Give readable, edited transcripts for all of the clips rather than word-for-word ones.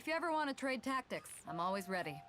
If you ever want to trade tactics, I'm always ready.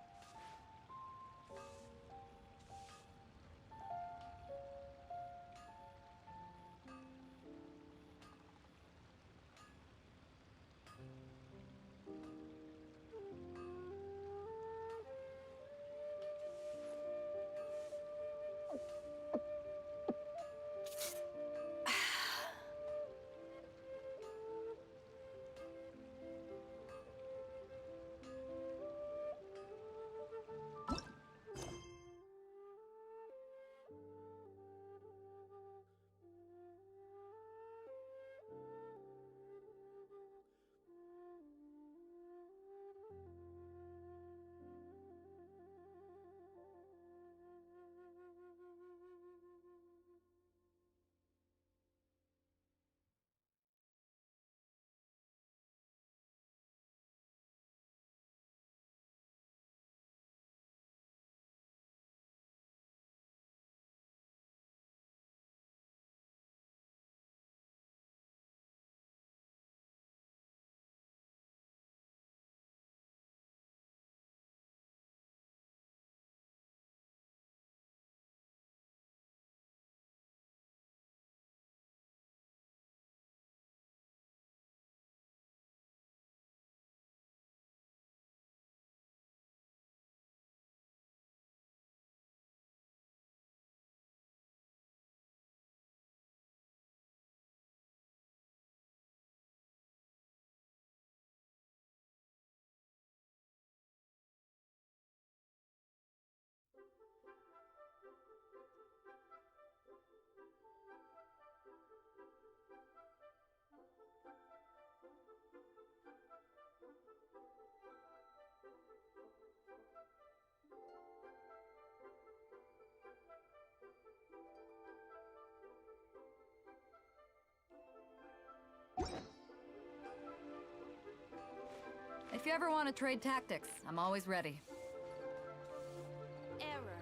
If you ever want to trade tactics, I'm always ready. Error.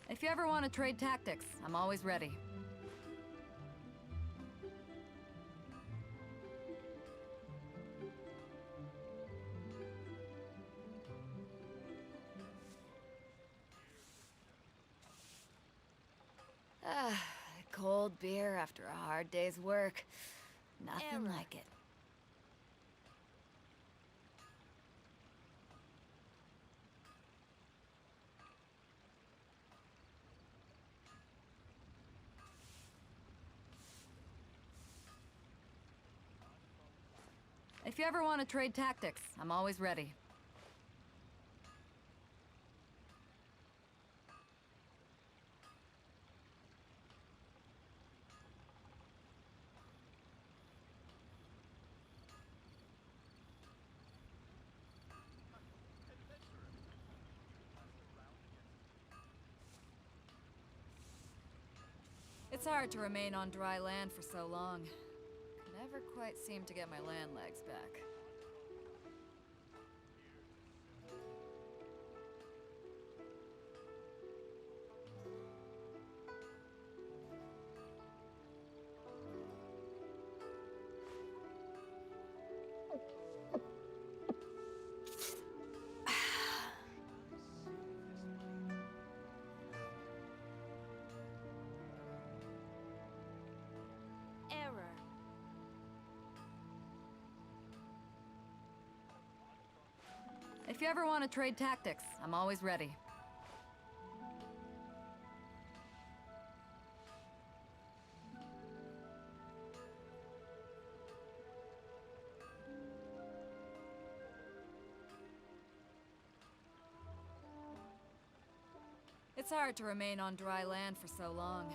If you ever want to trade tactics, I'm always ready. Ah, cold beer after a hard day's work. Nothing Error. like it. If you ever want to trade tactics, I'm always ready. It's hard to remain on dry land for so long. Never quite seem to get my land legs back. Error. If you ever want to trade tactics, I'm always ready. hard to remain on dry land for so long.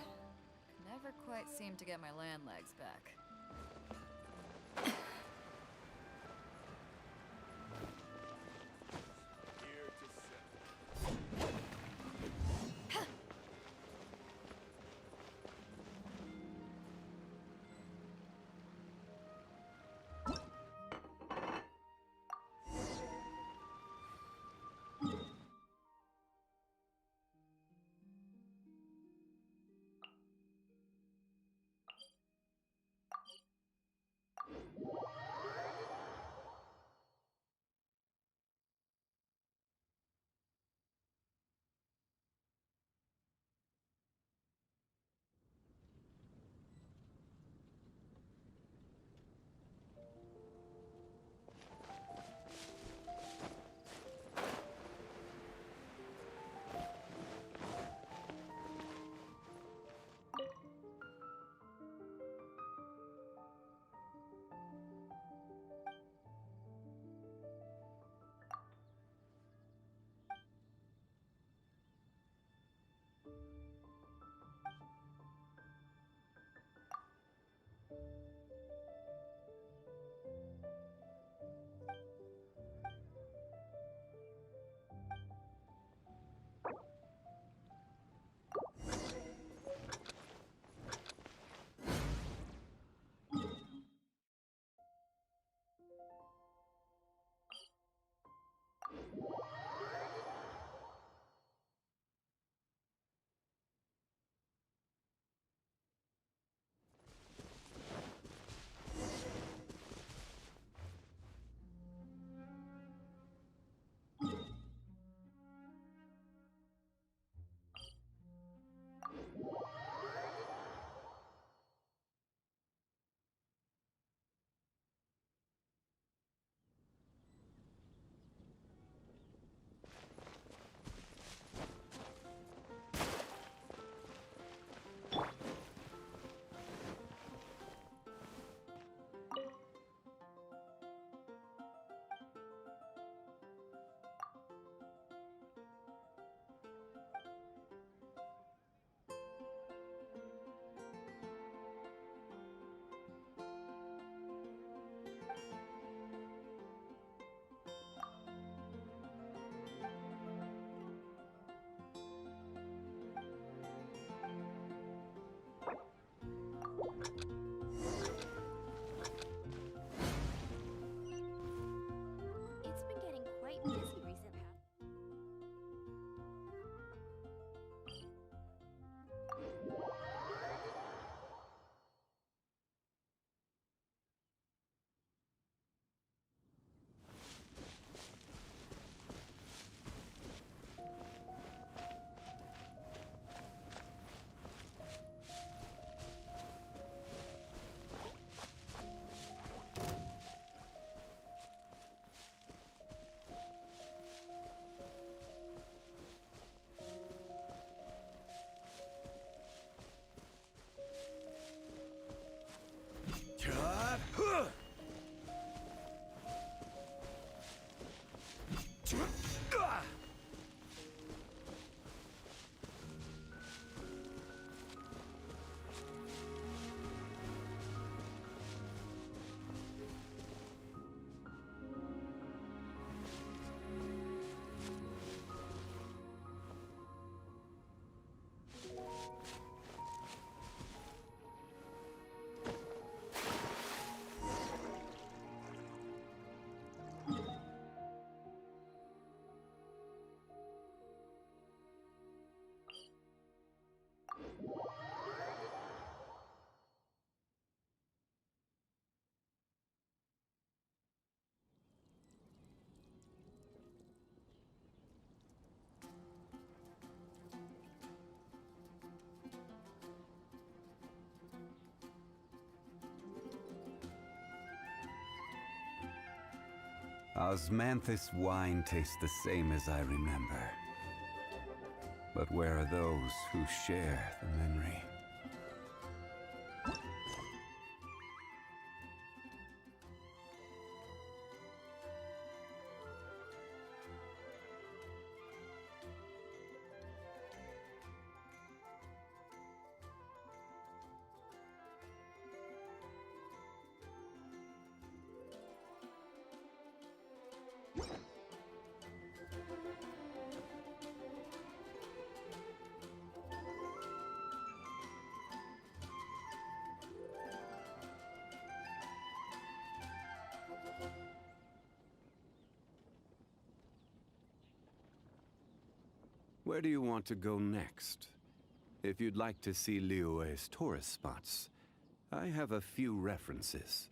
Never quite seem to get my land legs back. It's been getting quite busy recently. Osmanthus wine tastes the same as I remember. But where are those who share the memory? Where do you want to go next? If you'd like to see Liyue's tourist spots, I have a few references.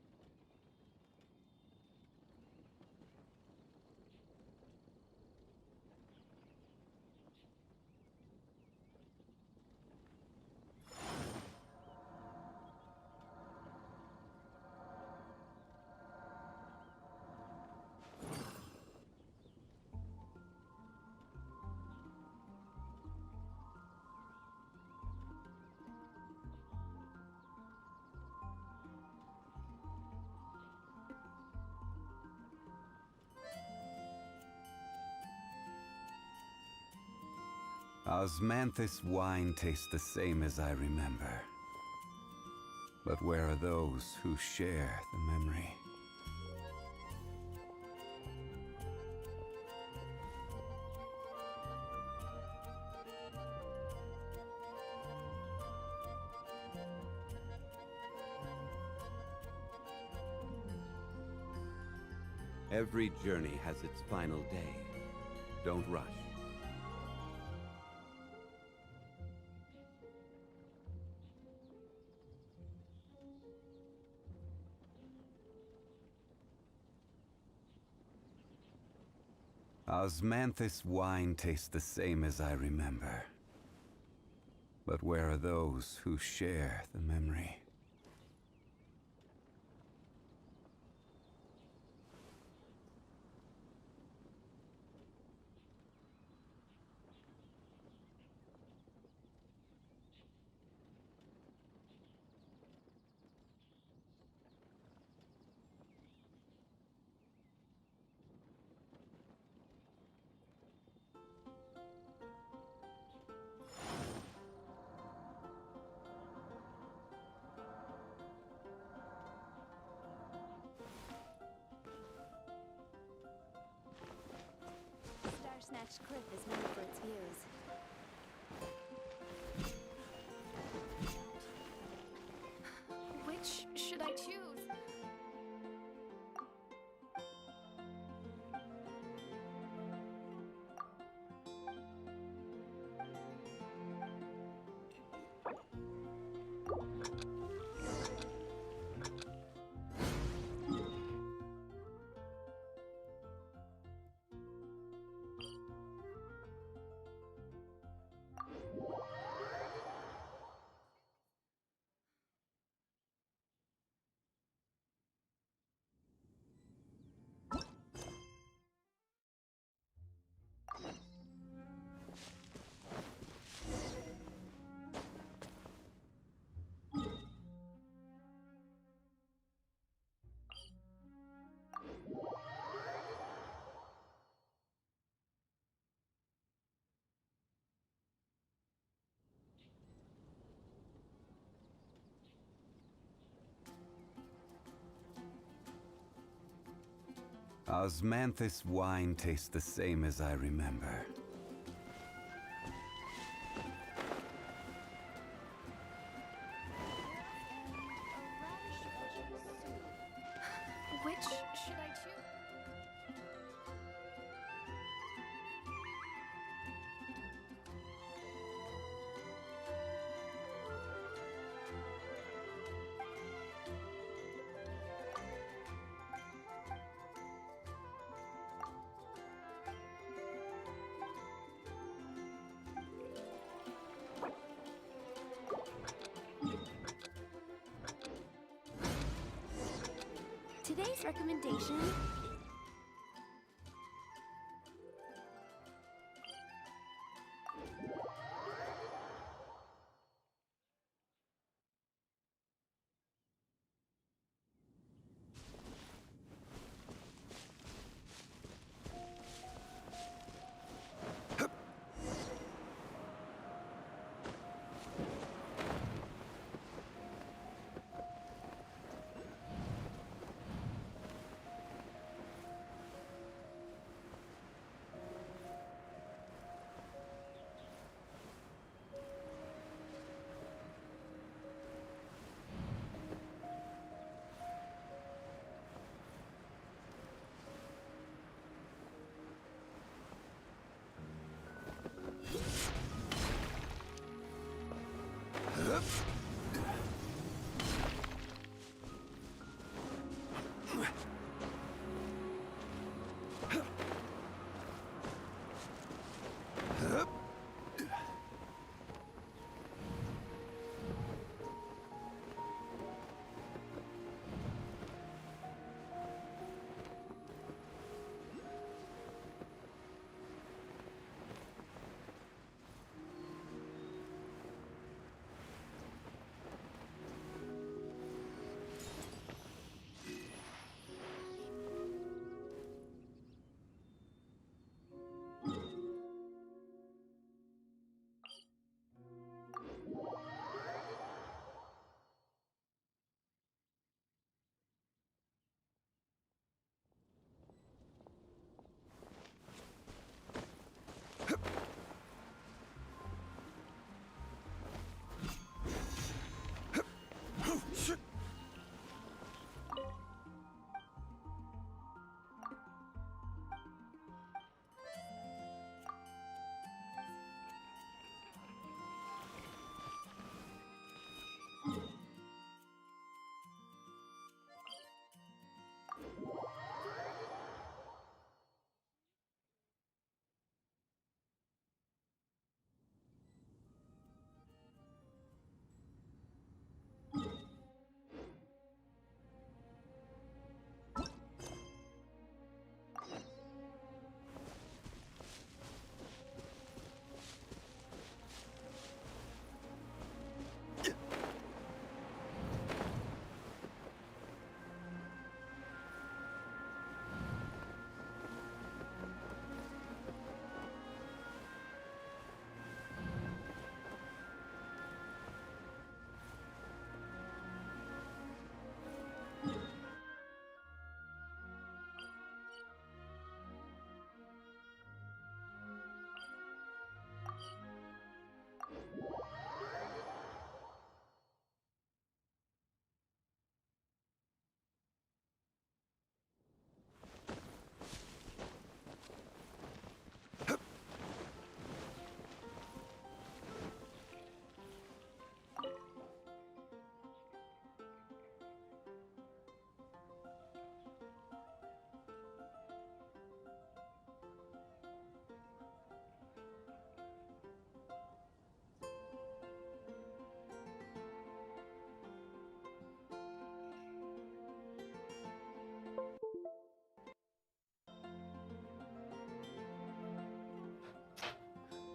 Osmanthus wine tastes the same as I remember. But where are those who share the memory? Every journey has its final day. Don't rush. Osmanthus wine tastes the same as I remember. But where are those who share the memory? Snatched Cliff is known for its views. Which should I choose? Osmanthus wine tastes the same as I remember. Which should I choose? Today's recommendation.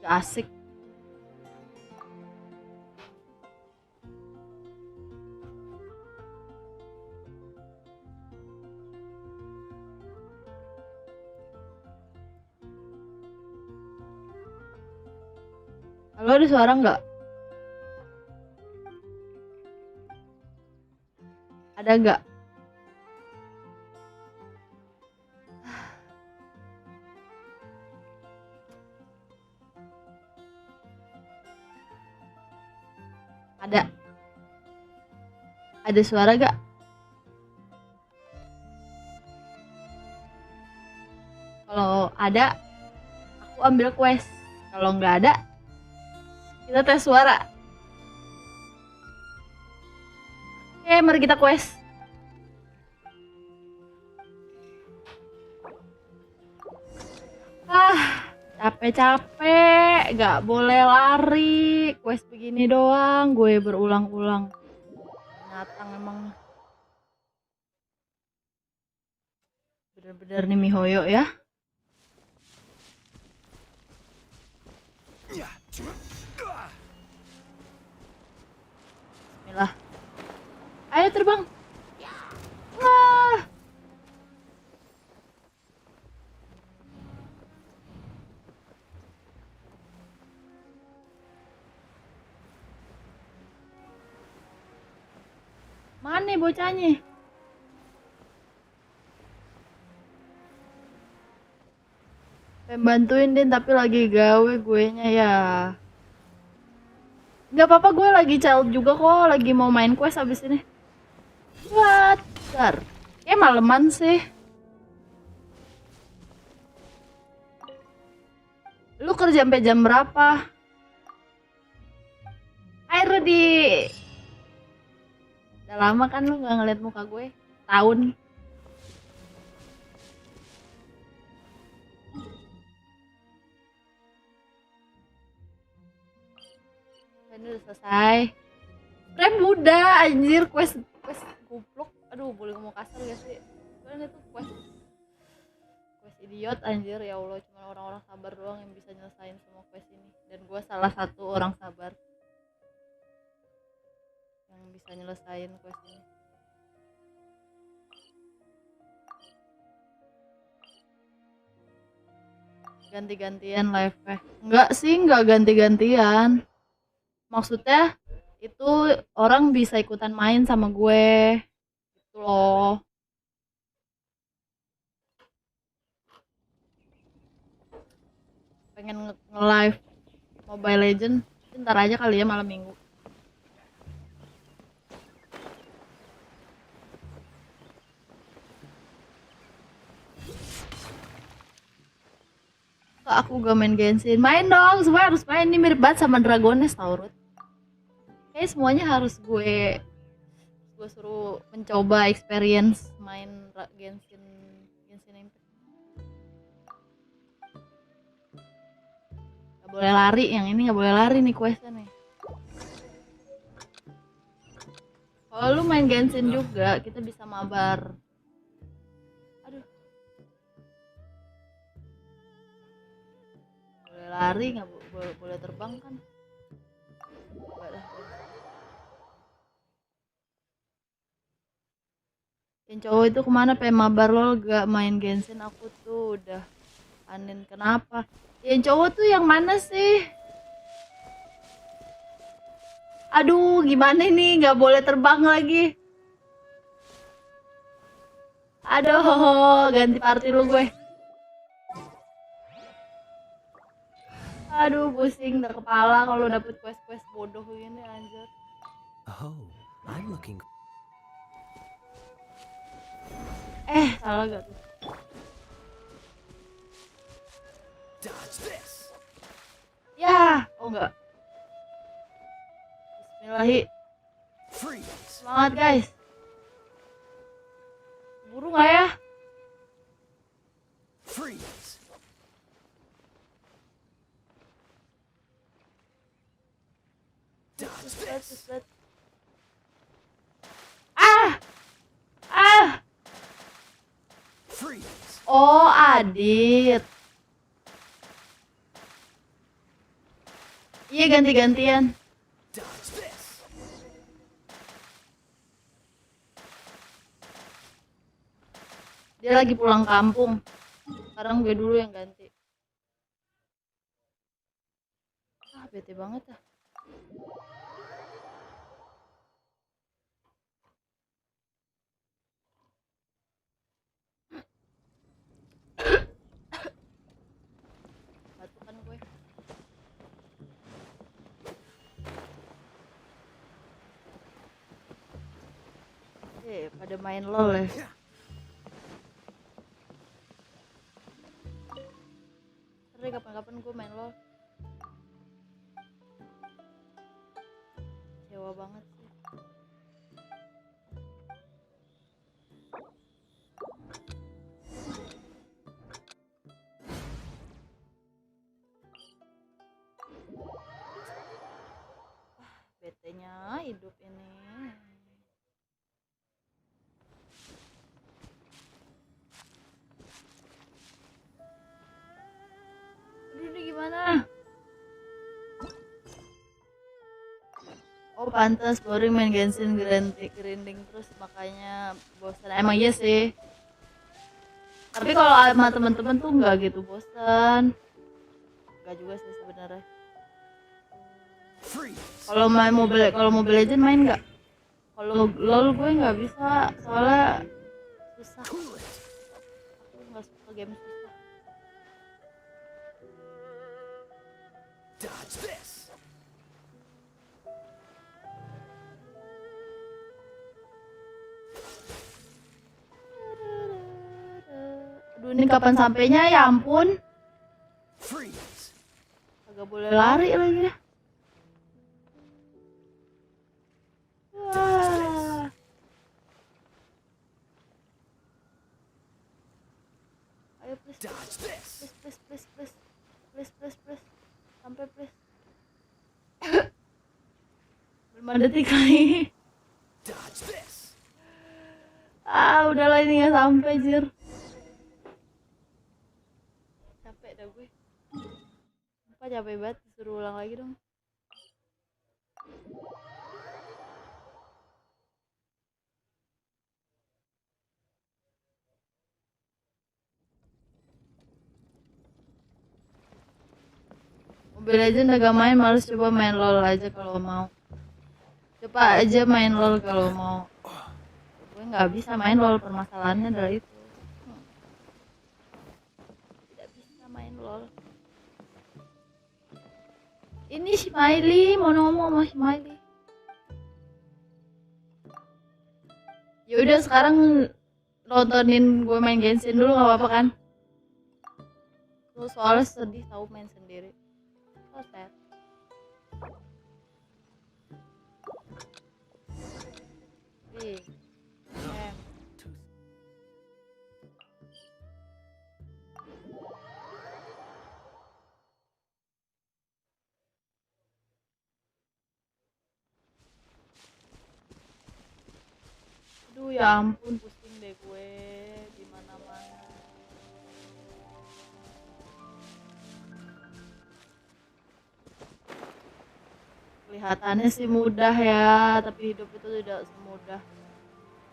Gak asik. Halo, ada suara nggak? Ada nggak? Ada. Ada suara gak? Kalau ada, aku ambil quest. Kalau nggak ada, kita tes suara. Oke, mari kita quest. Capek-capek, gak boleh lari. Quest begini doang, gue berulang-ulang. Binatang emang. Bener-bener nih Mihoyo ya. Bismillah. Ayo terbang. Wah. Mana bocahnya? Bantuin Din, tapi lagi gawe gue nya ya. Gak apa-apa, gue lagi child juga kok, lagi mau main quest abis ini. Wajar. Maleman sih. Lu kerja sampai jam berapa? Air di udah lama kan lu nggak ngeliat muka gue tahun. Ini udah selesai. Rem muda anjir, quest goblok. Aduh, boleh ngomong kasar gak sih? Kan itu quest idiot anjir, ya Allah, cuma orang-orang sabar doang yang bisa nyelesain semua quest ini. Dan gue salah satu orang sabar yang bisa nyelesain quest ini. Ganti-gantian live enggak sih, enggak ganti-gantian. Maksudnya itu orang bisa ikutan main sama gue gitu loh. Pengen nge-live Mobile Legend ntar aja kali ya malam minggu. Kok aku gak main Genshin? Main dong, semua harus main. Ini mirip banget sama Dragones tau, Ruth. Kayaknya semuanya harus gue suruh mencoba experience main Genshin Impact. Gak boleh lari, yang ini gak boleh lari nih questnya nih. Kalau lu main Genshin juga, kita bisa mabar. Aduh. Boleh lari, nggak boleh terbang kan? Enggak lah. Yang cowok itu kemana? Pengen mabar lol, gak main Genshin. Aku tuh udah anin. Kenapa? Yang cowok tuh yang mana sih? Aduh, gimana nih? Gak boleh terbang lagi. Aduh, ganti party lu gue. Aduh, pusing dah kepala kalau dapet quest-quest bodoh gini anjir. Oh, I'm looking. Salah gak tuh? Dodge this. Ya, oh enggak. Bismillahirrahmanirrahim. Freeze. Semangat guys. Buru nggak ya? Freeze. Dodge this. Freeze. Oh, Adit. Iya, ganti-gantian. Dodge this. Dia lagi pulang kampung. Sekarang gue dulu yang ganti. Bete banget ah. Batukan gue. Pada main LOL ya. Ntar kapan-kapan gue main LOL. Kecewa banget sih. Betenya hidup ini. Aduh, ini gimana? Oh, pantas boring main Genshin, grinding terus makanya bosan. Emang iya sih. Tapi kalau sama temen-temen tuh nggak gitu bosan. Nggak juga sih sebenarnya. Kalau Mobile Legend main nggak? Kalau LOL gue nggak bisa, soalnya susah. Aku nggak suka game susah. Dodge this. Aduh, ini kapan sampainya ya ampun. Freeze. Agak boleh lari lagi ya. Dodge this. Please. Sampai please. 5 detik lagi. Dodge this. Udahlah ini nggak sampai jir. Capek dah gue. Capek banget, disuruh ulang lagi dong. Mobile Legends udah gak main, males, coba main LOL aja kalau mau. Coba aja main LOL kalau mau. Gue nggak bisa main LOL, permasalahannya adalah itu. Tidak bisa main LOL. Ini Smiley, mau ngomong sama Smiley. Yaudah sekarang nontonin gue main Genshin dulu, nggak apa-apa kan? Lu soalnya sedih tahu main sendiri. So sad. Ih. Aduh ya ampun, pusing deh gue di mana-mana. Kelihatannya sih mudah ya, tapi hidup itu tidak semudah.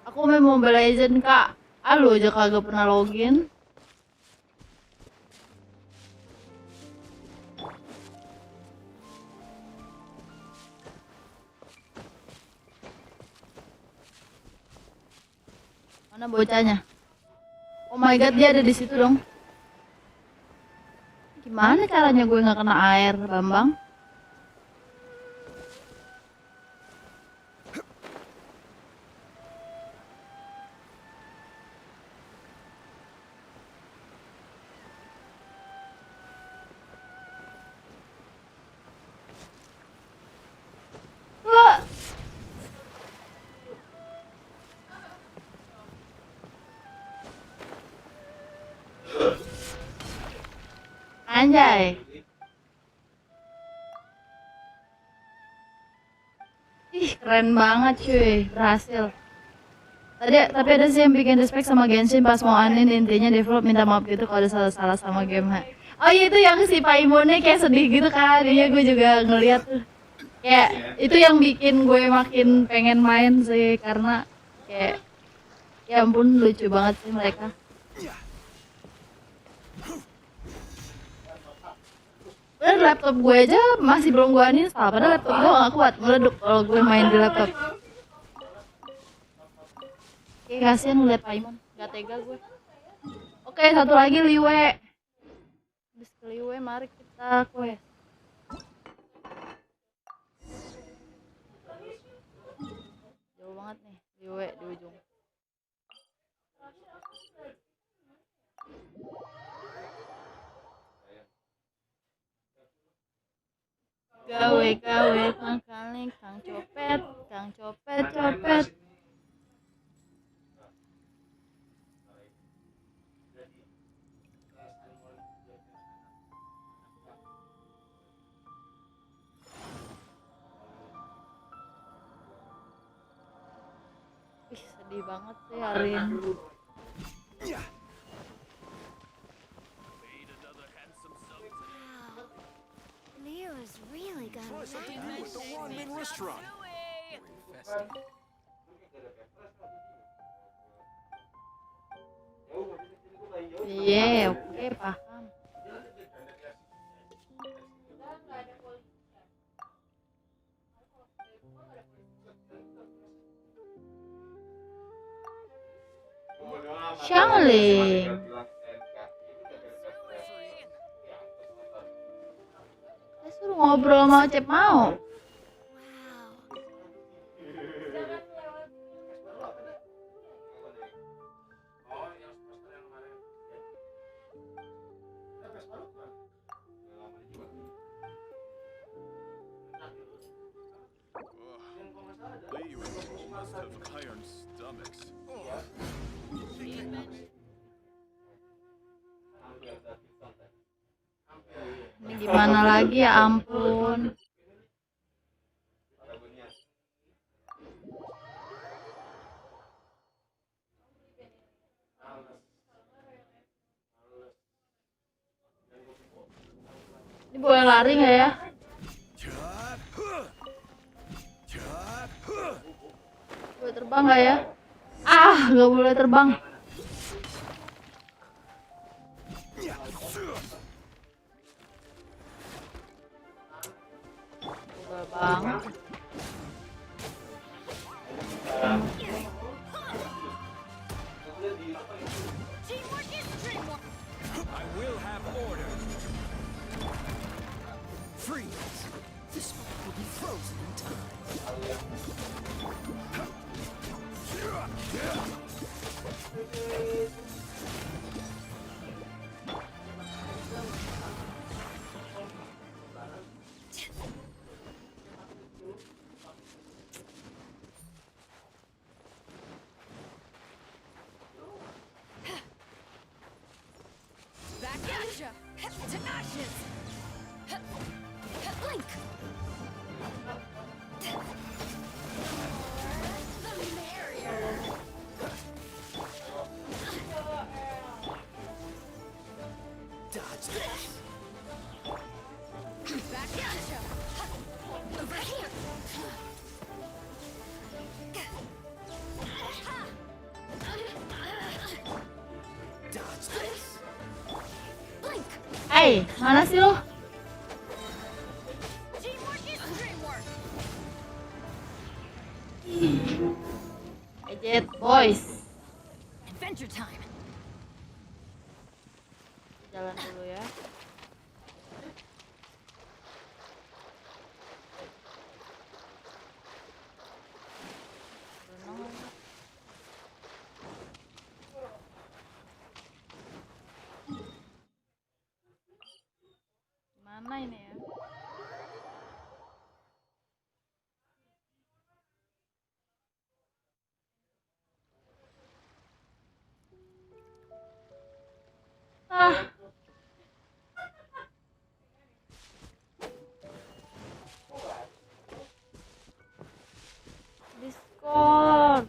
Aku main Mobile Legends kak, lu aja kagak pernah login. Mana bocahnya? Oh my god, dia ada di situ dong. Gimana caranya gue nggak kena air, Bambang? Wah. Anjay. Ih, keren banget cuy, berhasil. Tapi ada sih yang bikin respect sama Genshin pas mau anin, intinya develop minta maaf gitu kalau ada salah-salah sama game. Oh iya, itu yang si Pak Imonnya kayak sedih gitu kan. Iya, gue juga ngeliat tuh. Kayak itu yang bikin gue makin pengen main sih, karena kayak ya ampun lucu banget sih mereka. Padahal laptop gue aja masih belum gue uninstall, padahal laptop gue gak kuat, meleduk kalau gue main di laptop. Oke, kasihan ngeliat Paimon, gak tega gue. Oke, satu lagi Liwe. Habis ke Liwe, mari kita quest. Jauh banget nih, Liwe di ujung. Gawe mangkaling kang copet. Ih, sedih banget sih hari ini. Leo's really got a Something new at the one-man restaurant. Iya, oke, paham. Xiangling. Saya suruh ngobrol sama Cep mau. Must have iron stomachs. Gimana lagi ya ampun. Ini boleh lari nggak ya? Boleh terbang nggak ya? Ah, nggak boleh terbang. Udah banget. I will have order. Freeze. This will be frozen in time. Back at ya! To ashes! Blink! The merrier! Dodge this. Back at ya! Over here! Dodge this. Blink! Hey, mana sih lo? Teamwork is dreamwork! Ejet boys. Adventure time! Jalan dulu ya. Renang lagi. Mana ini ya? Ah. Discord.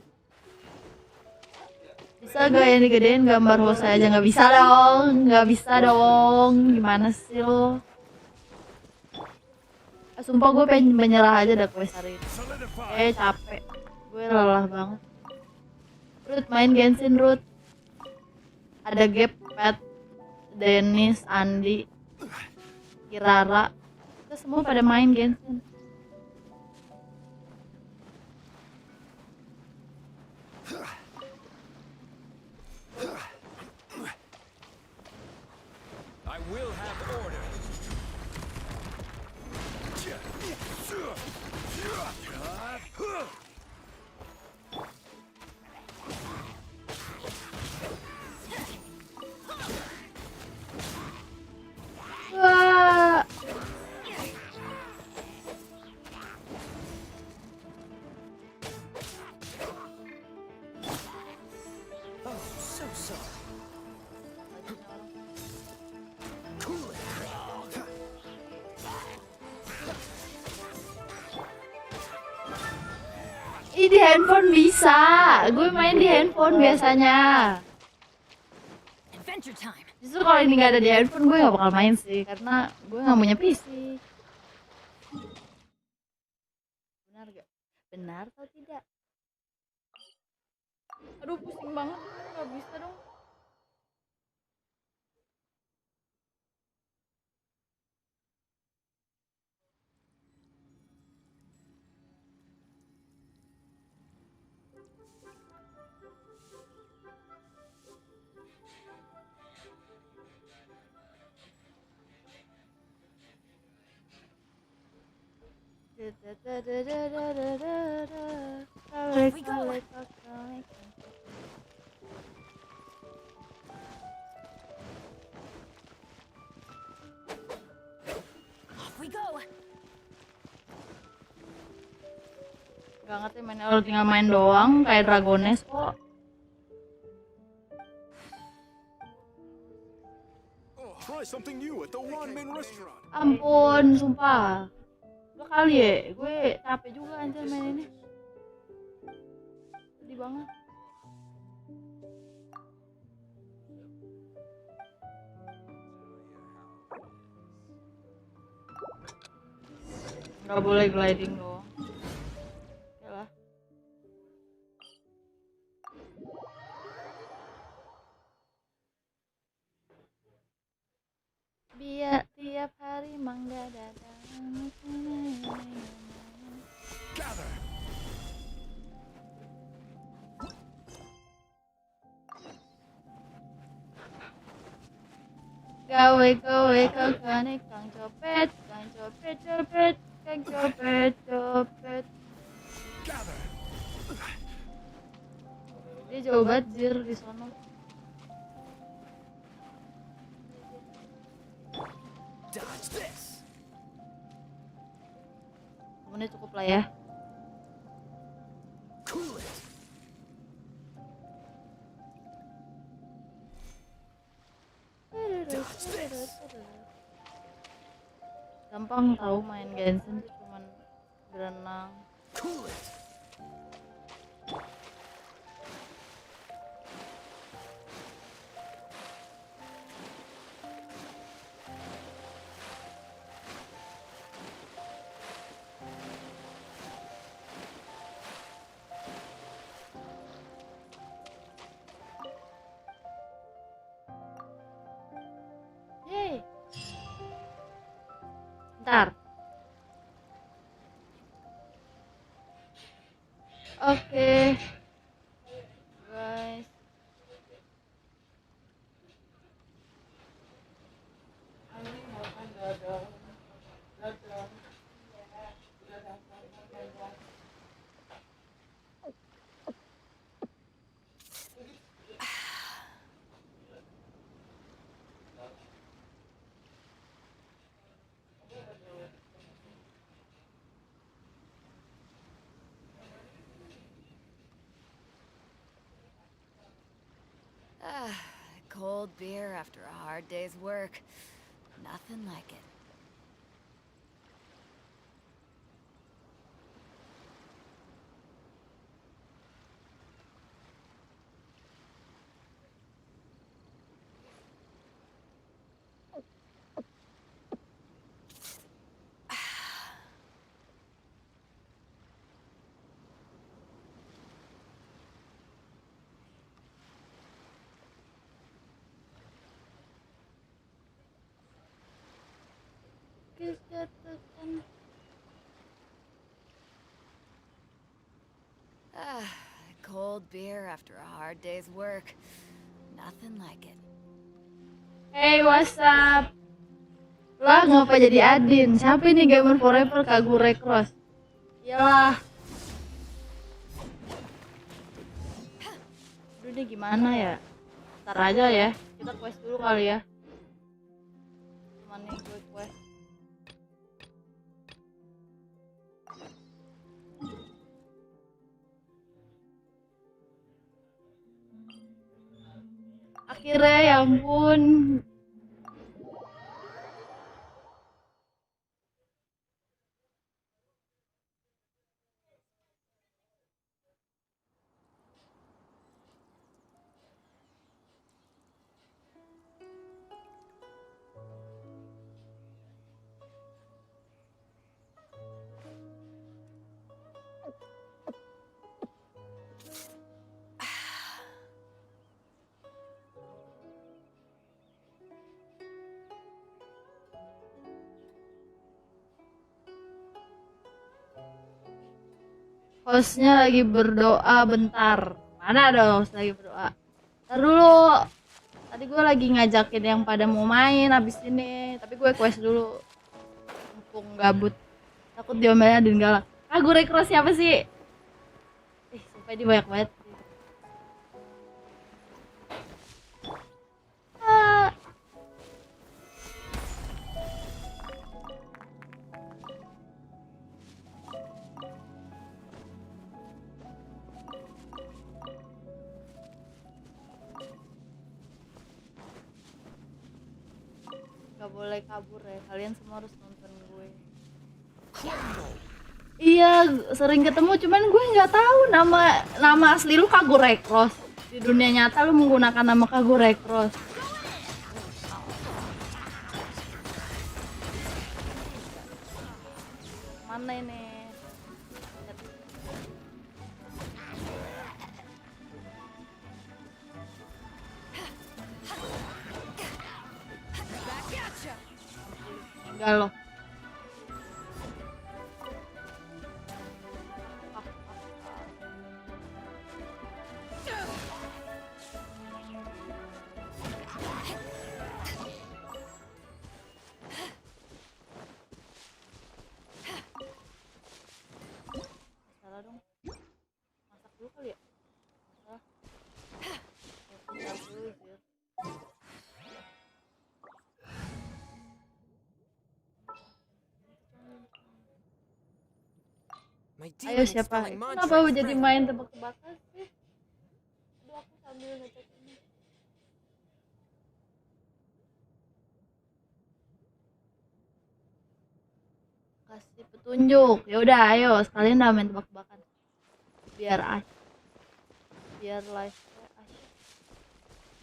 Bisa gak yang digedein gambar host aja? Nggak bisa dong, nggak bisa dong. Gimana sih lo? Sumpah gue pengen menyerah aja dah quest hari ini. Solidify. Capek. Gue lelah banget. Ruth main Genshin Ruth. Ada Gap, Pat, Dennis, Andi, Kirara. Kita semua pada main Genshin. I will have order. Wah. Oh, so sorry. Cool it. Ih, di handphone bisa. Gue main di handphone biasanya. Adventure time! Justru kalau ini nggak ada di handphone gue nggak bakal main sih, karena gue nggak punya PC. Benar gak? Benar atau tidak? Aduh pusing banget, nggak bisa dong. Off we go! Gak ngerti mainnya, lo tinggal main doang kayak Dragones kok. Try something new at the ramen restaurant. Ampun, sumpah. Udah kali ya, gue capek juga anjir main ini. Sedih banget. Nggak boleh gliding doang. Yalah. Biar tiap hari menggadang. Gather. Gawe gawe kagane kang copet, kang copet copet, kang copet copet. Gather. Dia jauh banget jir di sono. Dodge this. Temennya cukup lah ya. Cool it. Dodge this. Gampang tahu main Genshin tuh cuman berenang. Cool it. Yeay. Bentar. Oke. Guys. Cold beer after a hard day's work. Nothing like it. Cold beer after a hard day's work. Nothing like it. Hey, what's up? Lah, ngapa jadi admin? Siapa ini gamer forever Kagure Cross? Iyalah. Aduh, ini gimana ya? Ntar aja ya. Kita quest dulu kali ya. Cuman nih gue quest. Akhirnya ya ampun. Hostnya lagi berdoa bentar. Mana ada host lagi berdoa? Ntar dulu. Tadi gue lagi ngajakin yang pada mau main abis ini. Tapi gue quest dulu. Mumpung gabut. Takut diomelin Adin galak. Gue Cross siapa sih? Sumpah dia banyak banget. boleh kabur ya. Kalian semua harus nonton gue. Crumble. Iya, sering ketemu cuman gue nggak tahu nama asli lu Kagurecross. Di dunia nyata lu menggunakan nama Kagurecross. Mana ini? Enggak loh. Salah dong. Masak dulu kali ya? Salah. Masak dulu sih. My Ayo demon is siapa? spelling Itu mantra kenapa is jadi friend. main tebak-tebakan sih? Aduh, aku sambil ngecek ini. Kasih petunjuk. Ya udah, ayo sekalian dah main tebak-tebakan. Biar biar live asyik.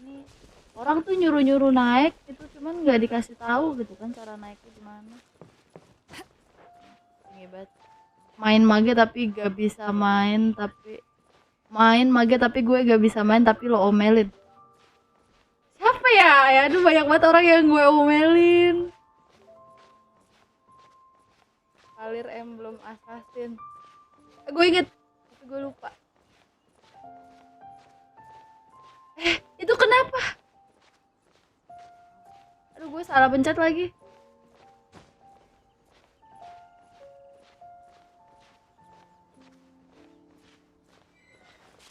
Ini orang tuh nyuruh-nyuruh naik itu cuman nggak dikasih tahu gitu kan cara naiknya gimana. Hebat. Main mage tapi gak bisa main tapi gue gak bisa main tapi lo omelin. Siapa ya? Ya aduh banyak banget orang yang gue omelin. Kalir emblem assassin. Gue inget, tapi gue lupa. Itu kenapa? Aduh gue salah pencet lagi.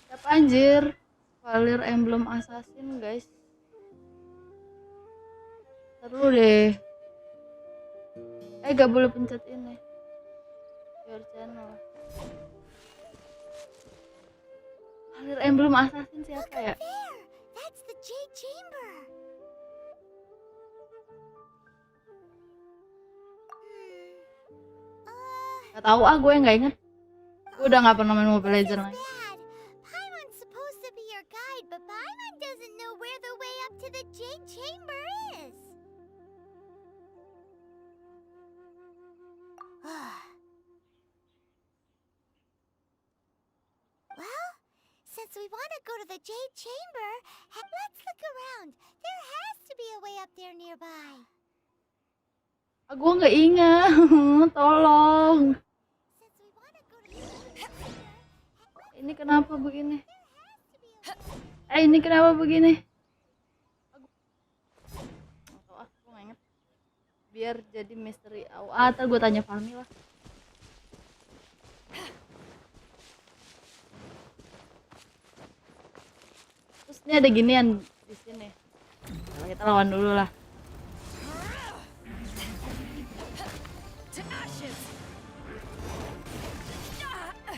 Siapa anjir? Kalir emblem assassin guys. Seru deh. Gak boleh pencet ini. Your channel. Kalir emblem assassin siapa ya? There! That's the Jade Chamber! Gak tahu gue nggak inget. Gue udah nggak pernah main Mobile Legends lagi. Bad. Paimon's supposed to be your guide, but Paimon doesn't know where the way up to the Jade Chamber is. Well, since we want to go to the Jade Chamber, let's look around. There has to be a way up there nearby. Gue nggak ingat. Tolong. Since we want to go to the Jade Chamber, Ini kenapa begini? Ini kenapa begini? Aku nggak inget. Biar jadi misteri. Ntar gue tanya Fahmi lah. Terus ini ada ginian di sini. Nah, kita lawan dulu lah.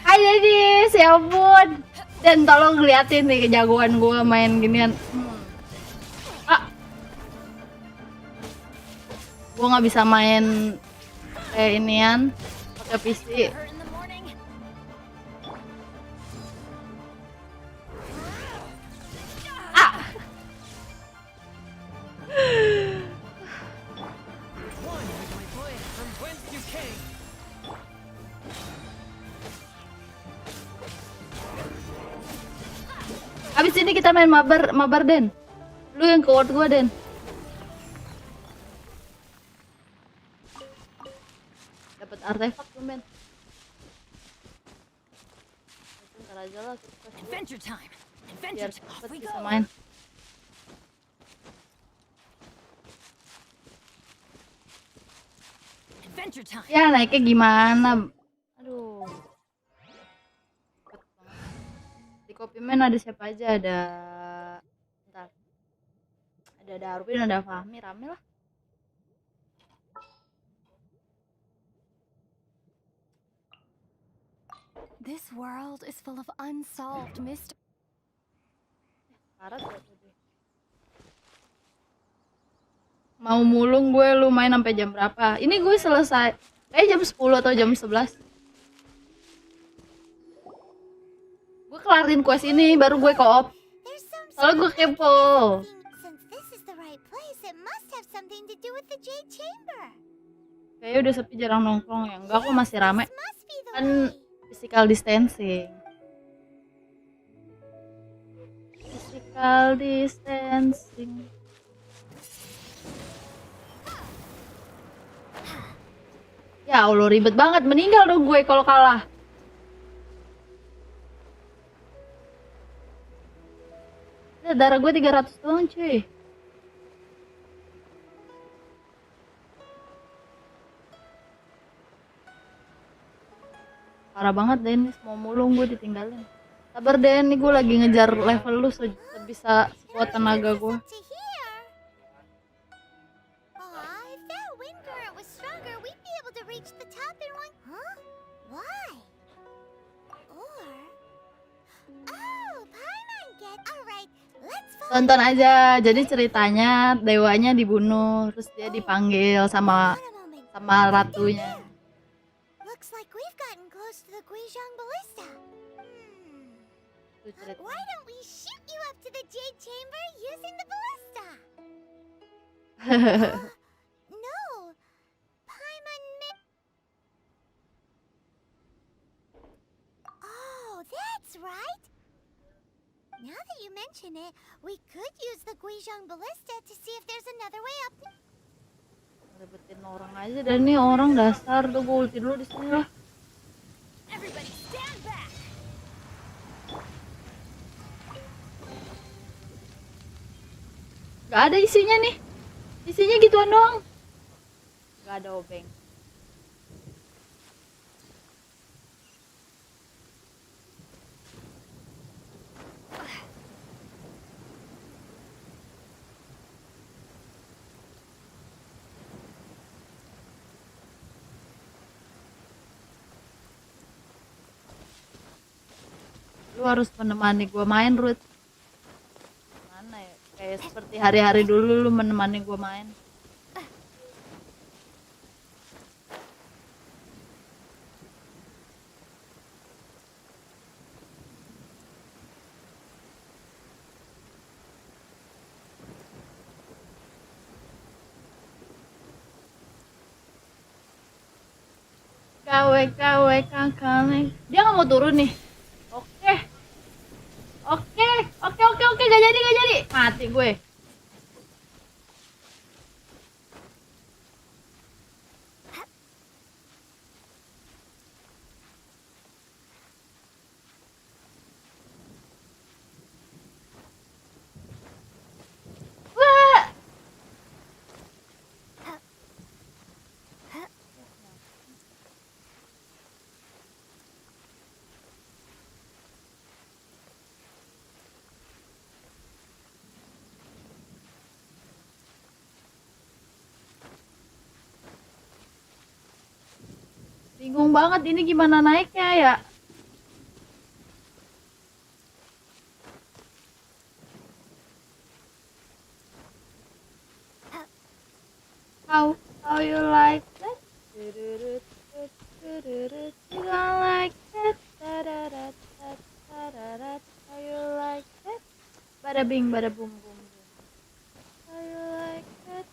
Hai Dennis, ya ampun. Dan tolong ngeliatin nih kejagoan gue main ginian. Gue nggak bisa main kayak inian pakai PC. One with my blade from whence you came. Abis ini kita main mabar Den. Lu yang ke ward gue Den. Dapat artefak tuh men. Ntar aja lah kita Adventure time. biar Adventure time. Off cepet we bisa go. main. Adventure time. Ya naiknya gimana? Aduh. Di copy man ada siapa aja? Ada bentar. Ada Darwin, ada Fahmi, rame lah. This world is full of unsolved mysteries. Parah tuh tadi. Mau mulung gue, lu main sampai jam berapa? Ini gue selesai jam 10 atau jam 11. Gue kelarin quest ini baru gue co-op. There's some Soalnya gue sort of kepo. mechanism. Since this is the right place, it must have something to do with the Jade Chamber. Kayaknya udah sepi, jarang nongkrong ya. Enggak, kok masih rame. This must be the Kan way. physical distancing. Physical distancing. Ya Allah, ribet banget. Meninggal dong gue kalau kalah. Ya, darah gue 300 doang cuy. Parah banget Dennis, mau mulung gue ditinggalin. Sabar Den, nih gue lagi ngejar level lu sebisa sekuat tenaga gue. Up to here. Aw, if that wind current was stronger, we'd be able to reach the top in one. Huh? Why? Or? Oh, Paimon get. Alright, let's follow. Tonton aja, jadi ceritanya dewanya dibunuh, terus dia dipanggil sama Wait a moment. ratunya. Looks like we've gotten close to the Guizhong Ballista. Itu cerita. Why don't we shoot you up to the Jade Chamber using the ballista? No. Paimon Oh, that's right. Now that you mention it, we could use the Guizhong Ballista to see if there's another way up. Ribetin orang aja, dan nih orang dasar. Tuh gue ulti dulu di sini lah. Everybody stand back. Gak ada isinya nih. Isinya gituan doang. Gak ada obeng. Lu harus menemani gue main, Ruth. Mana ya? Kayak seperti hari-hari dulu lu menemani gue main. KW kakak. Dia nggak mau turun nih. Oke, gak jadi. Mati gue. Wah. Bingung banget ini gimana naiknya ya. How you like that? You don't like that? How you like that? Bada bing bada boom boom boom. How you like that?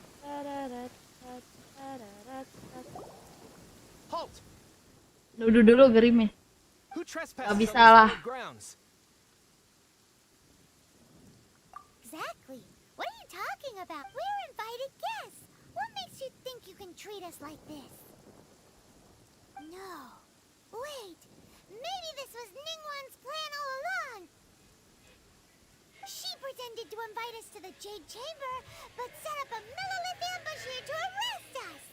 Halt! Duduk dulu gerimis. Who trespasses Gak on bisa these lah. hallowed grounds? Exactly. What are you talking about? We're invited guests. What makes you think you can treat us like this? No. Wait. Maybe this was Ningguang's plan all along. She pretended to invite us to the Jade Chamber, but set up a millilith ambush here to arrest us.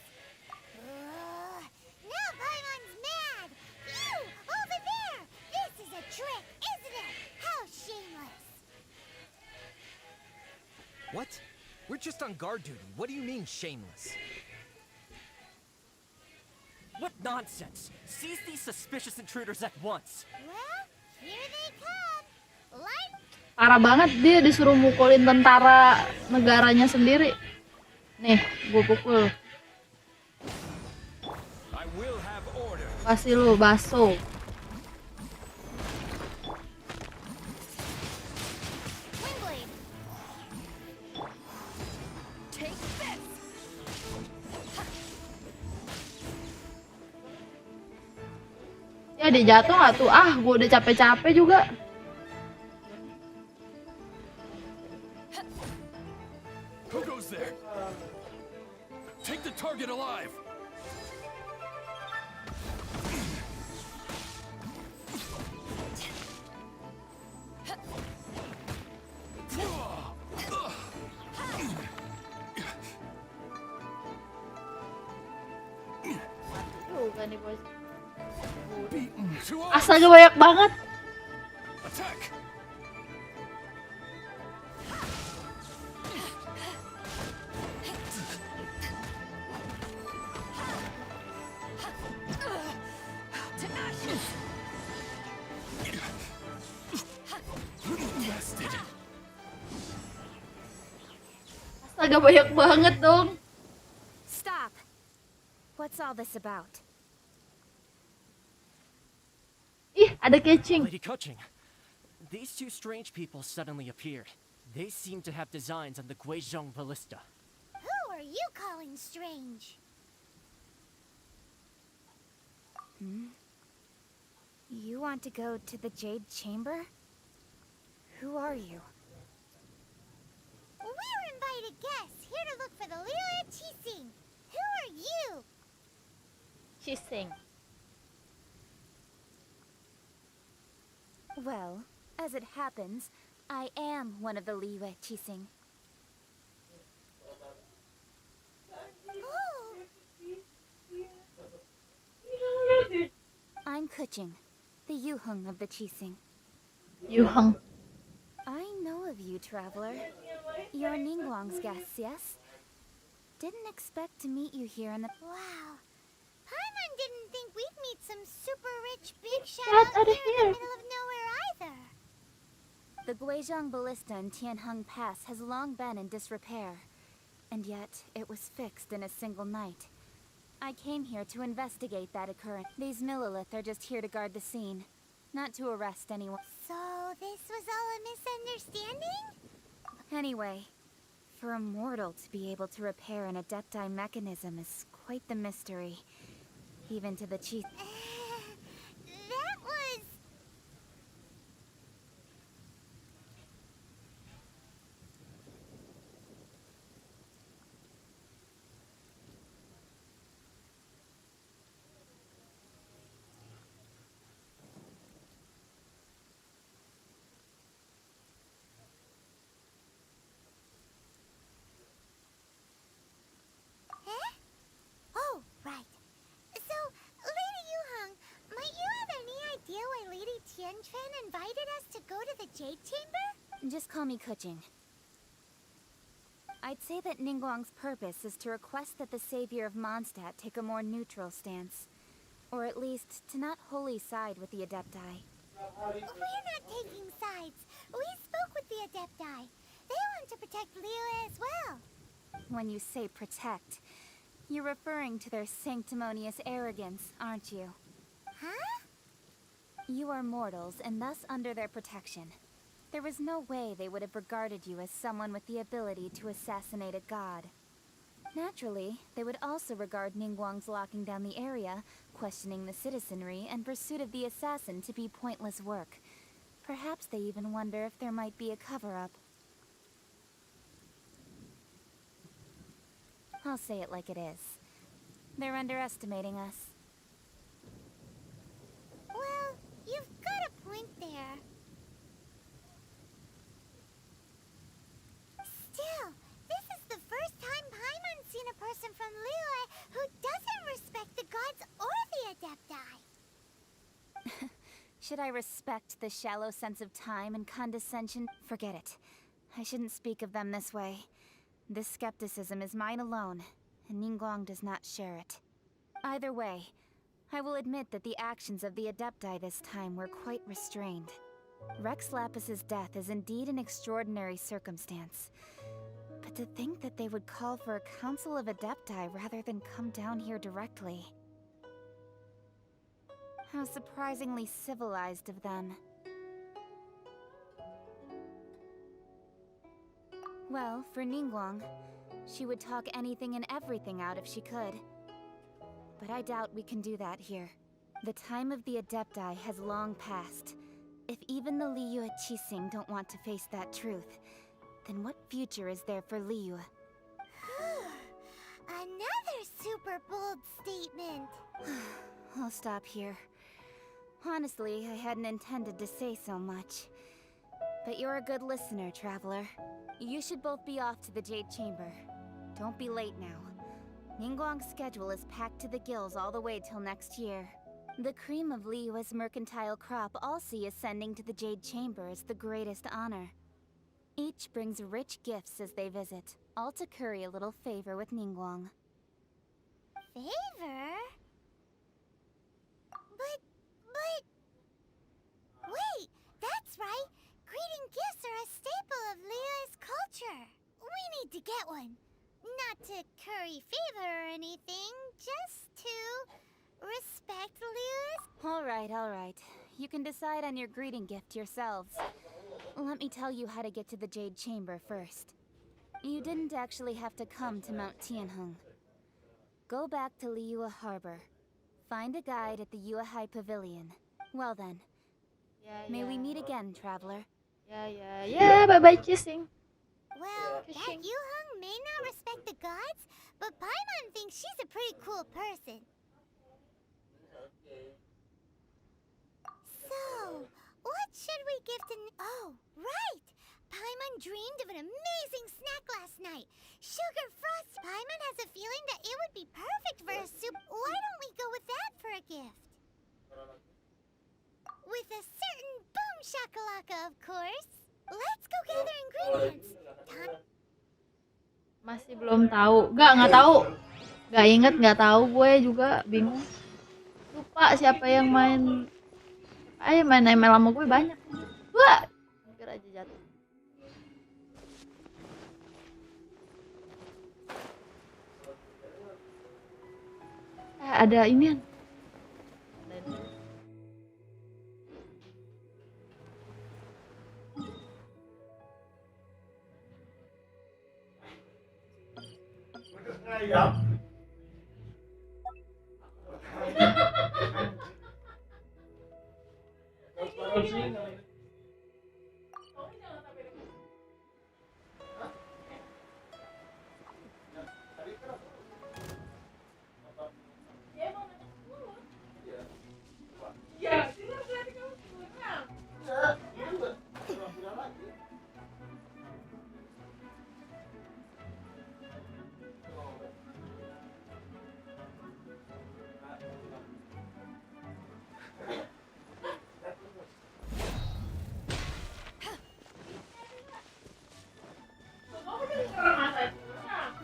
Now Paimon's mad. You, over there. This is a trick, isn't it? How shameless. What? We're just on guard duty. What do you mean, shameless? What nonsense! Seize these suspicious intruders at once! Well, here they come. Light. Parah banget, dia disuruh mukulin tentara negaranya sendiri. Nih, gue pukul. I will have order. Kasih lu baso. Windblade. Take this! Ya dia jatuh nggak tuh? Ah, gue udah capek-capek juga. Who goes there? Take the target alive. Juga nih bos. Beaten to Astaga banyak banget. attack. To ashes! Blasted. Astaga banyak banget dong. Stop. What's all this about? Ih, ada catching. Lady Kuching, these two strange people suddenly appeared. They seem to have designs on the Guizhong ballista. Who are you calling strange? You want to go to the Jade Chamber? Who are you? We're invited guests here to look for the Liyue Qixing. Who are you? Cheesing. Well, as it happens, I am one of the Liyue Qixing. Oh. I'm Kuching, the Yuheng of the Qixing. Yuheng. I know of you, traveler. You're Ningguang's guests, yes? Didn't expect to meet you here in the... Wow. Paimon didn't think we'd meet some super rich big shot Get out outta here in here. the middle of nowhere either. The Guizhong Ballista in Tianheng Pass has long been in disrepair. And yet, it was fixed in a single night. I came here to investigate that occurrence. These Millilith are just here to guard the scene, not to arrest anyone. So, this was all a misunderstanding? Anyway, for a mortal to be able to repair an Adepti mechanism is quite the mystery. Even to the chief. That was... Oh, right. So, Lady Yuheng, might you have any idea why Lady Tianquan invited us to go to the Jade Chamber? Just call me Kuching. I'd say that Ningguang's purpose is to request that the savior of Mondstadt take a more neutral stance. Or at least, to not wholly side with the Adepti. We're not taking sides. We spoke with the Adepti. They want to protect Liyue as well. When you say protect, you're referring to their sanctimonious arrogance, aren't you? Huh? You are mortals, and thus under their protection. There was no way they would have regarded you as someone with the ability to assassinate a god. Naturally, they would also regard Ningguang's locking down the area, questioning the citizenry, and pursuit of the assassin to be pointless work. Perhaps they even wonder if there might be a cover-up. I'll say it like it is. They're underestimating us. Well, you've got a point there. Still, this is the first time Paimon's seen a person from Liyue who doesn't respect the gods or the Adepti. Should I respect the shallow sense of time and condescension? Forget it. I shouldn't speak of them this way. This skepticism is mine alone, and Ningguang does not share it. Either way, I will admit that the actions of the Adepti this time were quite restrained. Rex Lapis's death is indeed an extraordinary circumstance. But To think that they would call for a council of adepti rather than come down here directly. How surprisingly civilized of them. Well, for Ningguang, she would talk anything and everything out if she could. But I doubt we can do that here. The time of the adepti has long passed. If even the Liyue Qixing don't want to face that truth, then what future is there for Liyue? Another super bold statement. I'll stop here. Honestly, I hadn't intended to say so much. But you're a good listener, Traveler. You should both be off to the Jade Chamber. Don't be late now. Ningguang's schedule is packed to the gills all the way till next year. The cream of Liyue's mercantile crop all see ascending to the Jade Chamber as the greatest honor. Each brings rich gifts as they visit, all to curry a little favor with Ningguang. Favor? But... Wait, that's right! Greeting gifts are a staple of Liyue's culture. We need to get one. Not to curry favor or anything, just to respect Liyue's... Alright. You can decide on your greeting gift yourselves. Let me tell you how to get to the Jade Chamber first. You didn't actually have to come to Mount Tianheng. Go back to Liyue Harbor. Find a guide at the Yuehai Pavilion. Well then, may we meet again, Traveler. Ya, bye-bye Qixing. Well, that Fishing. Yuheng may not respect the gods, but Paimon thinks she's a pretty cool person. So, what should we give to... Oh, right! Paimon dreamed of an amazing snack last night. Sugar frost. Paimon has a feeling that it would be perfect for a soup. Why don't we go with that for a gift? With a certain boom shakalaka, of course. Let's go gather ingredients. Masih belum tahu. Nggak tahu. Nggak inget, nggak tahu, gue juga bingung. Lupa siapa yang main. Ayo main ML sama gue banyak. Wah, hampir aja jatuh. Ada ini.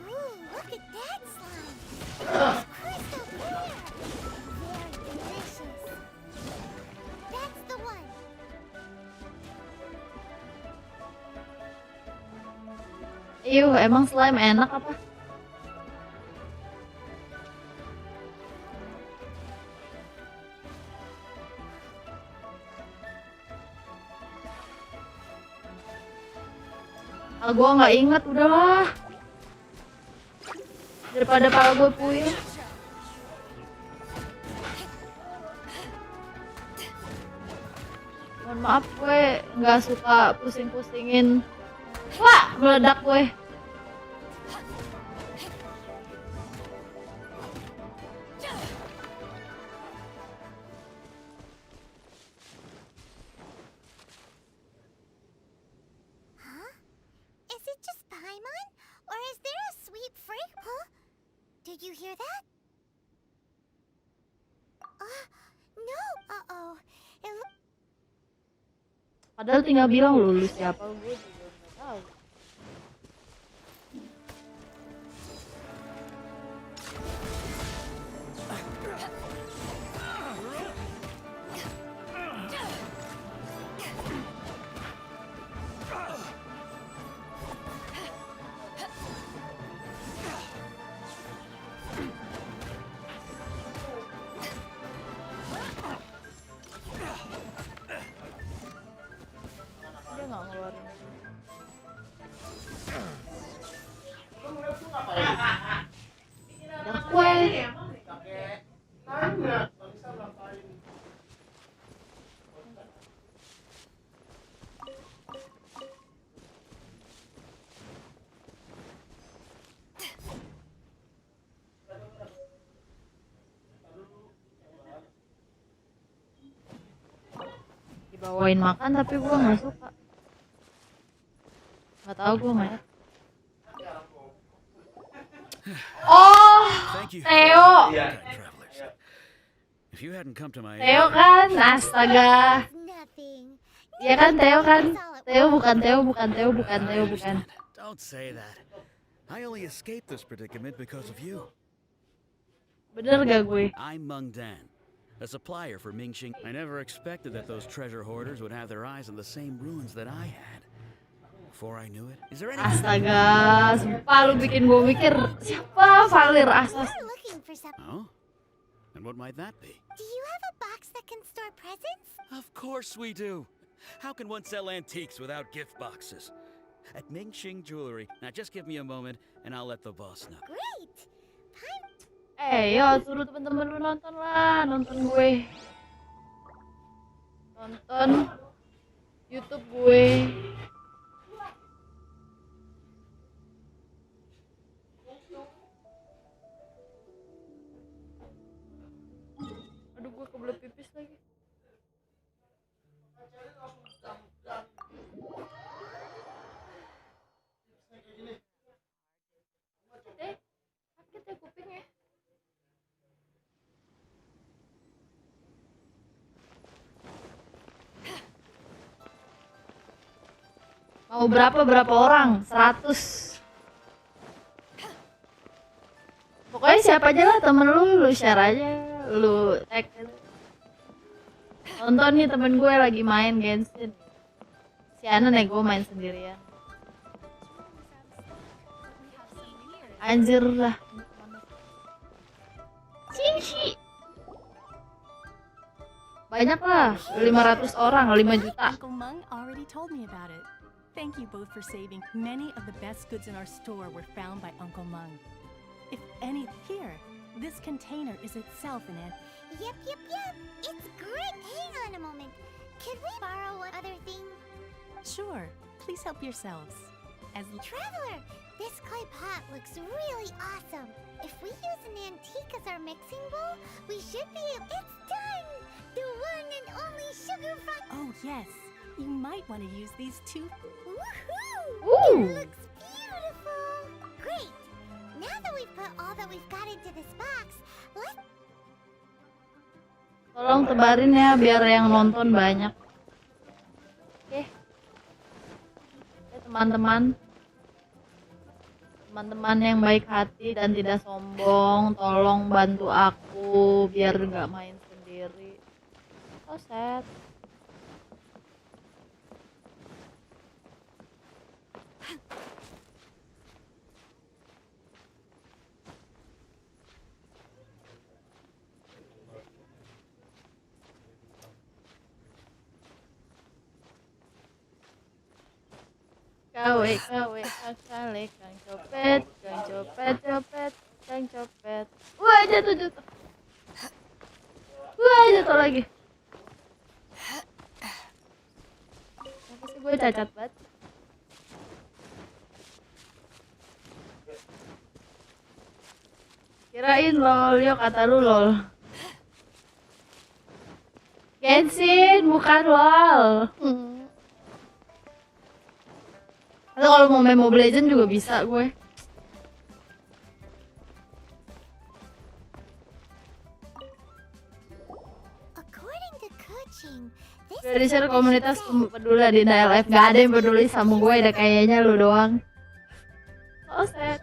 Ooh, look at that slime. It's crystal clear. Very delicious. That's the one. Emang slime enak apa? Gua nggak inget, udahlah. Daripada pala gue puyeng. Mohon maaf, gue nggak suka pusing-pusingin. Wah, meledak gue. Huh? Is it just Paimon? Or is there a sweet fragrance? Huh? Did you hear that? No. Uh-oh. It looks... Padahal tinggal bilang lulus siapa, gue juga nggak tahu. nggak ngeluarin. Ada kue. Dibawain makan tapi gue nggak suka. Nggak tahu gue nggak. Oh, Thank you. Theo. Kind travelers. If you hadn't come to my Theo aid, kan, astaga. Nothing. Iya kan Theo kan? Theo bukan, Theo bukan, Theo bukan, I Theo bukan. understand. Don't say that. I only escaped this predicament because of you. Bener gak gue? I'm Meng Dan, a supplier for Mingxing. I never expected that those treasure hoarders would have their eyes on the same ruins that I had. Before I knew it, is there anything? Astaga, sumpah lu bikin gue mikir siapa Valir asas. We're looking for something. Oh? And what might that be? Do you have a box that can store presents? Of course we do. How can one sell antiques without gift boxes? At Mingxing Jewelry. Now just give me a moment and I'll let the boss know. Great. Yo, suruh temen-temen lu nonton lah, nonton gue. Nonton YouTube gue. Aduh, gue kebelet pipis lagi. Sakit ya kupingnya. Mau berapa orang? 100. Pokoknya siapa aja lah temen lu share aja, lu tag. Nonton nih temen gue lagi main Genshin. Si Ana nego main sendirian. Anjir lah. Cici. Banyak lah, 500 orang, 5 juta. Uncle Meng already told me about it. Thank you both for saving. Many of the best goods in our store were found by Uncle Meng. If any here, this container is itself an ant. Yep. It's great. Hang on a moment. Could we borrow one other thing? Sure, please help yourselves. As Traveler, this clay pot looks really awesome. If we use an antique as our mixing bowl, we should be able... It's done! The one and only sugar frog... oh yes, you might want to use these two. Woohoo! Ooh. It looks beautiful! Great! Now that we've put all that we've got into this box, let's... Tolong tebarin ya biar yang nonton banyak. Oke. Teman-teman yang baik hati dan tidak sombong, tolong bantu aku biar nggak main sendiri. So sad. Kawe, kang copet. Wah, jatuh. Wah, jatuh lagi. Kenapa sih gue cacat banget? Kirain lol, yo kata lu lol. Genshin, bukan lol. Atau kalau mau main Mobile Legends juga bisa gue. According to coaching, this Udah di-share komunitas peduli di LF. Gak ada yang peduli sama gue, ada kayaknya lu doang. Oh sad.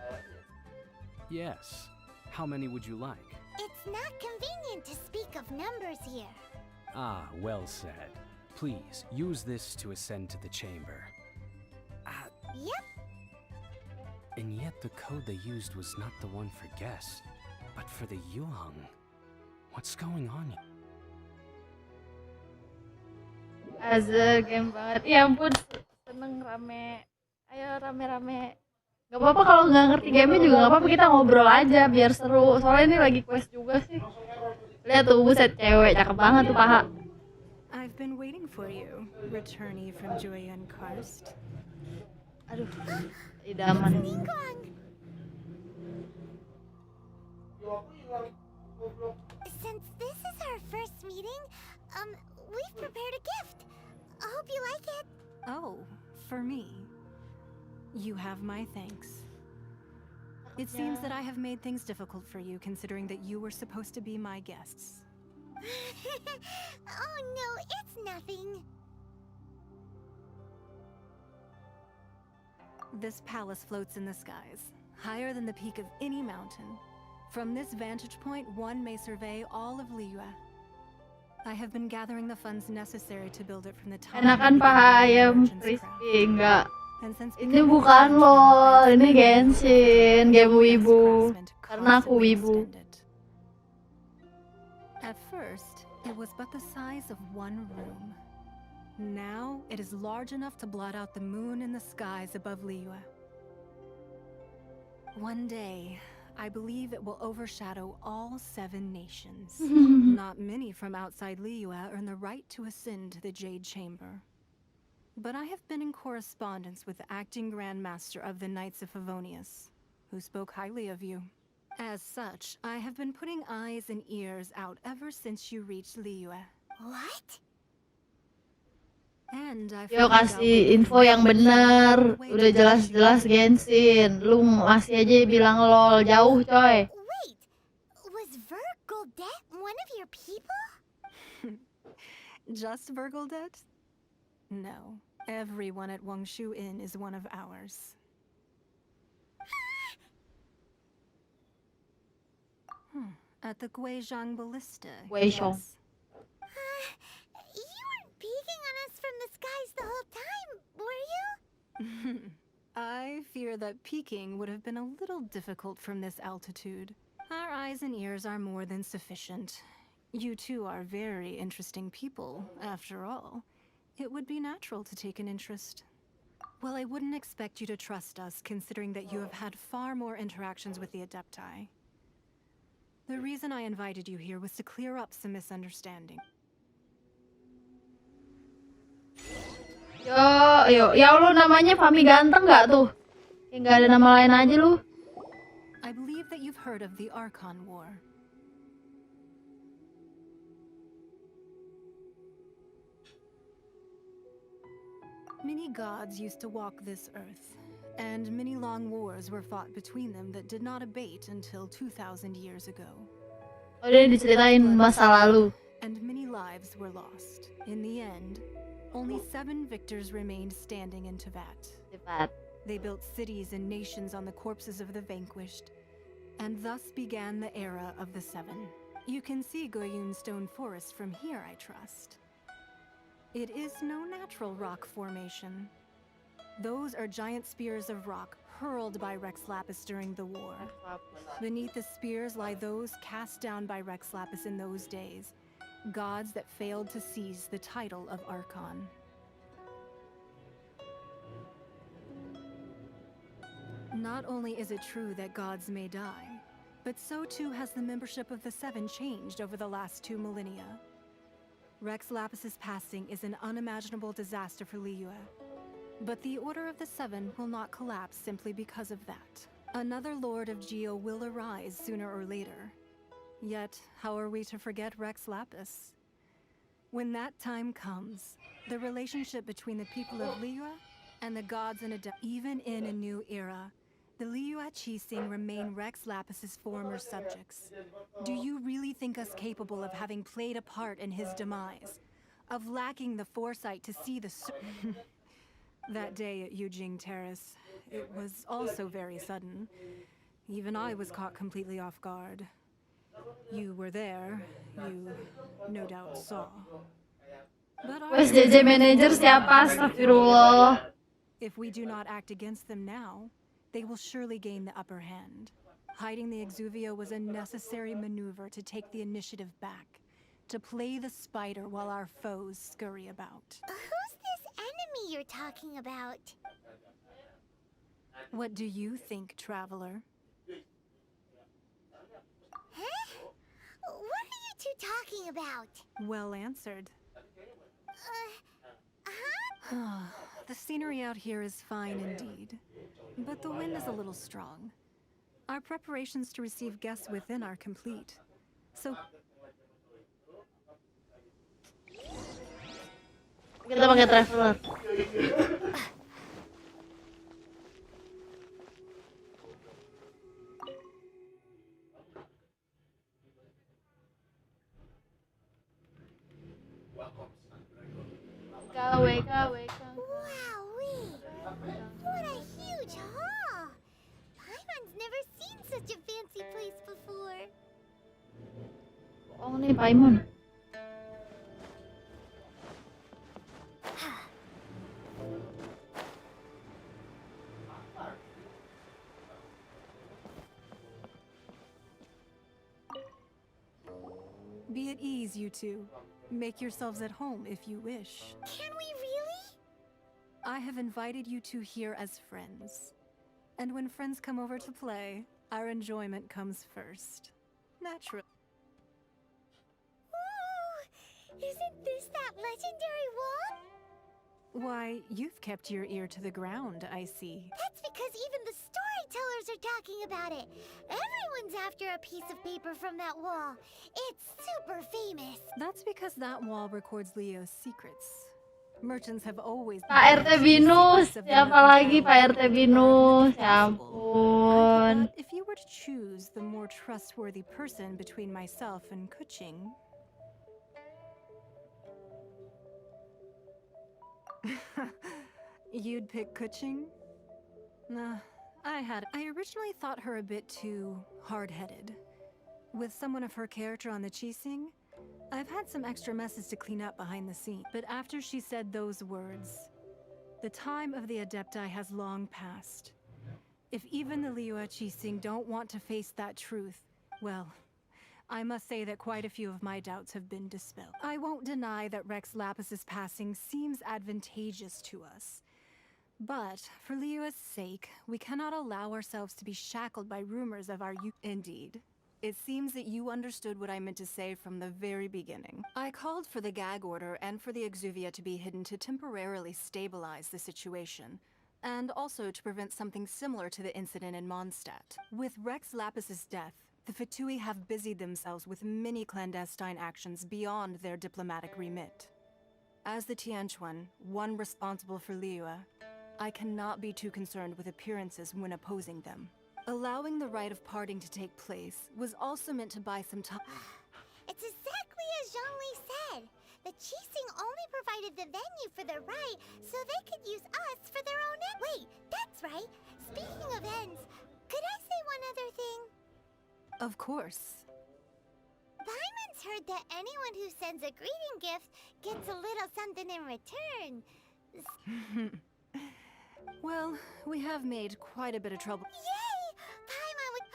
Yes. How many would you like? It's not convenient to speak of numbers here. Ah, well said. Please, use this to ascend to the chamber. Yep. And yet the code they used was not the one for guests, but for the Yuhang. What's going on here? Azza game banget. Ya ampun, seneng rame. Ayo rame-rame. Gak apa-apa kalau nggak ngerti gamenya juga nggak apa-apa, kita ngobrol aja biar seru. Soalnya ini lagi quest juga sih. Lihat tuh, buset, cewek cakep banget tuh paha. I've been waiting for you, returnee from Joyan Karst. Aduh, idaman. Ningguang. Since this is our first meeting, we've prepared a gift. I hope you like it. Oh, for me. You have my thanks. It seems that I have made things difficult for you, considering that you were supposed to be my guests. Oh no, it's nothing. This palace floats in the skies, higher than the peak of any mountain. From this vantage point, one may survey all of Liyue. I have been gathering the funds necessary to build it from the time. Enakan paha ayam crispy, enggak. Ini bukan LOL, ini Genshin, game wibu. Karena aku wibu. At first, it was but the size of one room. Now, it is large enough to blot out the moon in the skies above Liyue. One day, I believe it will overshadow all 7 nations. Not many from outside Liyue earn the right to ascend to the Jade Chamber. But I have been in correspondence with the acting Grand Master of the Knights of Favonius, who spoke highly of you. As such, I have been putting eyes and ears out ever since you reached Liyue. What? And I Yo kasih info yang bener, udah jelas-jelas Genshin. Lu masih aja bilang LOL, jauh coy. Wait, was Vergoldet one of your people? Just Vergoldet? No, everyone at Wangshu Inn is one of ours. At the Guizhong Ballista. Guizhong. Yes. You weren't peeking on us from the skies the whole time, were you? I fear that peeking would have been a little difficult from this altitude. Our eyes and ears are more than sufficient. You two are very interesting people, after all. It would be natural to take an interest. Well, I wouldn't expect you to trust us, considering that you have had far more interactions with the Adepti. The reason I invited you here was to clear up some misunderstanding. Yo, ya lu namanya Fami ganteng gak tuh? Kayak gak ada nama lain aja lu. I believe that you've heard of the Archon War. Many gods used to walk this earth, and many long wars were fought between them that did not abate until 2,000 years ago. Oh, dia diceritain masa lalu. And many lives were lost. In the end, only 7 victors remained standing in Teyvat. They built cities and nations on the corpses of the vanquished, and thus began the era of the 7. You can see Goyun Stone Forest from here, I trust. It is no natural rock formation. Those are giant spears of rock hurled by Rex Lapis during the war. Beneath the spears lie those cast down by Rex Lapis in those days, gods that failed to seize the title of Archon. Not only is it true that gods may die, but so too has the membership of the 7 changed over the last 2 millennia. Rex Lapis's passing is an unimaginable disaster for Liyue. But the Order of the 7 will not collapse simply because of that. Another Lord of Geo will arise sooner or later. Yet, how are we to forget Rex Lapis? When that time comes, the relationship between the people of Liyue and the gods and even in a new era, the Liyue Qixing remain Rex Lapis's former subjects. Do you really think us capable of having played a part in his demise? Of lacking the foresight to see the That day at Yujing Terrace, it was also very sudden. Even I was caught completely off guard. You were there, you no doubt saw. But Wes JJ manager siapa? Astagfirullah. if we do not act against them now, they will surely gain the upper hand. Hiding the Exuvio was a necessary maneuver to take the initiative back, to play the spider while our foes scurry about. Who's this enemy you're talking about. What do you think, traveler? Huh? What are you two talking about? Well answered. Huh? The scenery out here is fine indeed, but the wind is a little strong. Our preparations to receive guests within are complete. So Kita pakai traveler. KW. Wowee! What a huge hall! Paimon's never seen such a fancy place before. Oh nih Paimon. be at ease, you two. Make yourselves at home if you wish. Can we really? I have invited you two here as friends. And when friends come over to play, our enjoyment comes first. Naturally. Ooh! Isn't this that legendary wall? Why, you've kept your ear to the ground, I see. That's because even the storytellers are talking about it. Everyone's after a piece of paper from that wall. It's super famous. That's because that wall records Leo's secrets. Merchants have always Pak RT Binus, siapa lagi Pak RT Binus? Ya ampun. If you were to choose the more trustworthy person between myself and Kuching, you'd pick Kuching? Nah, I originally thought her a bit too hard-headed. With someone of her character on the Qixing, I've had some extra messes to clean up behind the scenes. But after she said those words, the time of the Adepti has long passed. If even the Liyue Qixing don't want to face that truth, well, I must say that quite a few of my doubts have been dispelled. I won't deny that Rex Lapis's passing seems advantageous to us. But, for Liyue's sake, we cannot allow ourselves to be shackled by rumors of our youth. Indeed. It seems that you understood what I meant to say from the very beginning. I called for the gag order and for the Exuvia to be hidden to temporarily stabilize the situation, and also to prevent something similar to the incident in Mondstadt. With Rex Lapis's death, the Fatui have busied themselves with many clandestine actions beyond their diplomatic remit. As the Tianquan, one responsible for Liyue, I cannot be too concerned with appearances when opposing them. Allowing the rite of parting to take place was also meant to buy some time. It's exactly as Zhongli said. The Qixing only provided the venue for the rite so they could use us for their own end. Wait, that's right. Speaking of ends, could I say one other thing? Of course. Paimon's heard that anyone who sends a greeting gift gets a little something in return. Well, we have made quite a bit of trouble. Yay! Paimon would...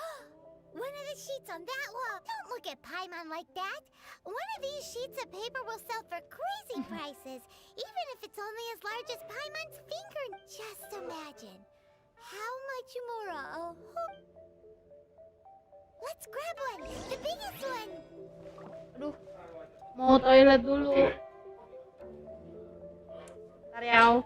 One of the sheets on that wall. Don't look at Paimon like that. One of these sheets of paper will sell for crazy prices, even if it's only as large as Paimon's finger. Just imagine. How much more? Let's grab one. The biggest one. Aduh, mau toilet dulu. Bentar ya.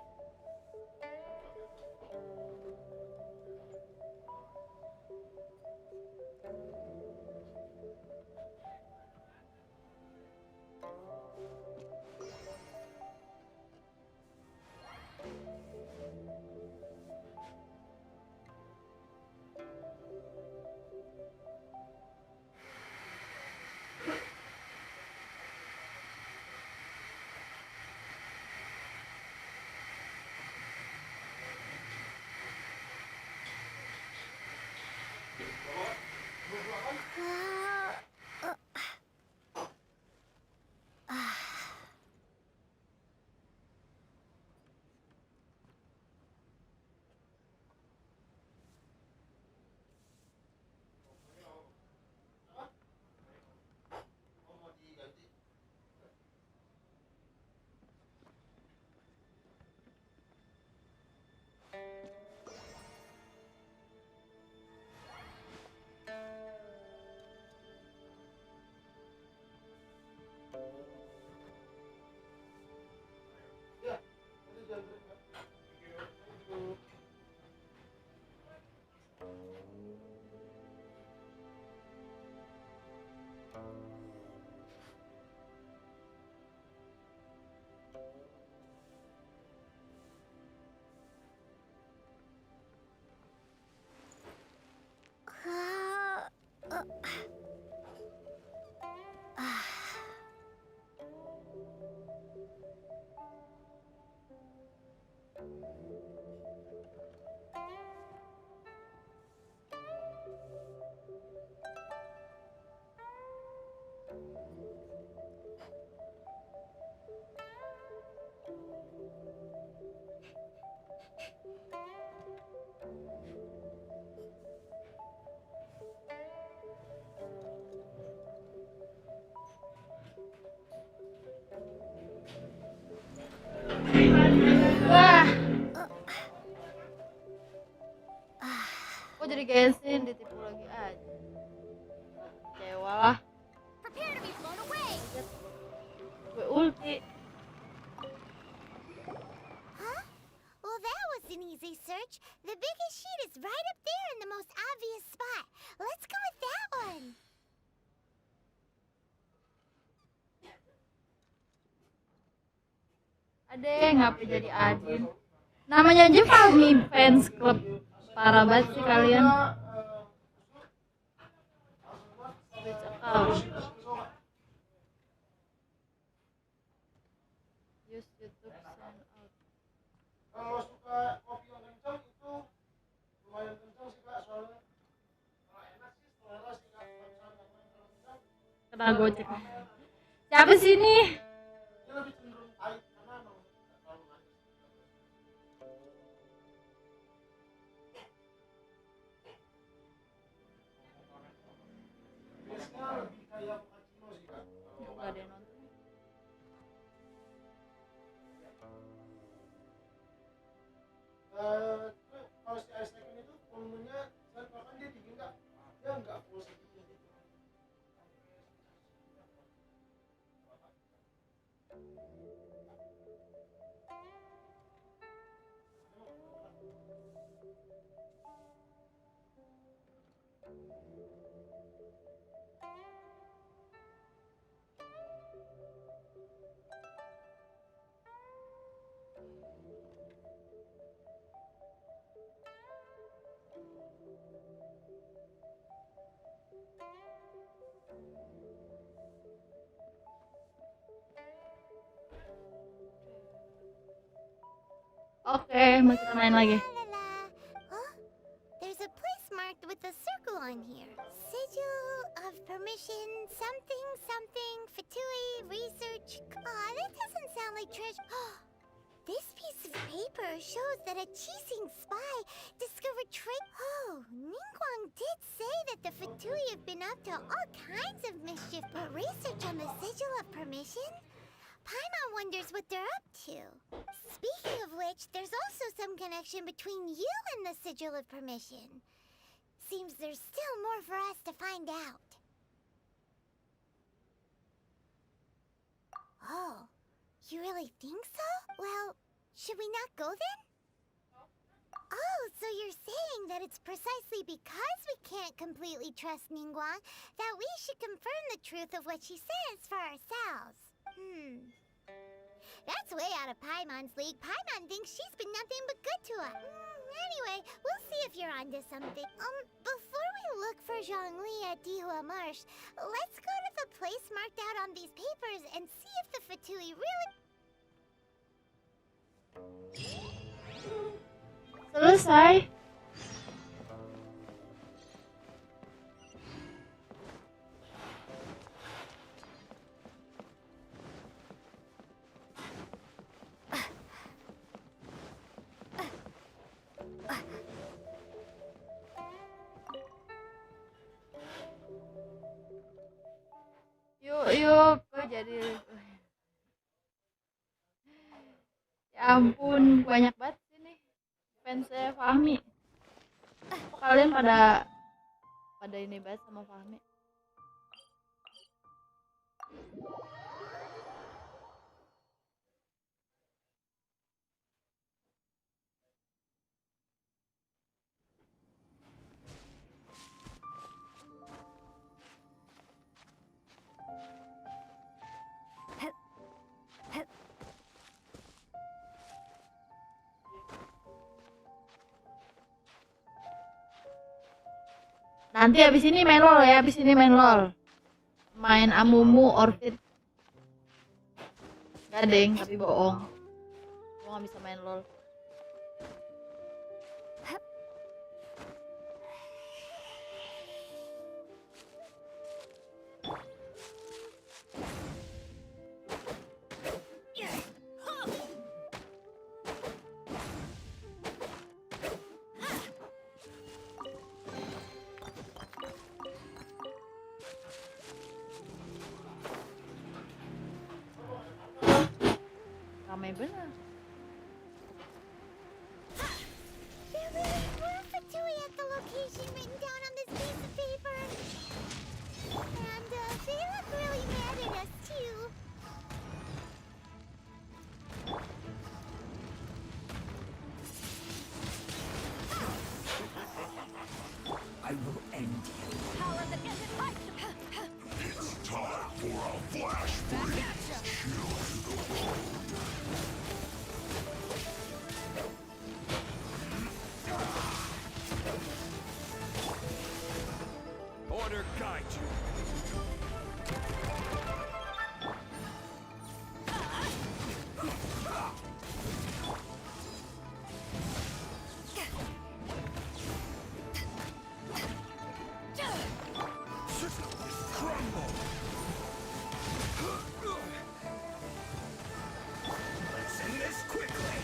Wah, kok jadi Genshin ditipu lagi aja. Kecewa lah. Prepare to be blown away! Gue ulti. Huh? Well, that was an easy search. The biggest sheet is right up there in the most obvious spot. Let's go with that one. Ade, ngapa jadi Adin? Namanya aja Fahmi Fans Club. Parah banget sih kalian. Switch account. Use YouTube sign out. Kalau suka kopi yang kencang itu lumayan kencang sih kak, soalnya enak sih, selera sih kak. Kena gocek. Siapa sih ini? Ini lebih cenderung pahit karena emang nggak terlalu manis. Biasanya lebih kayak cappuccino sih kak. Gak ada yang nonton. Kalau si ice latte itu volumenya saya bahkan dia dingin kak, dia nggak full segitu gitu. Oke, mau kita main lagi. La la. Huh? There's a place marked with a circle on here. Sigil of permission, something, something, Fatui, research. Aw, that doesn't sound like treasure. This piece of paper shows that a Chising spy discovered Oh, Ningguang did say that the Fatui have been up to all kinds of mischief, but research on the Sigil of permission? Paimon wonders what they're up to. Speaking of which, there's also some connection between you and the Sigil of Permission. Seems there's still more for us to find out. Oh, you really think so? Well, should we not go then? Oh, so you're saying that it's precisely because we can't completely trust Ningguang that we should confirm the truth of what she says for ourselves. That's way out of Paimon's league. Paimon thinks she's been nothing but good to us. Anyway, we'll see if you're onto something. Before we look for Zhongli at Dihua Marsh, let's go to the place marked out on these papers and see if the Fatui really... Selesai. Yuk, gue jadi... Ya ampun, banyak banget sini fansnya Fahmi. Kok kalian pada ini banget sama Fahmi? Nanti abis ini main LOL ya, abis ini main LOL. Main Amumu Orchid. Gak deng, tapi bohong. Gue gak bisa main LOL. Ramai bener. There really were Fatui at the location written down on this piece of paper. And they look really mad at us too. I will end you. Power that isn't like It's time for a flashback. Order guide you. Let's end this quickly.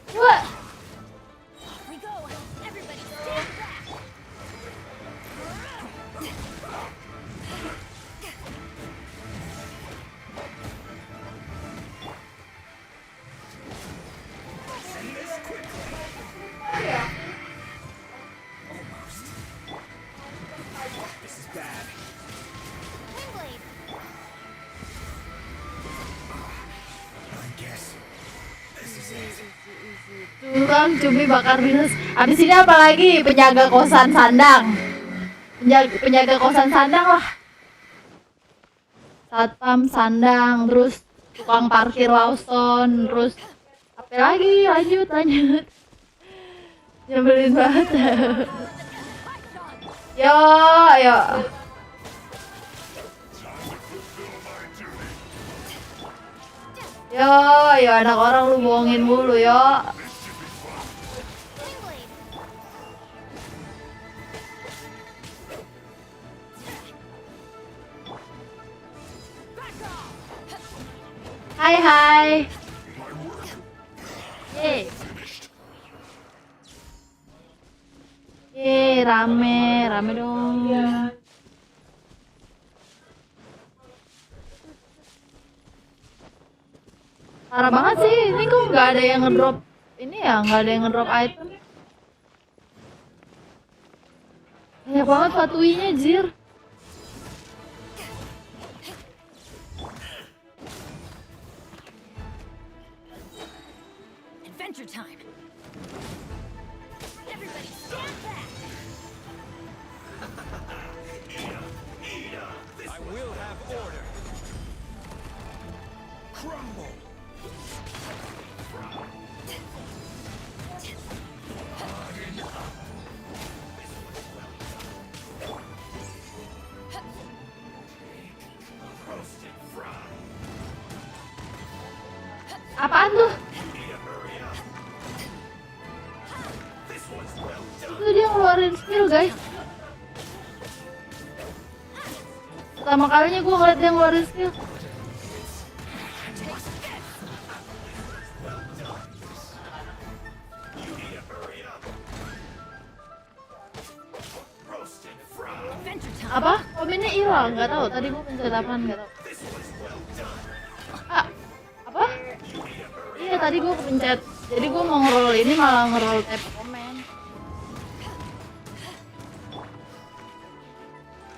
What? Off we go. Everybody stand back. Let's end this quickly. Almost. This is bad. Windblade. I guess this is it. Tukang cumi bakar minus. Abis ini apa lagi? Penjaga kosan sandang. Penjaga kosan sandang lah. Satpam sandang, terus tukang parkir Lawson, terus apa lagi? Lanjut. Nyebelin banget. Yo. Yo, anak orang lu bohongin mulu, yo. Windblade. Hai. Rame dong. Parah banget sih, ini kok nggak ada yang ngedrop ini ya, nggak ada yang ngedrop item. Banyak banget Fatuinya, jir. Adventure time. Everybody stand back. I will have order. Crumble. Roasted fry. Apaan tuh? This one's well done. Itu dia ngeluarin skill, guys. Pertama kalinya gue ngeliat dia ngeluarin skill. Roasted fry. Adventure time. Apa? Komennya hilang, nggak tahu. Tadi gue pencet apaan, nggak tahu. This one's well done. Ah, apa? Iya, tadi gue kepencet. Jadi gue mau nge-roll ini malah nge-roll tab komen.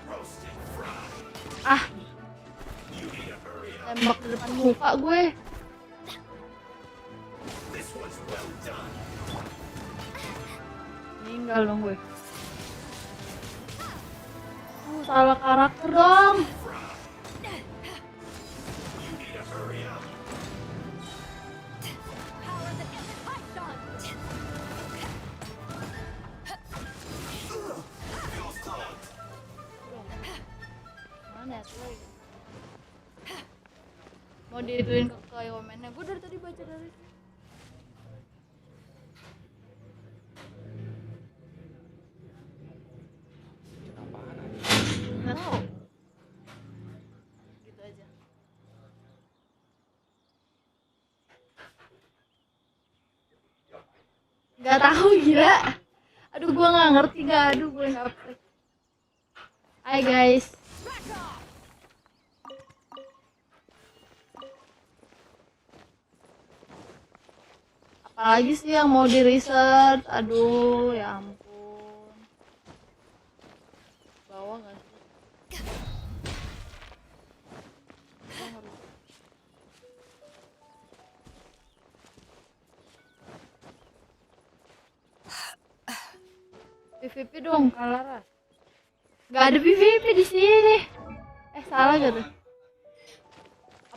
Roasted fry. Ah, tembak di depan muka gue. This one's well done. Meninggal dong gue. salah karakter dong. You need to hurry up. Mana ya tuh? Mau diituin ke komennya. Gue dari tadi baca dari sini. Nggak tahu. Gitu aja. Nggak tahu gila. Aduh gue nggak ngerti nggak. Aduh gue nggak. Hai guys. Apalagi sih yang mau di research? Aduh ya ampun. Bawa nggak sih? PVP dong, Kalara. Gak ada PVP di sini. Salah gak tuh?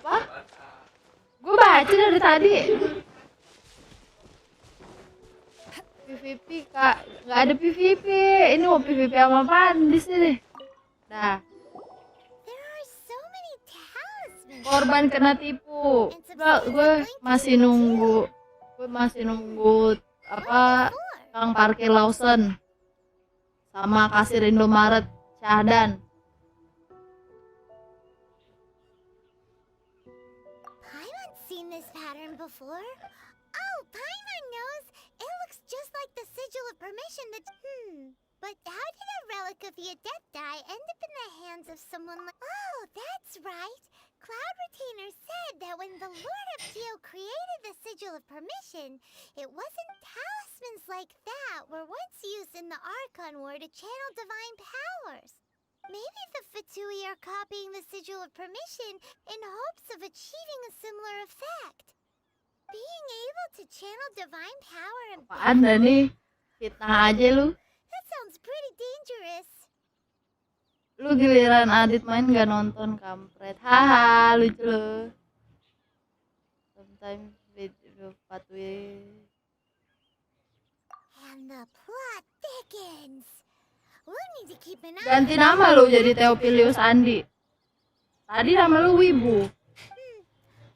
Apa? Gue baca dari tadi. PVP kak, gak ada PVP. Ini mau PVP sama apaan di sini? Nah. Korban kena tipu. Gue masih nunggu. Apa? Kang parkir Lawson sama kasir Indomaret Syahdan. Paimon's seen this pattern before. Oh, Paimon knows. It looks just like the sigil of permission that... But how did a relic of the adept die end up in the hands of someone like... Oh, that's right. Cloud Retainer said that when the Lord of Geo created the sigil of permission, it wasn't talismans like that were once used in the Archon War to channel divine powers. Maybe the Fatui are copying the sigil of permission in hopes of achieving a similar effect. Being able to channel divine power and... Apaan dah nih? Fitnah aja lu. That sounds pretty dangerous. Lu giliran Adit main gak nonton kampret. Haha, lucu lu. Sometimes video patwi. And the plot thickens. We'll need to keep an eye. Ganti nama lu jadi Theophilus Andi. Tadi nama lu Wibu.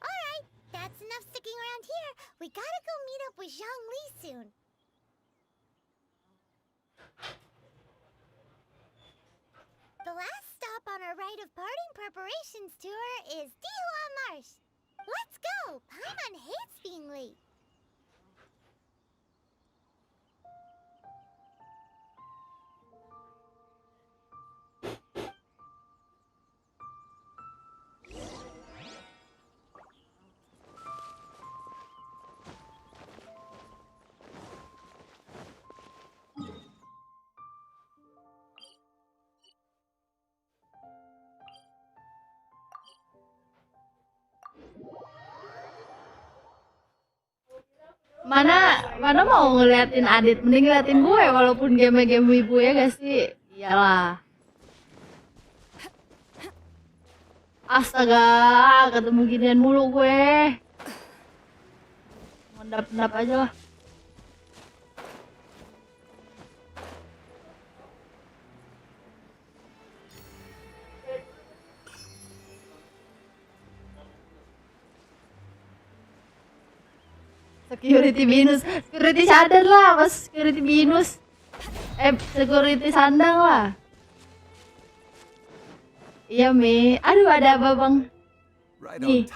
Alright, that's enough sticking around here. We gotta go meet up with Zhang Li soon. The last stop on our rite of parting preparations tour is Dihua Marsh. Let's go! Paimon hates being late. Mana mau ngeliatin Adit, mending ngeliatin gue walaupun game-game wibu ya gak sih? Iyalah. Astaga, ketemu ginian mulu gue. Ngondap-ngondap aja lah. Security binus, security sadar lah, pas security binus. Security sandang lah. Iya, Mi. Aduh, ada apa, Bang? Nih,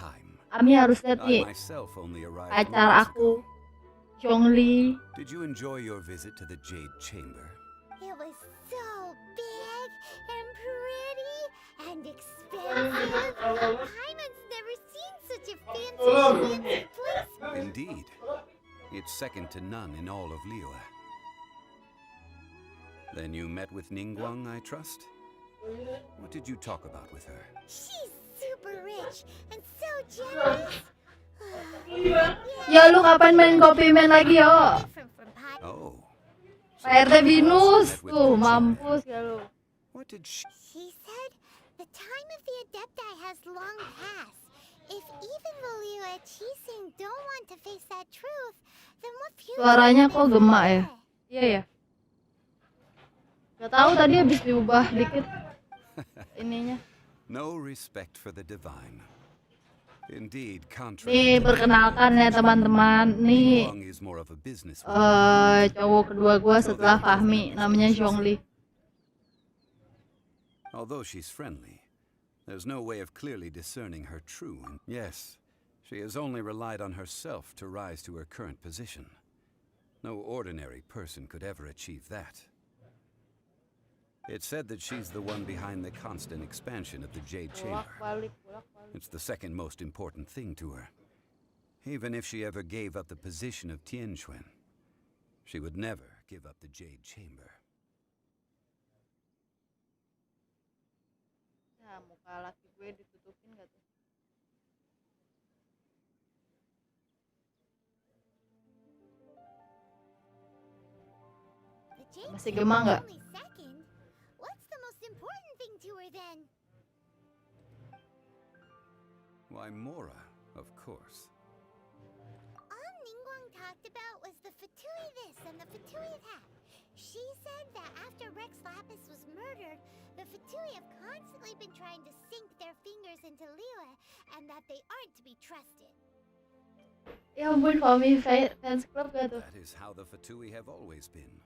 Ami harus lihat nih. Pacar aku, Zhongli. Did you enjoy your visit to the Jade Chamber? It was so big and pretty and expensive. Paimon's never seen such a fancy place. Indeed. It's second to none in all of Liyue. Then you met with Ningguang, I trust? What did you talk about with her? She's super rich and so generous. Yo, lu kapan main Kopi Man lagi, yo? Oh. PRT binus. Tuh, mampus ya lu. Why What did she... She said the time of the Adepti has long passed. If even the Liyue Qixing don't want to face that truth, then what future Suaranya is kok there gemak for ya? her? Iya ya. Gak tahu tadi habis diubah dikit ininya. No respect for the divine. Indeed, contrary Nih to perkenalkan ya teman-teman. Nih Wang is more of a businesswoman. cowok kedua gua setelah Fahmi, namanya Zhongli. Although she's friendly, there's no way of clearly discerning her true. Yes, she has only relied on herself to rise to her current position. No ordinary person could ever achieve that. It's said that she's the one behind the constant expansion of the Jade Chamber. It's the second most important thing to her. Even if she ever gave up the position of Tianquan, she would never give up the Jade Chamber. Nah, muka laki gue ditutupin gak tuh? The Jade Masih Chamber gemah is nggak? only second. What's the most important thing to her then? Why, Mora, of course. All Ningguang talked about was the Fatui this and the Fatui that. She said that after Rex Lapis was murdered, the Fatui have constantly been trying to sink their fingers into Liyue, and that they aren't to be trusted. Ya ampun, Fahmi fans club gak tuh? That is how the Fatui have always been.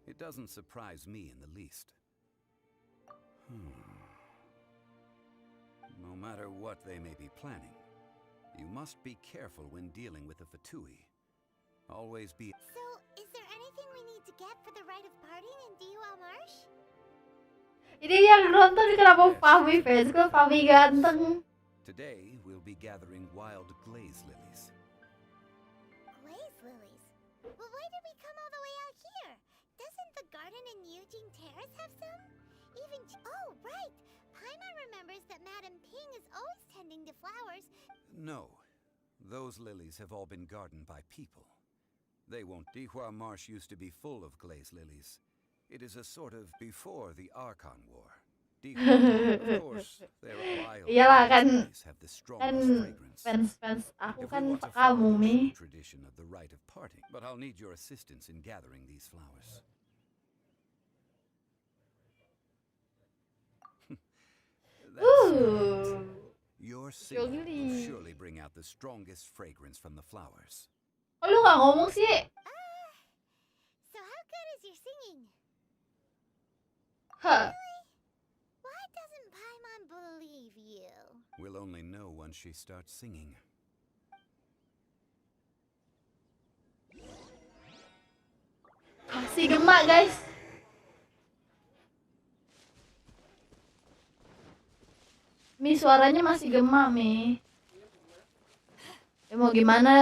It doesn't surprise me in the least. No matter what they may be planning, you must be careful when dealing with the Fatui. Always be... So, is there anything we need to get for the rite of parting in Dihua Marsh? Ini yang nonton kenapa Fahmi fans club, Fahmi ganteng. Today, we'll be gathering wild glaze lilies. Glaze lilies? Well, why did we come all the way out here? Doesn't the garden in Yujing Terrace have some? Even... Oh, right! Paimon remembers that Madame Ping is always tending to flowers. No. Those lilies have all been gardened by people. They won't. Dihua Marsh used to be full of glaze lilies. It is a sort of before the Archon War. Dihua, of course, their wild Iyalah kan, lilies have the strongest fragrance. fans aku If we kan want to kamu follow the Mi. true tradition of the rite of parting, but I'll need your assistance in gathering these flowers. Your singing will surely bring out the strongest fragrance from the flowers. Kok lu gak ngomong sih? So how good is your singing? Huh. Why doesn't Paimon believe you? We'll only know once she starts singing. Masih gemak guys. Mi suaranya masih gemak Mi. Ya mau gimana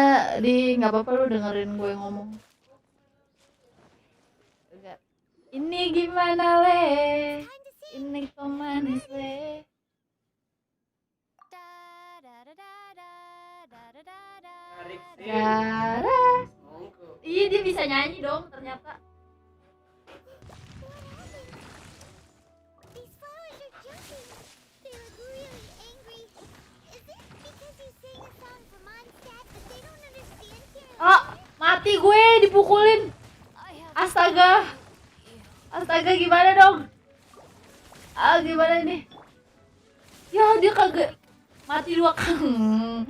di nggak apa-apa lu dengerin gue ngomong. Enggak. Ini gimana le? Ini kok manis le? Gara. Iya dia bisa nyanyi dong ternyata. These flowers are jumping. They look really angry. Is it because you sang a song for Mondstadt that they don't understand here? Oh, mati gue dipukulin. Astaga. Astaga gimana dong? Ah gimana ini? Ya dia kagak mati dua kali.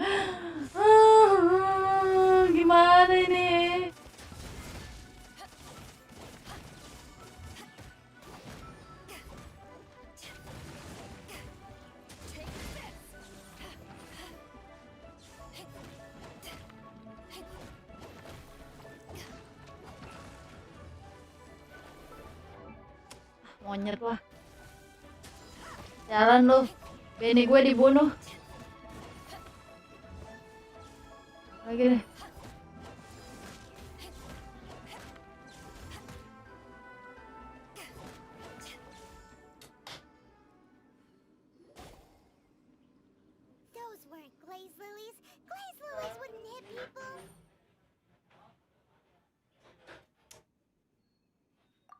Gimana ini? Monyet lah. Jalan lu. Beni gue dibunuh. Lagi deh. Those weren't glaze lilies. Glaze lilies wouldn't hit people.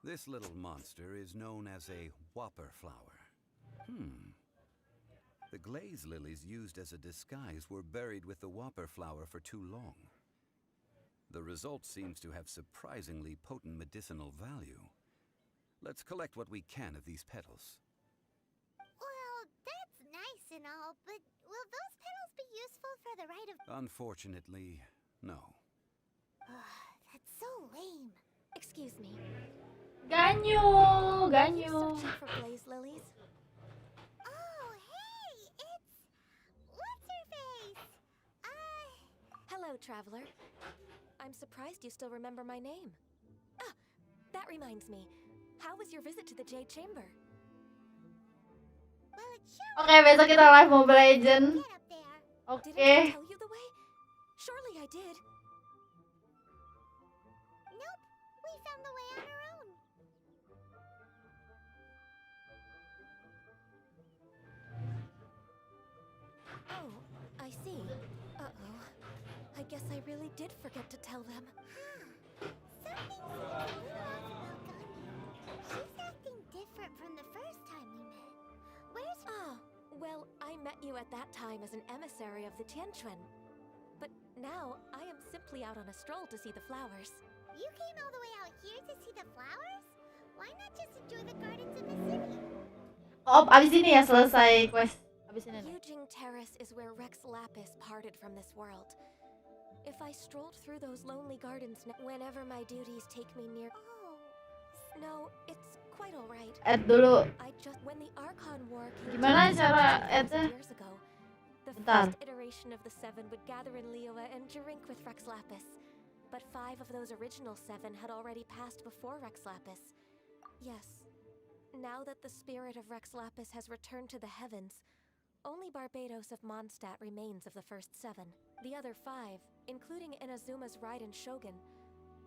This little monster is known as a whopper flower. The glaze lilies used as a disguise were buried with the whopper flower for too long. The result seems to have surprisingly potent medicinal value. Let's collect what we can of these petals. Well, that's nice and all, but will those petals be useful for the rite of... Unfortunately, no. That's so lame. Excuse me. Ganyu, Are you ganyu. searching for blaze lilies? Oh, hey, it's... What's her face? Hello, traveler. I'm surprised you still remember my name. Ah, that reminds me. How was your visit to the Jade Chamber? Well, it sure Oke, besok kita live Mobile Legends. get up there. Oke. Didn't I tell you the way? Surely I did. Nope, we found the way on our own. Oh, I see. Uh-oh. I guess I really did forget to tell them. Something seems a little off about Ganyu. She's acting different from the first time we met. Where's... Ah, well, I met you at that time as an emissary of the Tianquan. But now, I am simply out on a stroll to see the flowers. You came all the way out here to see the flowers? Why not just enjoy the gardens of the city? Oh, abis ini ya selesai quest. Abis ini nih. Yujing Terrace is where Rex Lapis parted from this world. If I strolled through those lonely gardens whenever my duties take me near... Oh, No, it's quite all right. Add dulu. When the Archon War came Gimana to cara 2000 add-nya? years ago, the Bentar. first iteration of the Seven would gather in Liyue and drink with Rex Lapis. But 5 of those original 7 had already passed before Rex Lapis. Yes. Now that the spirit of Rex Lapis has returned to the heavens, only Barbados of Mondstadt remains of the first 7. The other 5, including Inazuma's Raiden Shogun,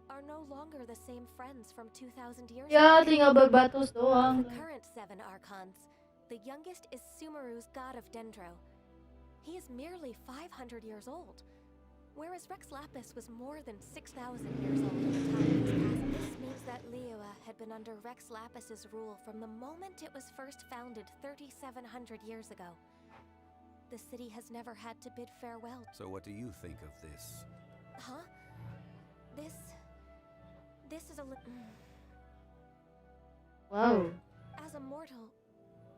are no longer the same friends from 2,000 years Ya, ago. tinggal berbatus doang. Of the current 7 Archons, the youngest is Sumeru's god of Dendro. He is merely 500 years old, whereas Rex Lapis was more than 6,000 years old at the time of his passing. This means that Liyue had been under Rex Lapis's rule from the moment it was first founded 3,700 years ago. The city has never had to bid farewell. So what do you think of this? Huh? This is a Wow. As a mortal,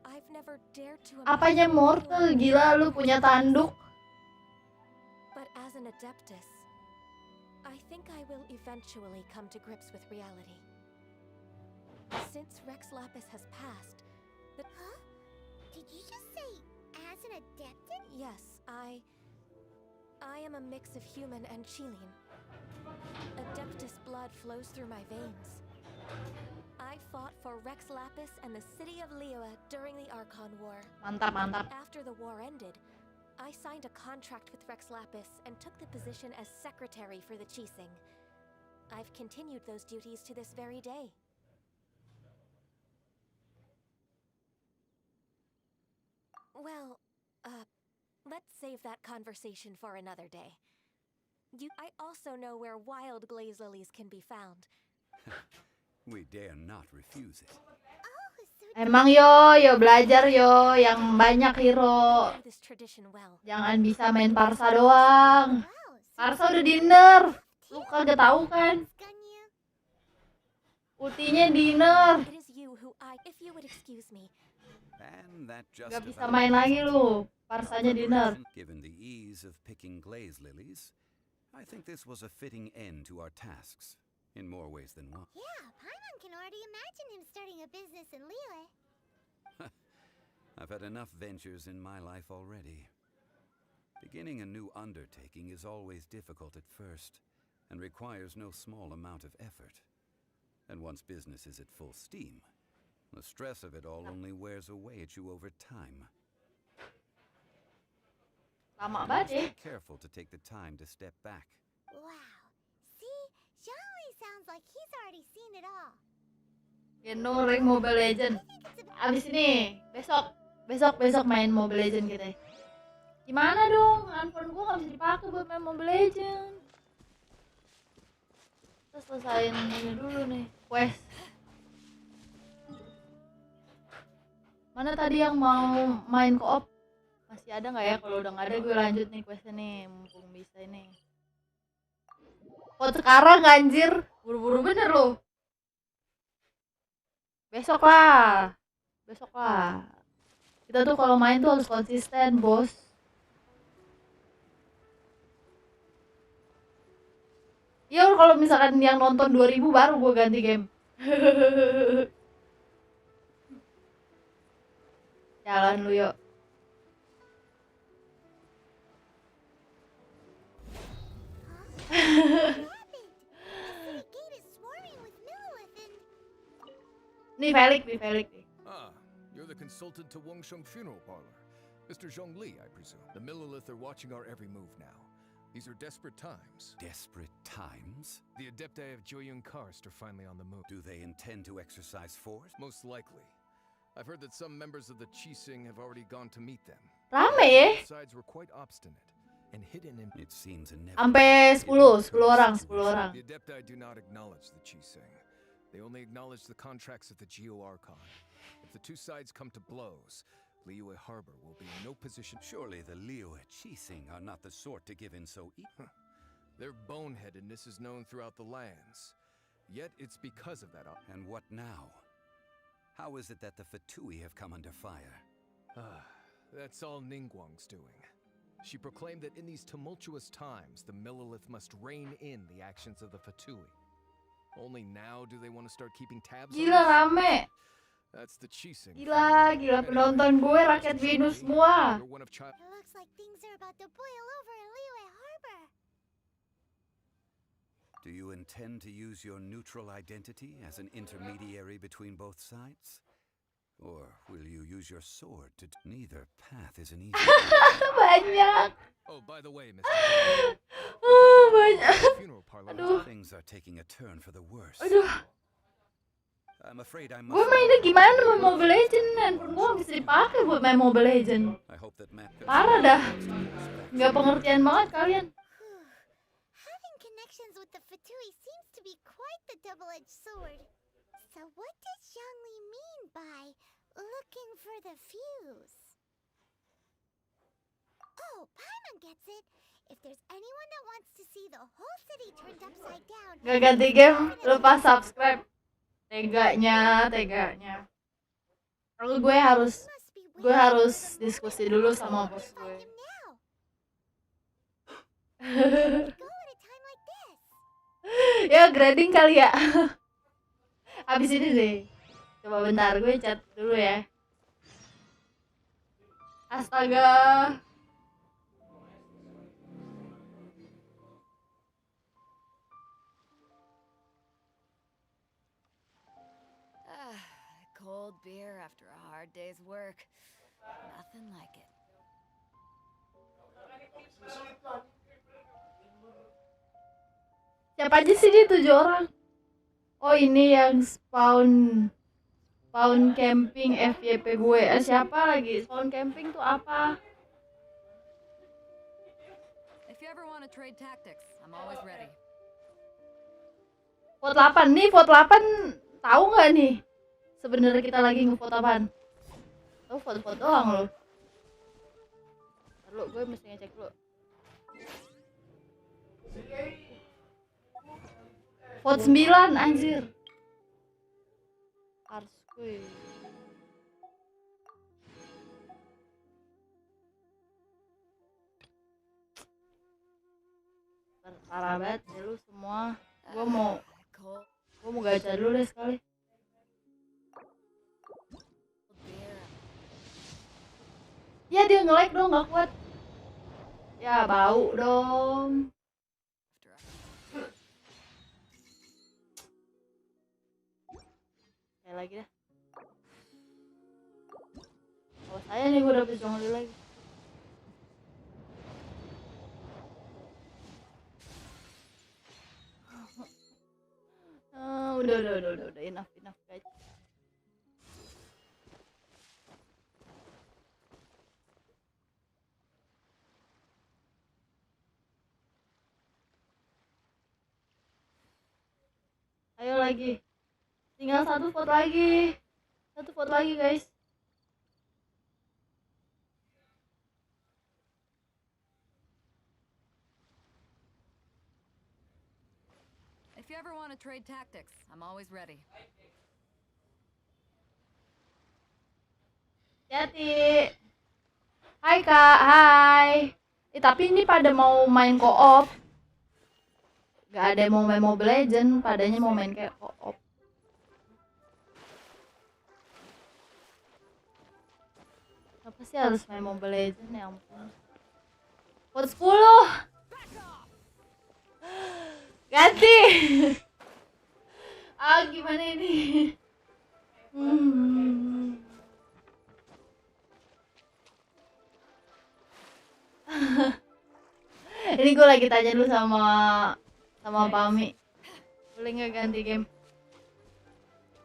I've never dared to Apanya imagine mortal? Gila lu punya tanduk. But as an Adeptus, I think I will eventually come to grips with reality. Since Rex Lapis has passed, huh? Did you just say as an Adeptus? Yes, I am a mix of human and Chilean. Adeptus blood flows through my veins. I fought for Rex Lapis and the city of Liyue during the Archon War. Mantap, mantap. After the war ended, I signed a contract with Rex Lapis and took the position as secretary for the Qixing. I've continued those duties to this very day. Well, let's save that conversation for another day. I also know where wild glaze lilies can be found. We dare not refuse it. Emang yo belajar yo yang banyak hero. I know this tradition well. Jangan bisa main Parsa doang. Parsa udah dinner. Lu kagak tahu kan? Ultinya dinner. It is you who if you would excuse me. And that just Gak bisa main lagi lu. Parsanya dinner. Given the ease of picking glaze lilies, I think this was a fitting end to our tasks, in more ways than one. Yeah, Paimon can already imagine him starting a business in Liyue. I've had enough ventures in my life already. Beginning a new undertaking is always difficult at first, and requires no small amount of effort. And once business is at full steam, the stress of it all only wears away at you over time. Lama banget ya. Be careful to take the time to step back. Wow. See, Zhongli sounds like he's already seen it all. Gendong rank Mobile Legends. Abis ini, besok main Mobile Legends kita. Gimana dong? Handphone gua nggak bisa dipakai buat main Mobile Legends. Kita selesain ini dulu nih, quest. Mana tadi yang mau main co-op? Masih ada nggak ya? Kalau udah nggak ada gue lanjut nih questnya nih, mumpung bisa ini. Vote sekarang anjir, buru-buru bener loh. Besok lah. Kita tuh kalau main tuh harus konsisten, bos. Ya kalau misalkan yang nonton 2000 baru gue ganti game. Jalan lu yuk. Nih Felix nih. Ah, you're the consultant to Wangsheng Funeral Parlor. Mr. Zhongli, I presume. The Millelith are watching our every move now. These are desperate times. Desperate times? The Adepti of Joyun Karst are finally on the move. Do they intend to exercise force? Most likely. I've heard that some members of the Qixing have already gone to meet them. Rame ya? Both sides were quite obstinate and hidden in... It seems inevitable. Sampai 10 orang. The Adepti do not acknowledge the Qixing. They only acknowledge the contracts of the Geo Archon. If the two sides come to blows, Liyue Harbor will be in no position. Surely the Liyue Qixing are not the sort to give in so easily. Their boneheadedness is known throughout the lands. Yet it's because of that. And what now? How is it that the Fatui have come under fire? That's all Ningguang's doing. She proclaimed that in these tumultuous times, the Millelith must rein in the actions of the Fatui. Only now do they want to start keeping tabs on Gila us? rame. That's the Qixing. Gila penonton gue rakyat Venus semua. You're one of It looks like things are about to boil over in Liyue Harbor. Do you intend to use your neutral identity as an intermediary between both sides? Or will you use your sword to... Neither path is an easy one. Banyak. Oh, by the way, Mr. Banyak. Funeral parlor. Aduh. Things are taking a turn for the worse. Aduh. I'm afraid I Gue must... mainnya gimana main Mobile Legend? Handphone gue gak bisa dipakai buat main Mobile Legend. I hope that Matt... Parah dah. Nggak pengertian banget kalian. Having connections with the Fatui seems to be quite the double-edged sword. So what does Zhongli mean by looking for the fuse? Oh, Paimon gets it. If there's anyone that wants to see the whole city turned upside down... Gak ganti game, lupa subscribe. Teganya. Lalu gue harus diskusi dulu sama bos gue. Ya grading kali ya. Habis ini deh. Coba bentar gue chat dulu ya. Astaga. Cold beer after a hard day's work. Nothing like it. Siapa aja sih ini 7 orang? Oh ini yang spawn camping FYP gue. Siapa lagi? Spawn camping tuh apa? If you ever want to trade tactics, I'm always ready. Vote 8 nih, vote 8 tahu nggak nih? Sebenarnya kita lagi ngevote apaan? Oh, vote doang loh. Lalu gue mesti ngecek dulu. Vote 9 anjir. Harus gue. Parah banget ya lu semua. Gue mau gacha dulu deh sekali. Ya dia nge-like dong, gak kuat. Ya bau dong. Kayak lagi dah. Awas aja nih gue dapet Zhongli lagi. Udah enough guys. Ayo lagi. Tinggal satu vote lagi guys. If you ever want to trade tactics, I'm always ready. Hati. Hai Kak, hai. Tapi ini pada mau main co-op. Gak ada yang mau main Mobile Legend, padanya mau main kayak co-op. Kenapa sih harus main Mobile Legend, ya ampun. Code 10. Ganti. Gimana ini? Ini gue lagi tanya dulu sama Pami. Boleh nggak ganti game?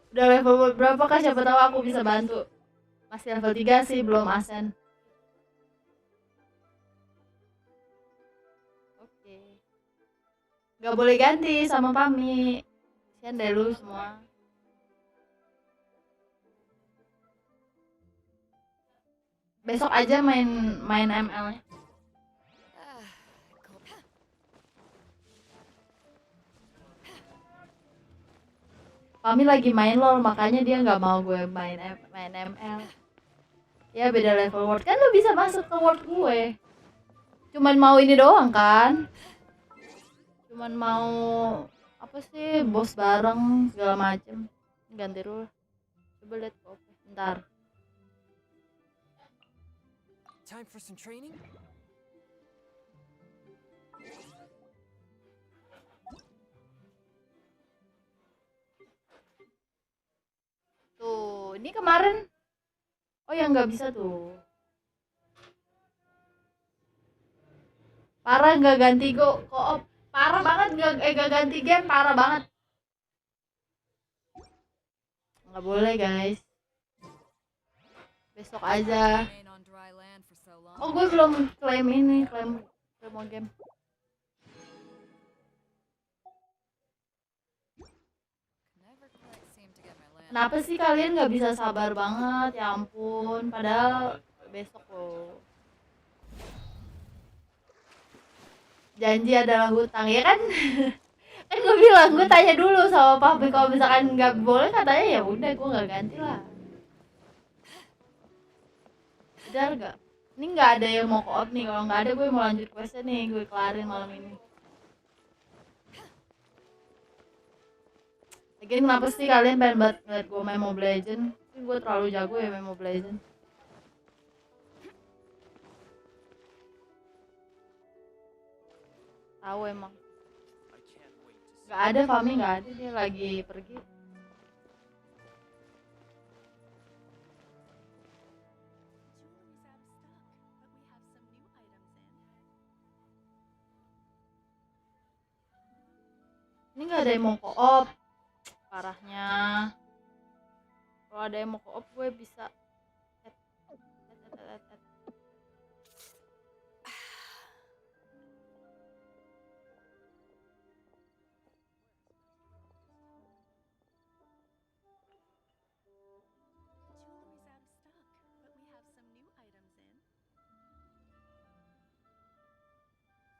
Udah level berapa kah? Siapa tahu aku bisa bantu. Masih level 3 sih, belum Asen. Oke. Gak boleh ganti sama Pami. Kasian deh lu semua. Besok aja main ML-nya. Pami lagi main LOL, makanya dia nggak mau gue main ML. Ya beda level world, kan lu bisa masuk ke world gue. Cuman mau ini doang kan? Cuman mau apa sih, bos bareng segala macem. Ganti dulu. Coba lihat kok. Bentar. Time for some training? Tuh, ini kemarin. Oh ya nggak bisa tuh. Parah nggak ganti co-op. Parah banget nggak ganti game, parah banget. Nggak boleh guys. Besok aja. Oh gue belum klaim ini, klaim mau game. Kenapa sih kalian nggak bisa sabar banget? Ya ampun, padahal besok loh. Janji adalah hutang, ya kan? Kan gue bilang, gue tanya dulu sama Papi, kalau misalkan nggak boleh katanya ya udah gue nggak ganti lah. Benar nggak? Ini nggak ada yang mau co-op nih, kalau nggak ada gue mau lanjut questnya nih, gue kelarin malam ini. Lagian kenapa sih kalian pengen banget ngeliat gue main Mobile Legend? Tapi gue terlalu jago ya main Mobile Legend. Tahu emang. Gak ada, Fami gak ada, dia lagi pergi. Ini gak ada yang mau co-op. Parahnya. Kalau ada yang mau co-op gue bisa add.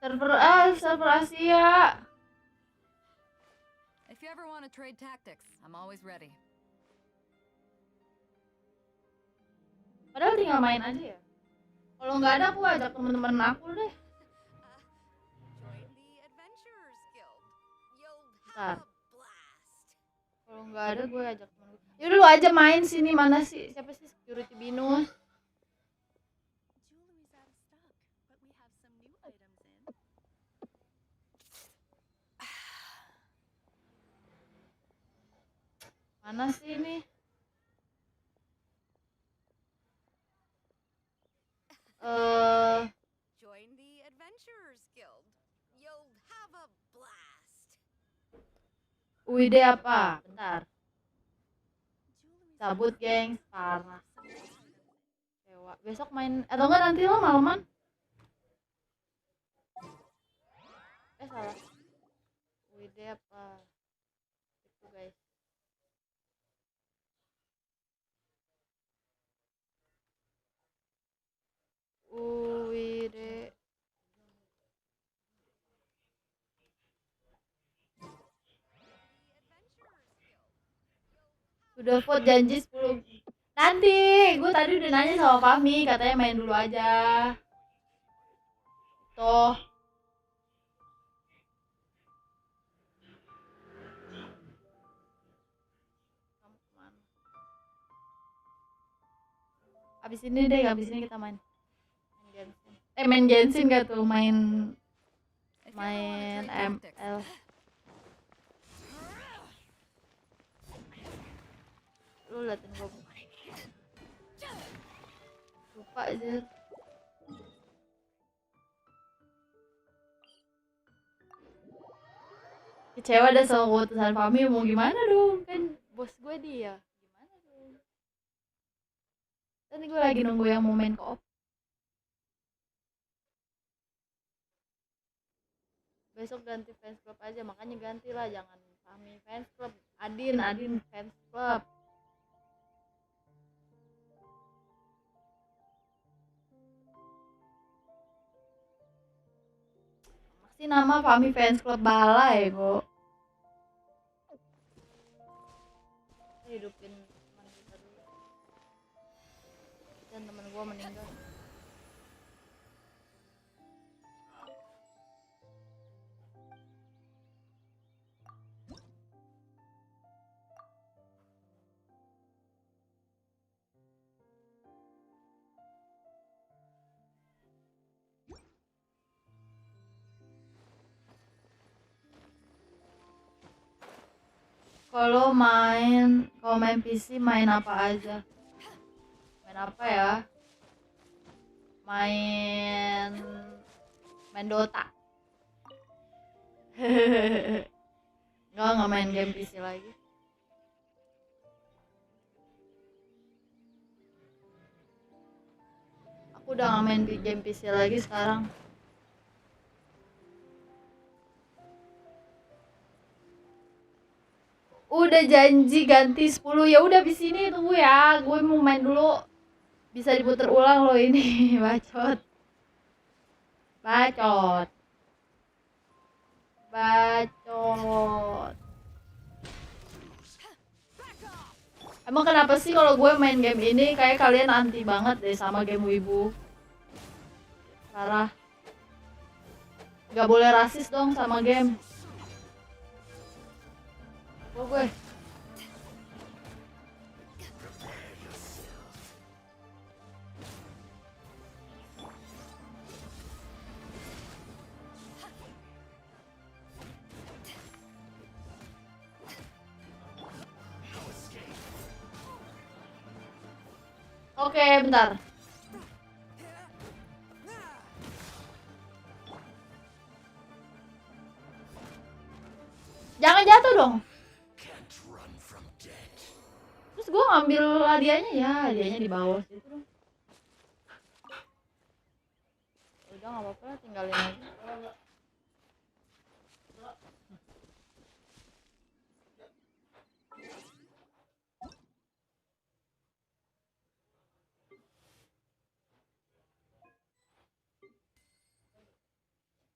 Server Asia. If you ever want to trade tactics, I'm always ready. Padahal tinggal main aja ya. Kalau nggak ada aku ajak temen-temen aku deh. Bentar. Kalau nggak ada gue ajak temen gue. Yaudah lu aja main sini, mana sih? Siapa sih security binus? Mana sih ini? Join the Adventurers Guild. You'll have a blast. UID apa? Bentar. Cabut, geng. Parah. Dewa. Besok main atau enggak nanti lo malaman? Salah. UID apa? Itu guys. UID. Udah vote janji 10. Nanti, gue tadi udah nanya sama Fahmi, katanya main dulu aja. Tuh. Abis ini deh, abis ini kita main Genshin. Main Genshin gak tuh? Main ML. Lu liatin gue. Lupa aja. Kecewa dah sama keputusan Fahmi, mau gimana dong? Kan bos gue dia. Gimana dong? Tadi gue lagi nunggu yang mau main co-op. Besok ganti fans club aja, makanya gantilah, jangan Fahmi fans club, Adin fans club. Masih nama Fahmi fans club bala ya kok. Hidupin teman kita dulu. Dan teman gue meninggal. Kalau main PC main apa aja? Main apa ya? Main Dota. Nggak main game PC lagi. Aku udah nggak main game PC lagi sekarang. Udah janji ganti 10. Ya udah di sini tunggu ya. Gue mau main dulu. Bisa diputar ulang loh ini. Bacot. Emang kenapa sih kalau gue main game ini kayak kalian anti banget deh sama game wibu? Parah. Gak boleh rasis dong sama game. Gue. Oke, bentar. Jangan jatuh dong. Terus gue ngambil hadiahnya, ya hadiahnya di bawah situ dong. Udah nggak apa-apa, tinggalin aja.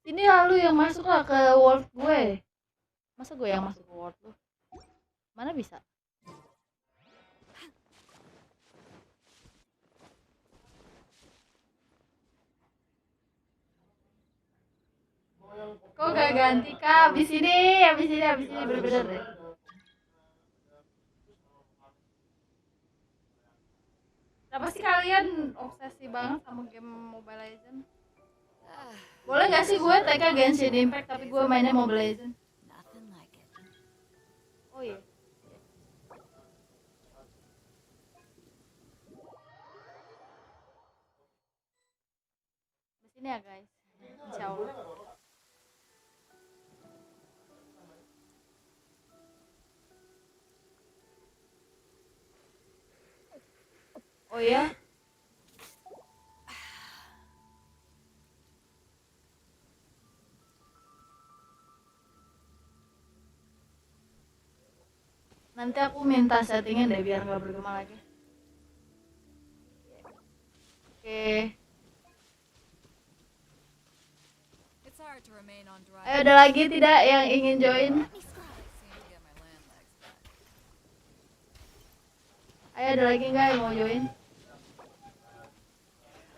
Ini lalu yang masuk lah ke world gue. Masa gue yang masuk ke world lu? Mana bisa? Kok gak ganti kak? Abis ini bener-bener deh. Kenapa sih kalian obsesi banget sama game Mobile Legends? Boleh gak sih gue TK Genshin Impact tapi gue mainnya Mobile Legends? Oh iya. Di sini ya guys. Insyaallah. Oh ya? Nanti aku minta settingnya deh biar nggak bergema lagi. Oke. Ayo ada lagi tidak yang ingin join? Ada lagi nggak yang mau join?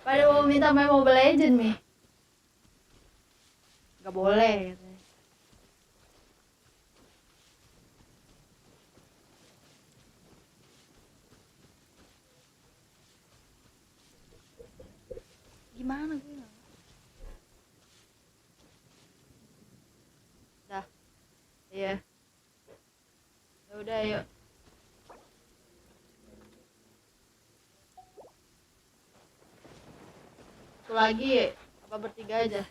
Pada mau minta main Mobile Legend nih. Gak boleh katanya. Gimana gue nggak ngerti. Dah. Iya. Ya udah yuk. Satu lagi apa bertiga aja?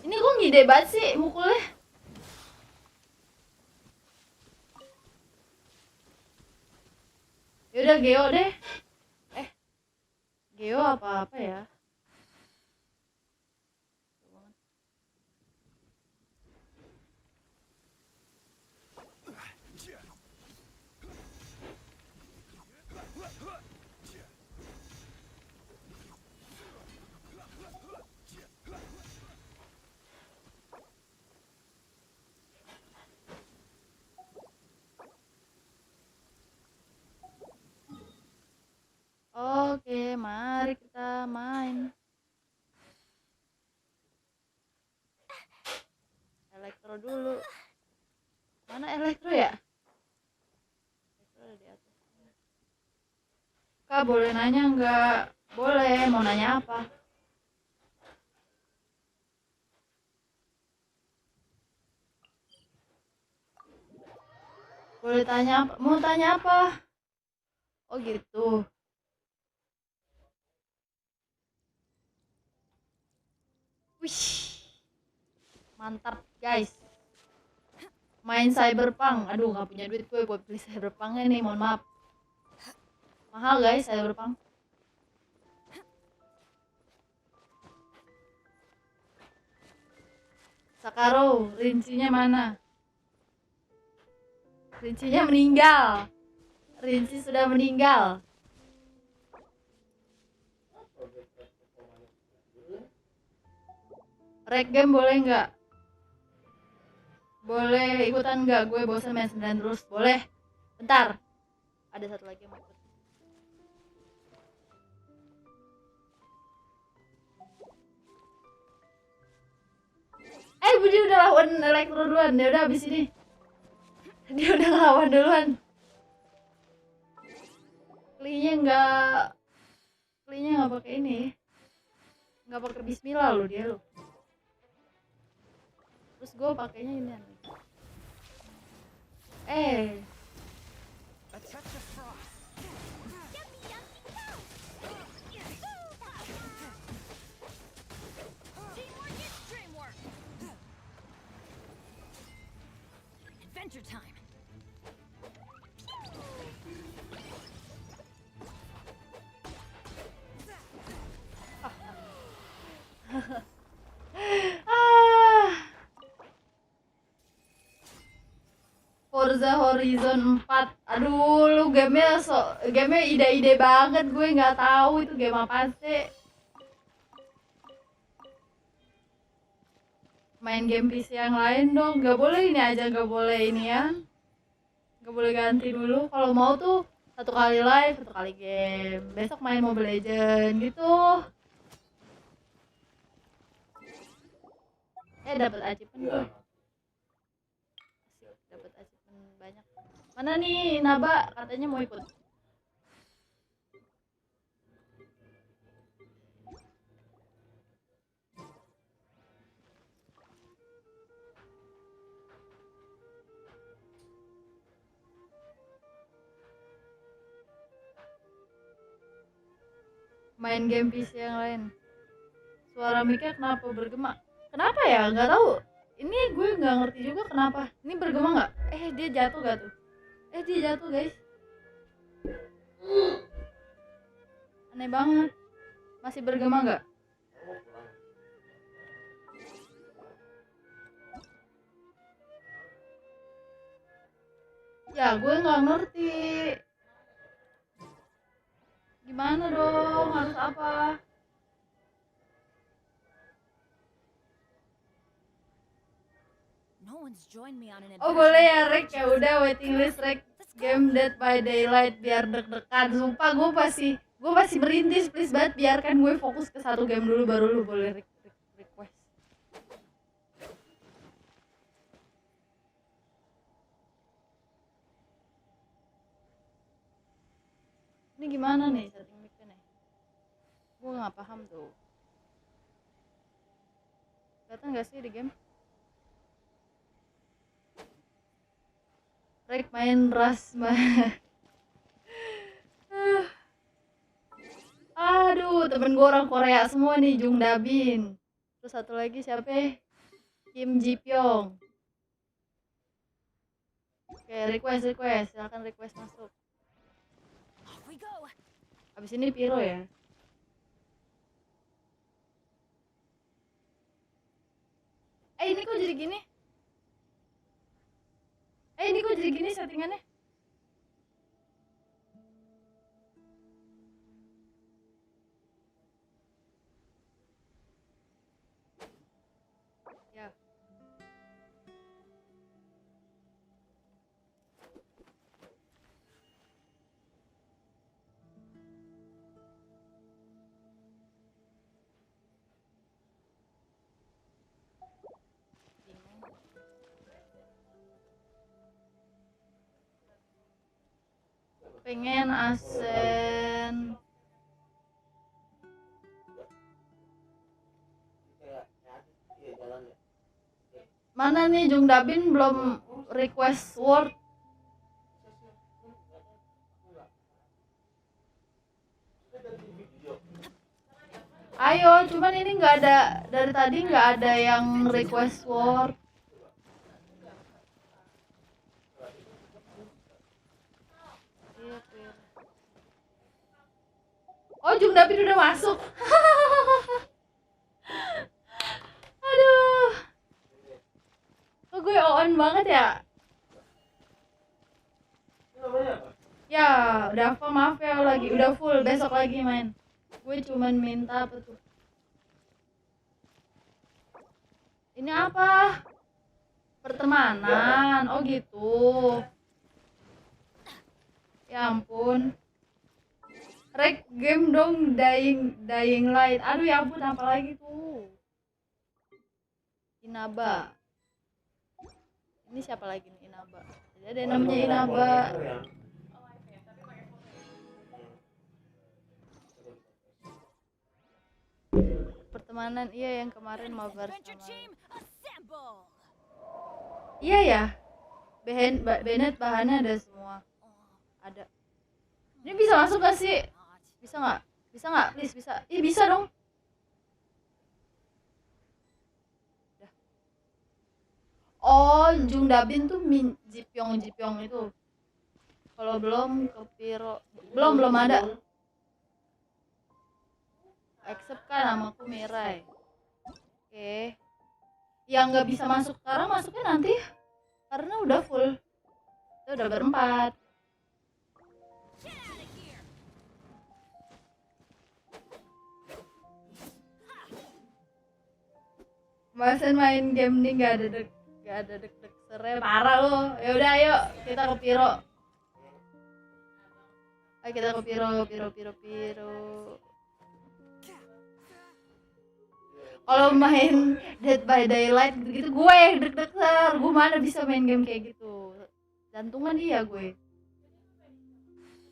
Ini kok ngide banget sih mukulnya? Yaudah Geo deh. Geo apa-apa ya? Oke, mari kita main. Elektro dulu. Mana elektro ya? Elektro ada di atas. Kak, boleh nanya nggak? Boleh, mau nanya apa? Boleh tanya apa? Mau tanya apa? Oh gitu. Wih, mantap guys. Main Cyberpunk. Aduh, nggak punya duit gue buat beli Cyberpunknya nih, mohon maaf. Mahal guys Cyberpunk. Sakaro, rincinya mana? Rincinya meninggal. Rinci sudah meninggal. Rek game boleh nggak? Boleh ikutan nggak? Gue bosan main sendirian terus. Boleh. Bentar. Ada satu lagi yang mau ikut. Budi udah lawan elektro duluan. Dia udah habis ini. Dia udah ngelawan duluan. Klinya nggak pakai ini. Nggak pakai bismillah lo dia lo. Terus gue pakainya ini. Adventure time. Forza Horizon 4. Aduh, lu gamenya ide-ide banget. Gue nggak tahu itu game apa sih. Main game PC yang lain dong. Nggak boleh ini aja, nggak boleh ini ya. Nggak boleh ganti dulu. Kalau mau tuh satu kali live, satu kali game. Besok main Mobile Legend gitu. Dapat achievement gue. Dapat achievement banyak. Mana nih Naba katanya mau ikut. Main game PC yang lain. Suara mic-nya kenapa bergema? Kenapa ya? Nggak tahu. Ini gue nggak ngerti juga kenapa. Ini bergema nggak? Dia jatuh gak tuh? Dia jatuh guys. Aneh banget. Masih bergema nggak? Ya gue nggak ngerti. Gimana dong? Harus apa? No one's joined me on an Oh adventure. boleh ya Rick, ya udah waiting list Rick. Game Dead by Daylight biar deg-degan. Sumpah gue pasti berintis, please banget biarkan gue fokus ke satu game dulu baru lu boleh request. Ini gimana nih setting mic-nya nih? Gue nggak paham tuh. Kelihatan nggak sih di game? Rick main Rust Aduh, temen gue orang Korea semua nih, Jung Dabin. Terus satu lagi siapa? Kim Ji Pyong. Oke, request, silakan request masuk. Off we go. Abis ini Piro ya. Ini kok jadi gini? Ini kok jadi gini settingannya? Ya. Pengen asen. Mana nih Jung Dabin belum request word. Ayo, cuman ini nggak ada, dari tadi nggak ada yang request word. Oh, Jung Dabin udah masuk. Aduh. Kok gue on banget ya? Ya, Dava maaf ya lagi udah full, besok lagi main. Gue cuman minta apa tuh? Ini apa? Pertemanan. Oh gitu. Ya ampun. Rek game dong, dying light. Aduh ya ampun, apa lagi tuh? Inaba. Ini siapa lagi nih Inaba? Jadi ada yang namanya Inaba. Pertemanan iya yang kemarin mabar sama. Iya ya. Bennett bahannya ada semua. Ada. Ini bisa masuk gak sih? Bisa nggak? Bisa nggak? Please bisa. Ih bisa dong. Oh, Jung Dabin tuh Jipyong itu. Kalau belum ke Piro, belum ada. Accept kan namaku Mirai. Oke. Yang nggak bisa masuk sekarang masuknya nanti karena udah full. Kita udah berempat. Masan main game nih gak ada deg-deg sere parah lo. Ya udah ayo kita ke Piro. Ayo kita ke Piro. Kalau main Dead by Daylight gitu gue yang deg-deg ser. Gue mana bisa main game kayak gitu. Jantungan iya gue.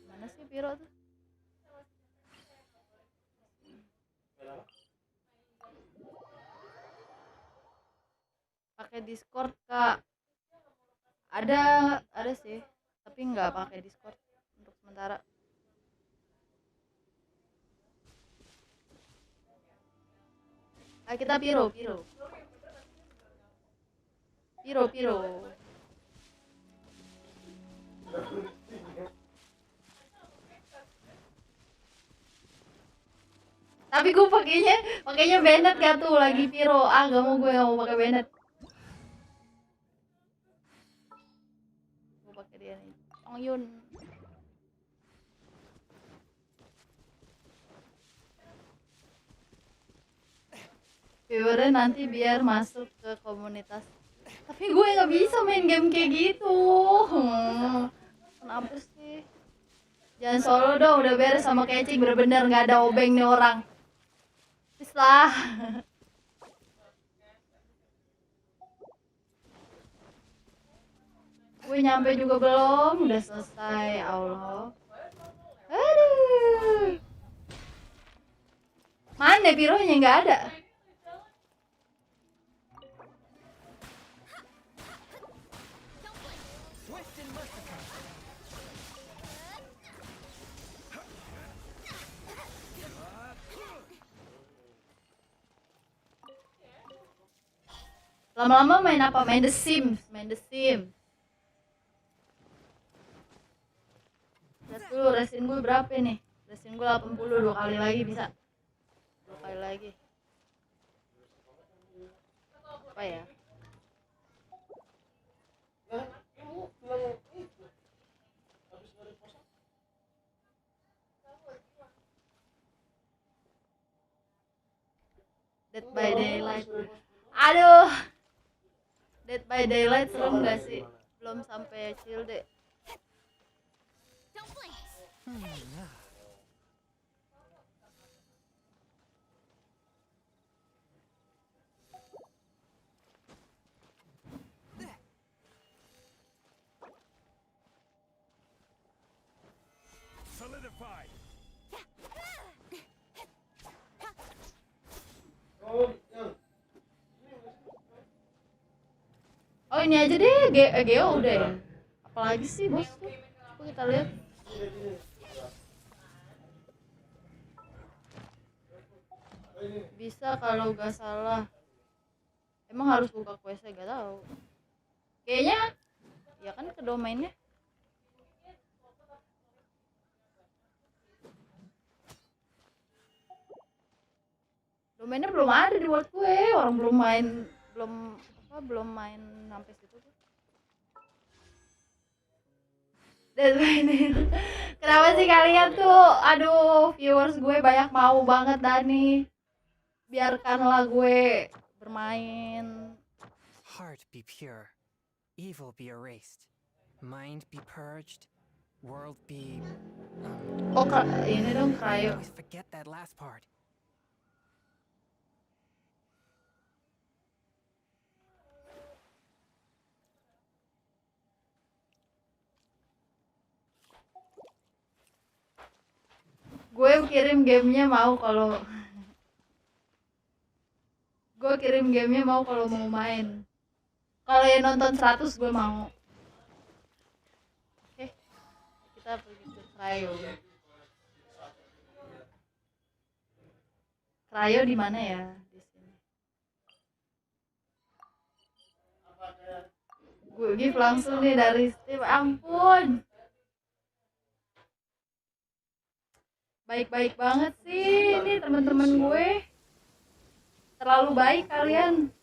Mana sih Piro tuh? Pakai Discord Kak. Ada sih, tapi nggak pakai Discord untuk sementara. Ayo kita Piro. Tapi gue pakainya Bennett gak tuh lagi Piro. Gak mau pakai Bennett. Gue pakai dia nih. Ong Yun. viewernya nanti biar masuk ke komunitas. Tapi gue nggak bisa main game kayak gitu. Kenapa sih? Jangan solo dong, udah beres sama Kecing, bener-bener nggak ada obeng nih orang. Please lah. Gue nyampe juga belum, udah selesai, Allah. Aduh. Mana bironya nggak ada? Lama-lama main apa? Main The Sims, main The Sims. Lihat dulu resin gue berapa nih? Resin gue 80, 2 kali lagi bisa. 2 kali lagi. Apa ya? Dead by Daylight. Aduh. Dead by Daylight serem gak sih? Belum sampai Childe. Solidified. Oh ini aja deh, Geo udah ya. Apalagi sih bos tuh? Coba kita lihat. Bisa kalau gak salah. Emang harus buka questnya, gak tahu. Kayaknya, ya kan ke domainnya. Domainnya belum ada di world gue, orang belum main sampai situ tuh. Dan ini kenapa sih kalian tuh, aduh viewers gue banyak mau banget Dani. Biarkanlah gue bermain. Heart be pure, evil be erased, mind be purged, world be. Oh ini dong I Cryo. always forget that last part. Gue kirim gamenya mau kalau mau main. Kalau yang nonton 100 gue mau. Oke, kita pergi ke Cryo. Cryo di mana ya? Di sini. Gue give langsung nih dari Steam. Ampun. Baik-baik banget sih ini teman-teman gue. Terlalu baik kalian.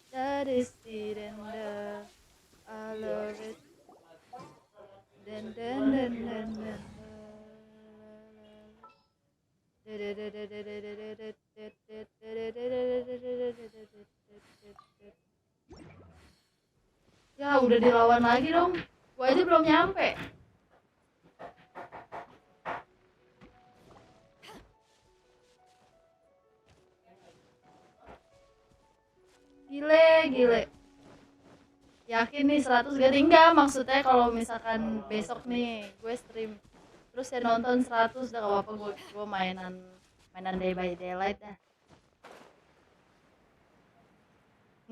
That is it and I love it. Ya udah dilawan lagi dong. Gua aja belum nyampe. Gile. Yakin nih 100 gak tinggal, maksudnya kalau misalkan besok nih gue stream terus ya nonton 100 udah gak apa-apa, gue mainan Day by Daylight dah.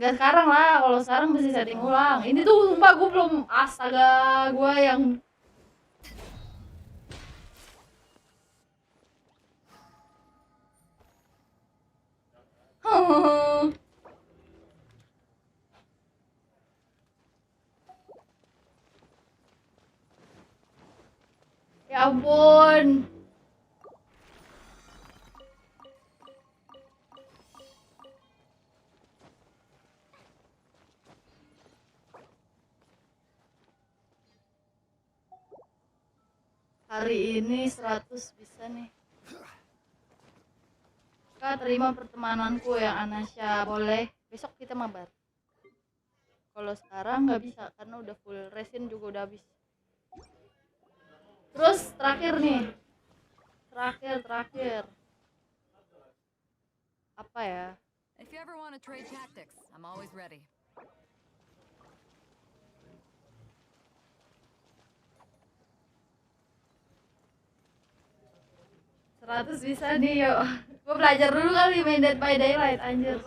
Nggak sekarang lah, kalau sekarang mesti setting ulang. Ini tuh sumpah gue belum, astaga gue yang ya ampun. Hari ini 100 bisa nih. Kak, terima pertemananku yang Anasya. Boleh, besok kita mabar. Kalau sekarang nggak bisa karena udah full, resin juga udah habis. Terus terakhir nih, terakhir apa ya? If you ever want to trade tactics, I'm always ready. Seratus bisa nih, yuk. Gue belajar dulu kali main Dead by Daylight, anjir.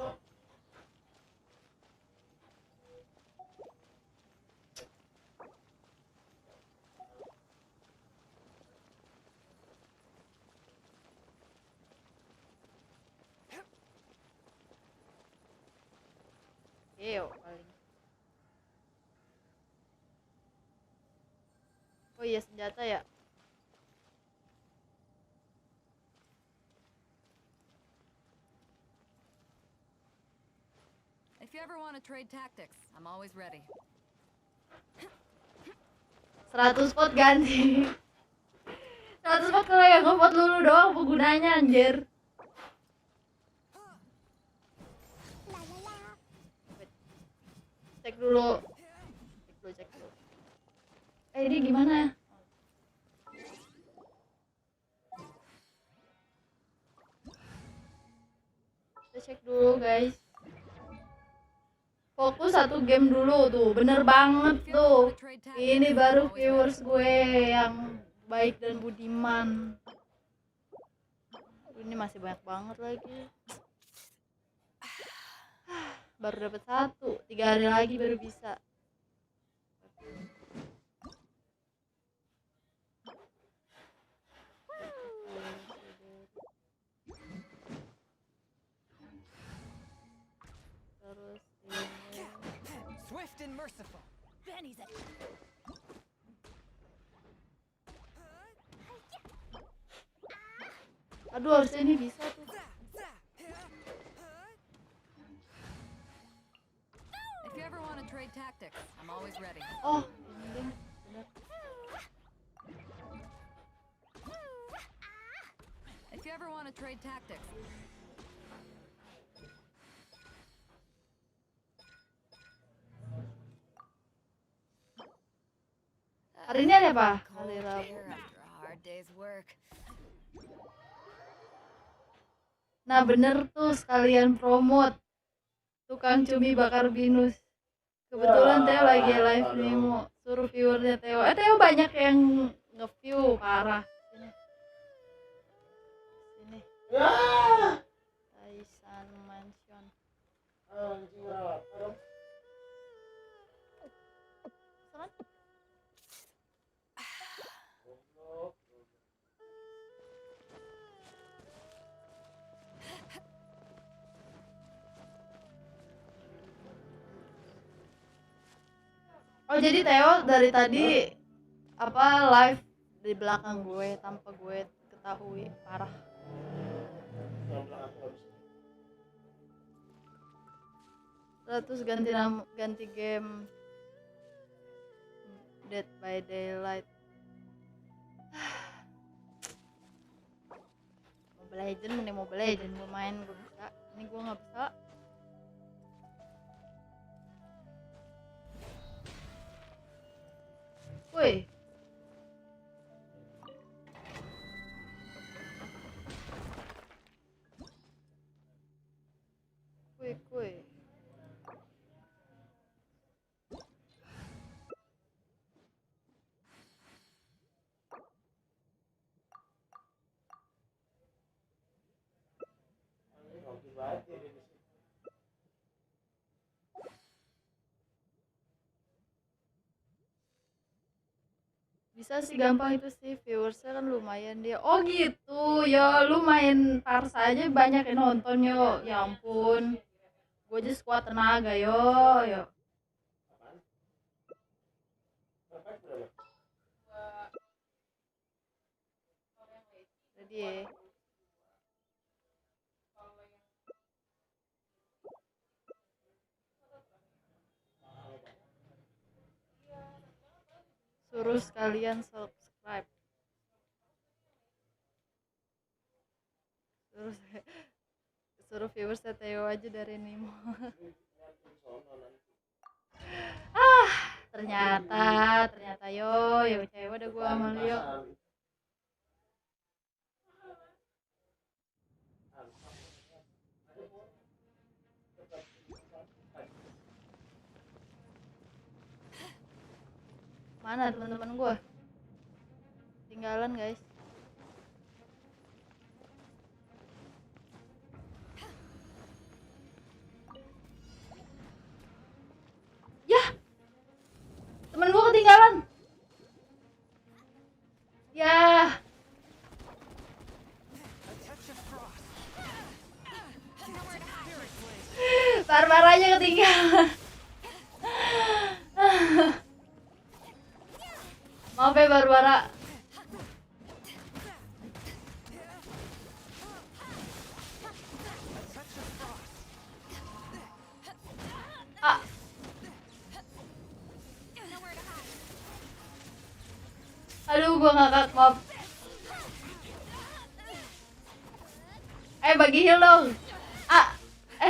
Yuk, paling. Oh iya, senjata ya. If you ever want to trade tactics, I'm always ready. 100 pot ganti. 100 pot kalau yang nge-pot dulu doang penggunanya, anjir. Cek dulu. Cek dulu. Ini gimana? Kita cek dulu, guys. Fokus satu game dulu tuh, bener banget tuh. Ini baru viewers gue yang baik dan budiman. Ini masih banyak banget lagi. Baru dapat 1, 3 hari lagi baru bisa. Terus Swift and merciful. aduh, harusnya ini bisa tuh. If you ever want to trade tactics, I'm always ready. Oh, ini deh, bener. If you ever want to trade tactics, Hari ini ada apa? Hari cold Rabu. beer after a hard day's work. Nah bener tuh, sekalian promote tukang cumi bakar binus. Kebetulan Theo lagi live nih, mau suruh viewernya Theo. Theo banyak yang nge-view, parah. Sini. Taisan Mansion. Sana. Oh jadi Theo dari tadi apa live di belakang gue tanpa gue ketahui, parah. Terus ganti game Dead by Daylight. Mobile Legend gue main, gue bisa. Ini gue nggak bisa. Woi. Kuy. Bisa sih, gampang itu sih, viewersnya kan lumayan dia. Oh gitu, ya lu main Tarsa aja banyak yang nonton yo. Ya ampun, gue aja sekuat tenaga yo. Jadi ya. Suruh sekalian subscribe. Terus suruh viewers Teo aja dari Nemo. ternyata yo cewek udah gua sama Leo. Mana teman-teman gua? Tinggalan guys. Yah, temen gua ketinggalan. Yah. Barbaranya ketinggalan. Maaf ya Barbara. Ah. Aduh, gua ngakak, maaf. Bagi heal dong.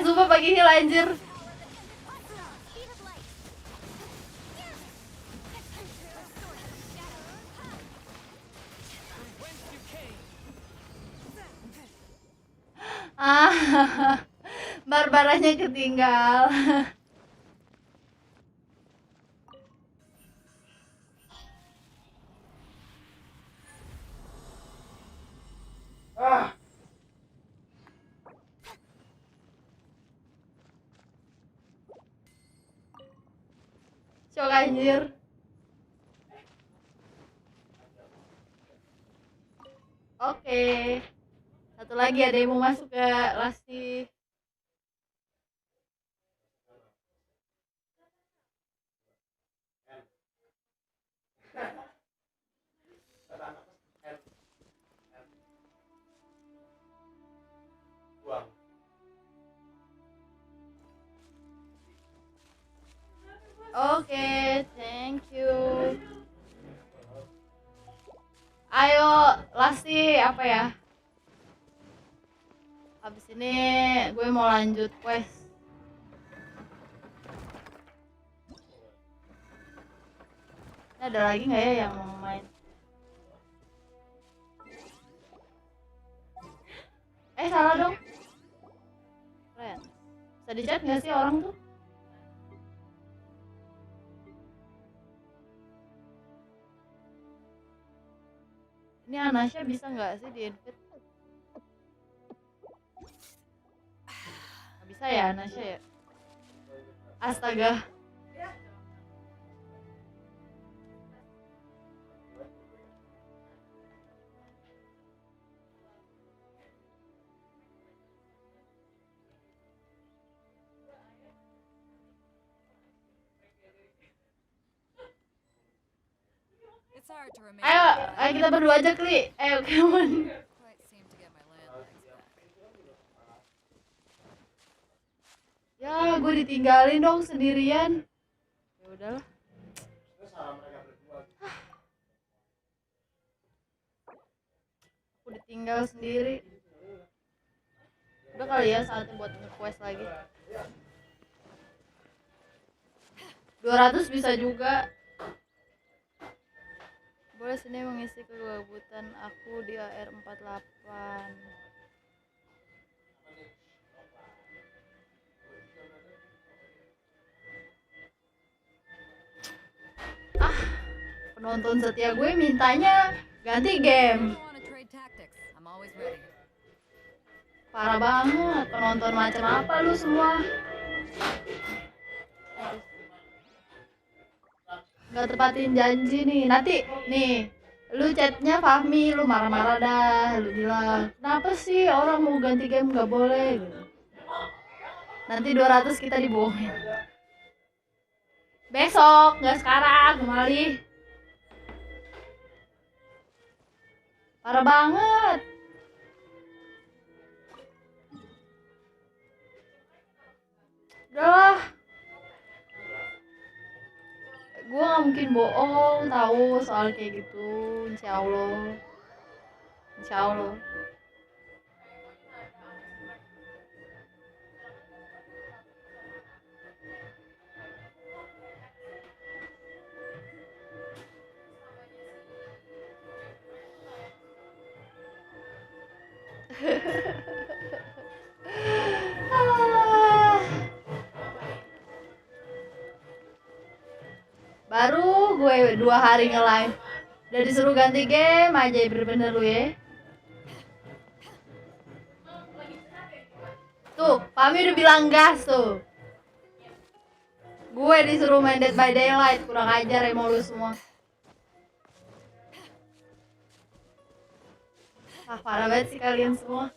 Sumpah bagi heal anjir. Barbaranya ketinggal. Shock anjir. Oke. Satu lagi ada yang mau masuk ke Lasti. Oke, thank you. Ayo, Lasti, apa ya? Habis ini gue mau lanjut quest. Ini ada lagi nggak ya yang mau main? Salah dong. Keren. Bisa di-chat nggak sih orang tuh? Ini Anasya bisa nggak sih di-invite? Nggak bisa ya Anasya ya? Astaga. It's hard to remain. Ayo kita berdua aja Kli. Come on. Quite seem to get my land legs back. Ya, gue ditinggalin dong sendirian. Ya udahlah. Aku ditinggal sendiri. Udah kali ya saatnya buat nge-quest lagi. 200 bisa juga. Boleh sini mengisi kegabutan aku di AR48. Penonton setia gue mintanya ganti game. Parah banget, penonton macam apa lu semua? Nggak tepatin janji nih. Nanti nih lu chatnya Fahmi, lu marah-marah dah, lu bilang kenapa sih orang mau ganti game nggak boleh gitu. Nanti 200 kita dibohongin. Besok, nggak sekarang, kembali. Parah banget. Udahlah. Gue gak mungkin bohong tahu soal kayak gitu. Insya Allah. Insya Allah. Ah. Baru gue 2 hari nge-live udah disuruh ganti game aja, bener-bener lu ya. Tuh, Pami udah bilang gas tuh. Gue disuruh main Dead by Daylight, kurang ajar emang lu semua. Ah, parah banget sih kalian semua.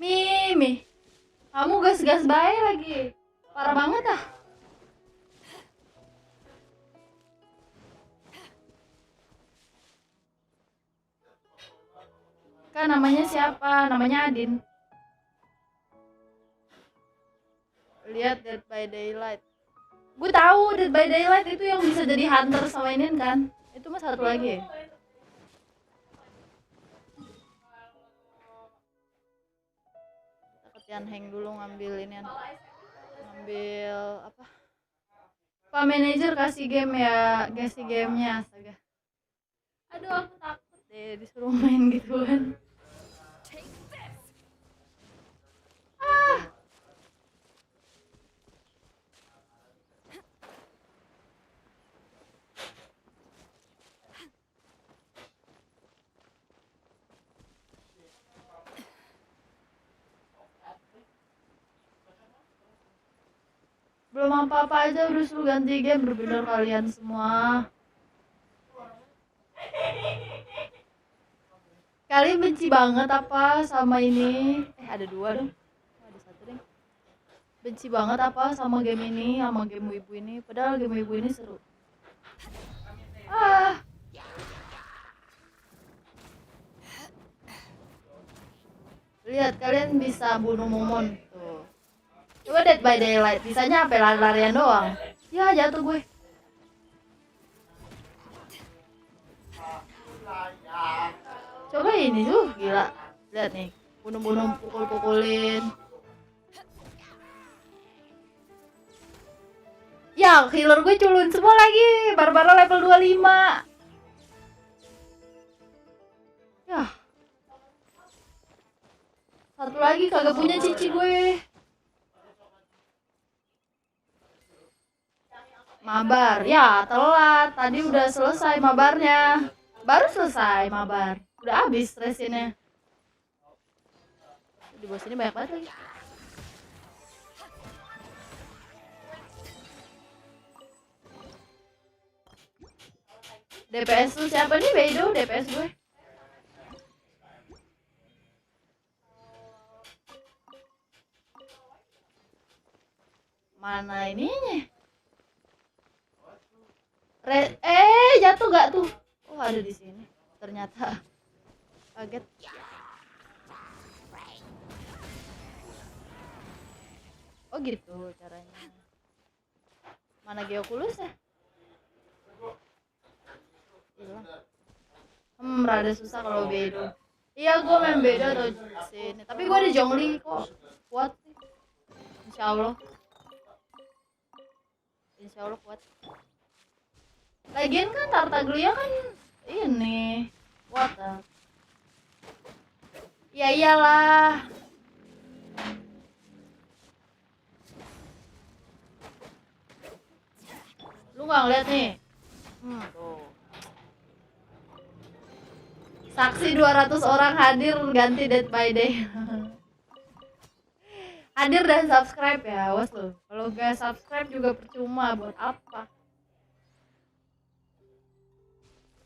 Mimi, kamu gas-gas bae lagi. Parah banget ah. Kan namanya siapa? Namanya Adin. Lihat Dead by Daylight. Gue tahu Dead by Daylight itu yang bisa jadi hunter sama ini kan. Itu mah satu lagi. Kita hang dulu ngambil ini. Ngambil apa? Pak manajer kasih game ya, kasih gamenya astaga. Aduh aku takut deh disuruh main gituan. Ah. Belum apa-apa aja udah suruh ganti game, bener-bener kalian semua. Kalian benci banget apa sama ini? Ada 2 dong. Ada 1 deh. Benci banget apa sama game ini, sama game wibu ini? Padahal game wibu ini seru. Ah. Lihat kalian bisa bunuh Momon tuh. Coba Dead by Daylight, bisanya apa lari-larian doang. Ya jatuh gue. Coba ini tuh gila. Lihat nih, bunuh-bunuh pukul-pukulin. Ya, healer gue culun semua lagi. Barbara level 25. Ya. Satu lagi kagak punya cici gue. Mabar. Ya, telat. Tadi udah selesai mabarnya. Baru selesai mabar. Udah habis resinnya. Di bawah sini banyak banget lagi. DPS tuh siapa nih? Bedo DPS gue. Mana ininya? Jatuh gak tuh? Oh, ada di sini. Ternyata kaget. Oh gitu caranya. Mana Geoculus ya? Hilang. Rada susah kalau Bedo. Iya, gue main Bedo atau sini. Tapi gue ada Zhongli kok. Kuat sih. Insya Allah. Insya Allah kuat. Lagian kan Tartaglia kan ini water. Ya iyalah. Lu nggak ngeliat nih? Tuh. Saksi 200 orang hadir ganti Dead by Day. Hadir dan subscribe ya, awas lu. Kalau gak subscribe juga percuma, buat apa?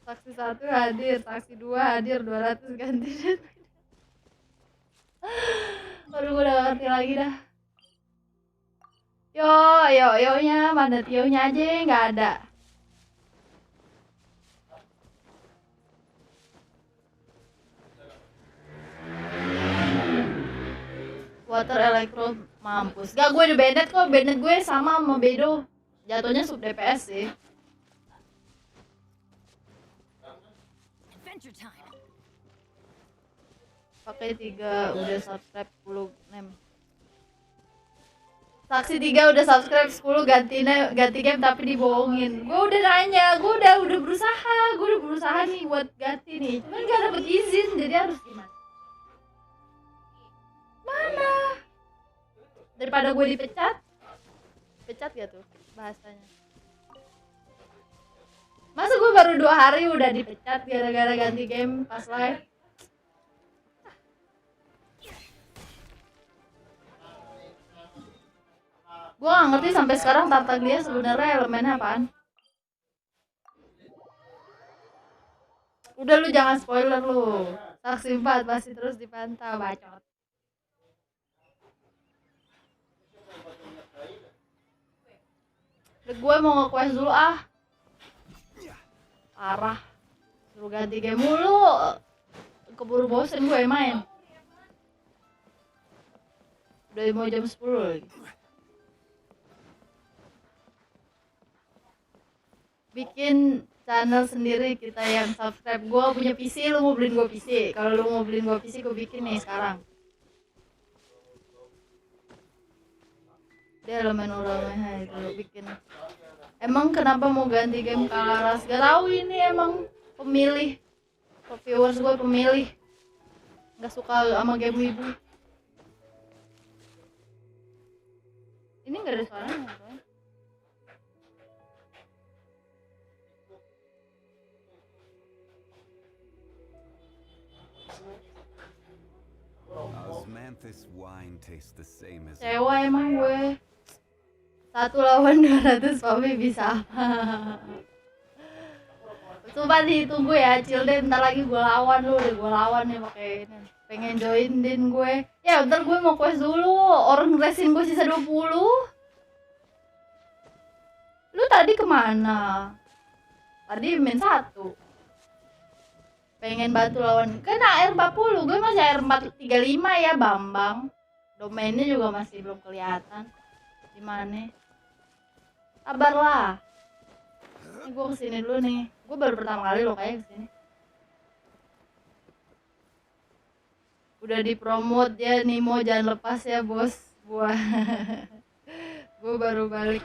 Saksi 1 hadir, saksi 2 hadir, 200 ganti. Aduh, gue udah ngerti lagi dah. Yo-nya, mana Tio-nya aja nggak ada. Water Electro mampus. Gak, gue udah banned kok. Banned gue sama Bedo. Jatuhnya sub DPS sih. Pakai 3 udah subscribe 10 nem. Saksi 3 udah subscribe, 10 ganti game tapi dibohongin. Gue udah nanya, gue udah berusaha nih buat ganti nih. Cuman gak dapet izin, jadi harus gimana? Mana? Daripada gue dipecat gak tuh bahasanya? Masa gue baru 2 hari udah dipecat gara-gara ganti game pas live? Gue gak ngerti sampai sekarang Tartaglia sebenarnya elemennya apaan. Udah lu jangan spoiler lu. Saksi 4 masih terus dipantau, bacot. Udah gue mau nge-quest dulu ah. Parah. Suruh ganti game mulu. Keburu bosen gue main. Udah mau jam 10 lagi. Bikin channel sendiri kita yang subscribe. Gue punya PC, lu mau beliin gue PC. Kalau lu mau beliin gue PC, gue bikin nih sekarang. Dia elemen ulamanya itu bikin. Emang kenapa mau ganti game Kalaras? Gak tahu, ini emang pemilih. Viewers gue pemilih. Gak suka sama game wibu. Ini gak ada suaranya kan? Osmanthus wine tastes the same as Sewa emang gue. 1 lawan 200 Pami bisa apa? Coba ditunggu ya, Childe, bentar lagi gue lawan lu, gue lawan nih pakai ini. Pengen join din gue. Ya bentar gue mau quest dulu. Orang resin gue sisa 20. Lu tadi kemana? Tadi main 1. Pengen bantu lawan. Kan AR 40, gue masih AR 435 ya, Bambang. Domainnya juga masih belum kelihatan. Di mana? Sabarlah. Ini gue kesini dulu nih. Gue baru pertama kali loh kayak kesini. Udah dipromot ya, Nimo jangan lepas ya bos. Gue baru balik.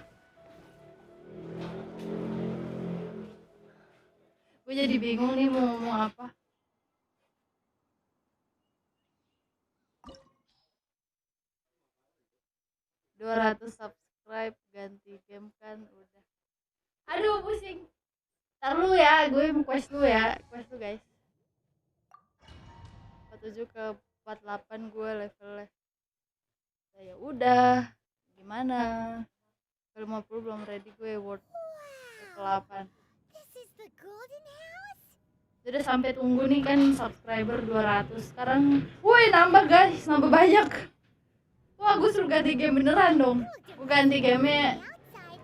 Gue jadi bingung nih mau ngomong apa. $200 subscribe ganti game kan udah. Aduh pusing. Ntar lu ya, gue mau quest dulu ya. Quest dulu guys. 47 ke 48 gue levelnya. Ya udah. Gimana? Ke 50 belum ready gue world ke 8. Udah sampai tunggu nih kan subscriber 200. Sekarang woi nambah guys, nambah banyak. Wah, gue suruh ganti game beneran dong. Gue ganti gamenya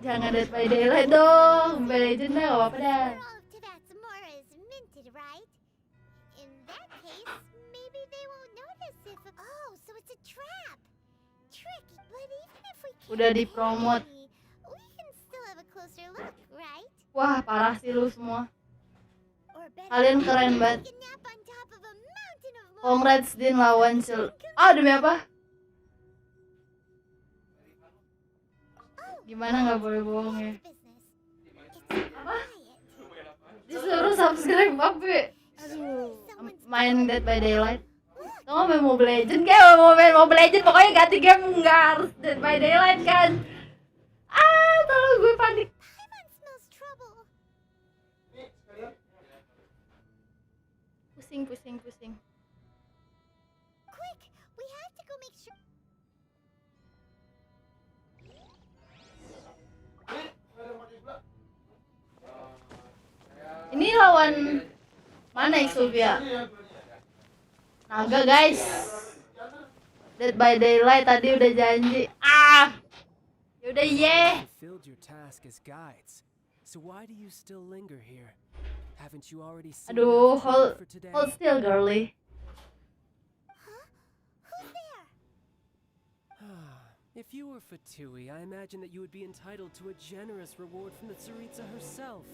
jangan Dead by Daylight dong. Mobile Legends dah, gak apa-apa dah. Udah dipromot. Wah, parah sih lu semua. Kalian keren banget. Congrats din lawan Childe. Ah, demi apa? Gimana nggak boleh bohong ya? Apa? Disuruh subscribe apa? Aduh, main Dead by Daylight. Tau main Mobile Legends? Kayak mau main Mobile Legends pokoknya ganti game nggak harus Dead by Daylight kan? Ah, tolong gue panik. Pusing. Ini lawan mana Exuvia? Naga guys. Dead by Daylight tadi udah janji. Ah. Yaudah ye. Fulfilled your task as guides. So why do you still linger here? Haven't you already seen Aduh, enough for today? hold still girly. If you were Fatui, I imagine that you would be entitled to a generous reward from the Tsaritsa herself.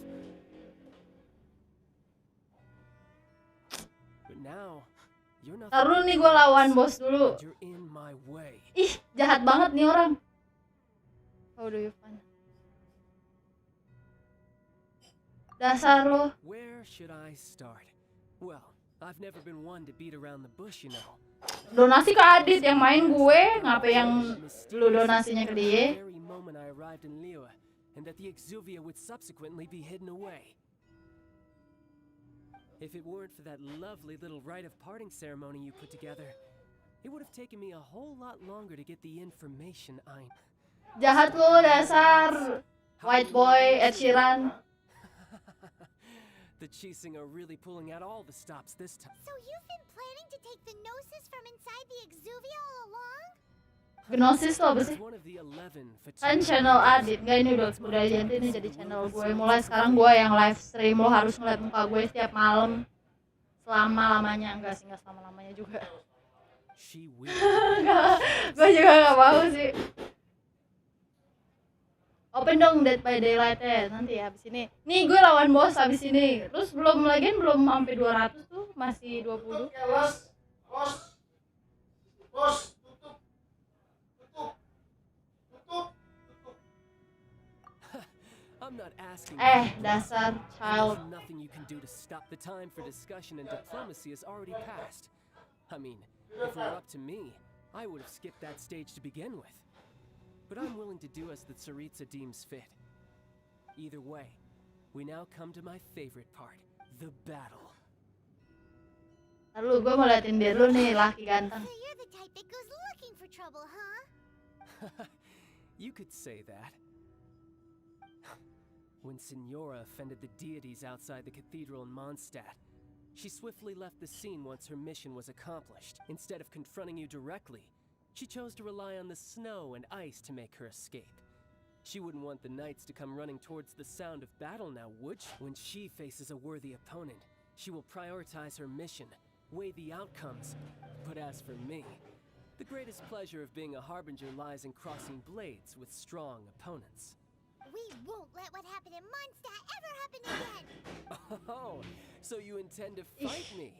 But now, you're nothing. Taruh nih gue lawan bos dulu. You're in my way. Ih, jahat banget nih orang. How do you find? Dasar lo. Where should I start? Well, I've never been one to beat around the bush, you know. Donasi ke Adit yang main gue, ngapa yang lu donasinya ke dia? Very moment I arrived in Liyue, and that the exuvia would subsequently be hidden away. If it weren't for that lovely little rite of parting ceremony you put together, it would have taken me a whole lot longer to get the information Jahat lu dasar white boy Ed Sheeran. The Chising are really pulling out all the stops this time. So you've been planning to take the gnosis from inside the exuvia all along? Gnosis tuh apa sih? One of the 11 Kan channel Adit, enggak ini udah ganti nih jadi channel gue. Mulai sekarang gue yang live stream, lo harus ngeliat muka gue setiap malam selama-lamanya. Enggak sih, enggak selama-lamanya juga. Gue juga gak mau sih. Open dong Dead by Daylight ya nanti ya habis ini. Nih gue lawan bos habis ini. Terus belum sampai 200 tuh, masih 20. Bos, tutup. I'm not asking. Dasar child. Nothing you can do to stop. The time for discussion and diplomacy has already passed. I mean, if it were up to me, I would have skipped that stage to begin with. But I'm willing to do as the Tsaritsa deems fit. Either way, we now come to my favorite part, the battle. Lalu gue mau liatin dia dulu nih, laki ganteng. So you're the type that goes looking for trouble, huh? You could say that. When Signora offended the deities outside the cathedral in Mondstadt, she swiftly left the scene once her mission was accomplished. Instead of confronting you directly, she chose to rely on the snow and ice to make her escape. She wouldn't want the knights to come running towards the sound of battle now, would she? When she faces a worthy opponent, she will prioritize her mission, weigh the outcomes. But as for me, the greatest pleasure of being a harbinger lies in crossing blades with strong opponents. We won't let what happened in Mondstadt ever happen again! Oh, so you intend to fight me?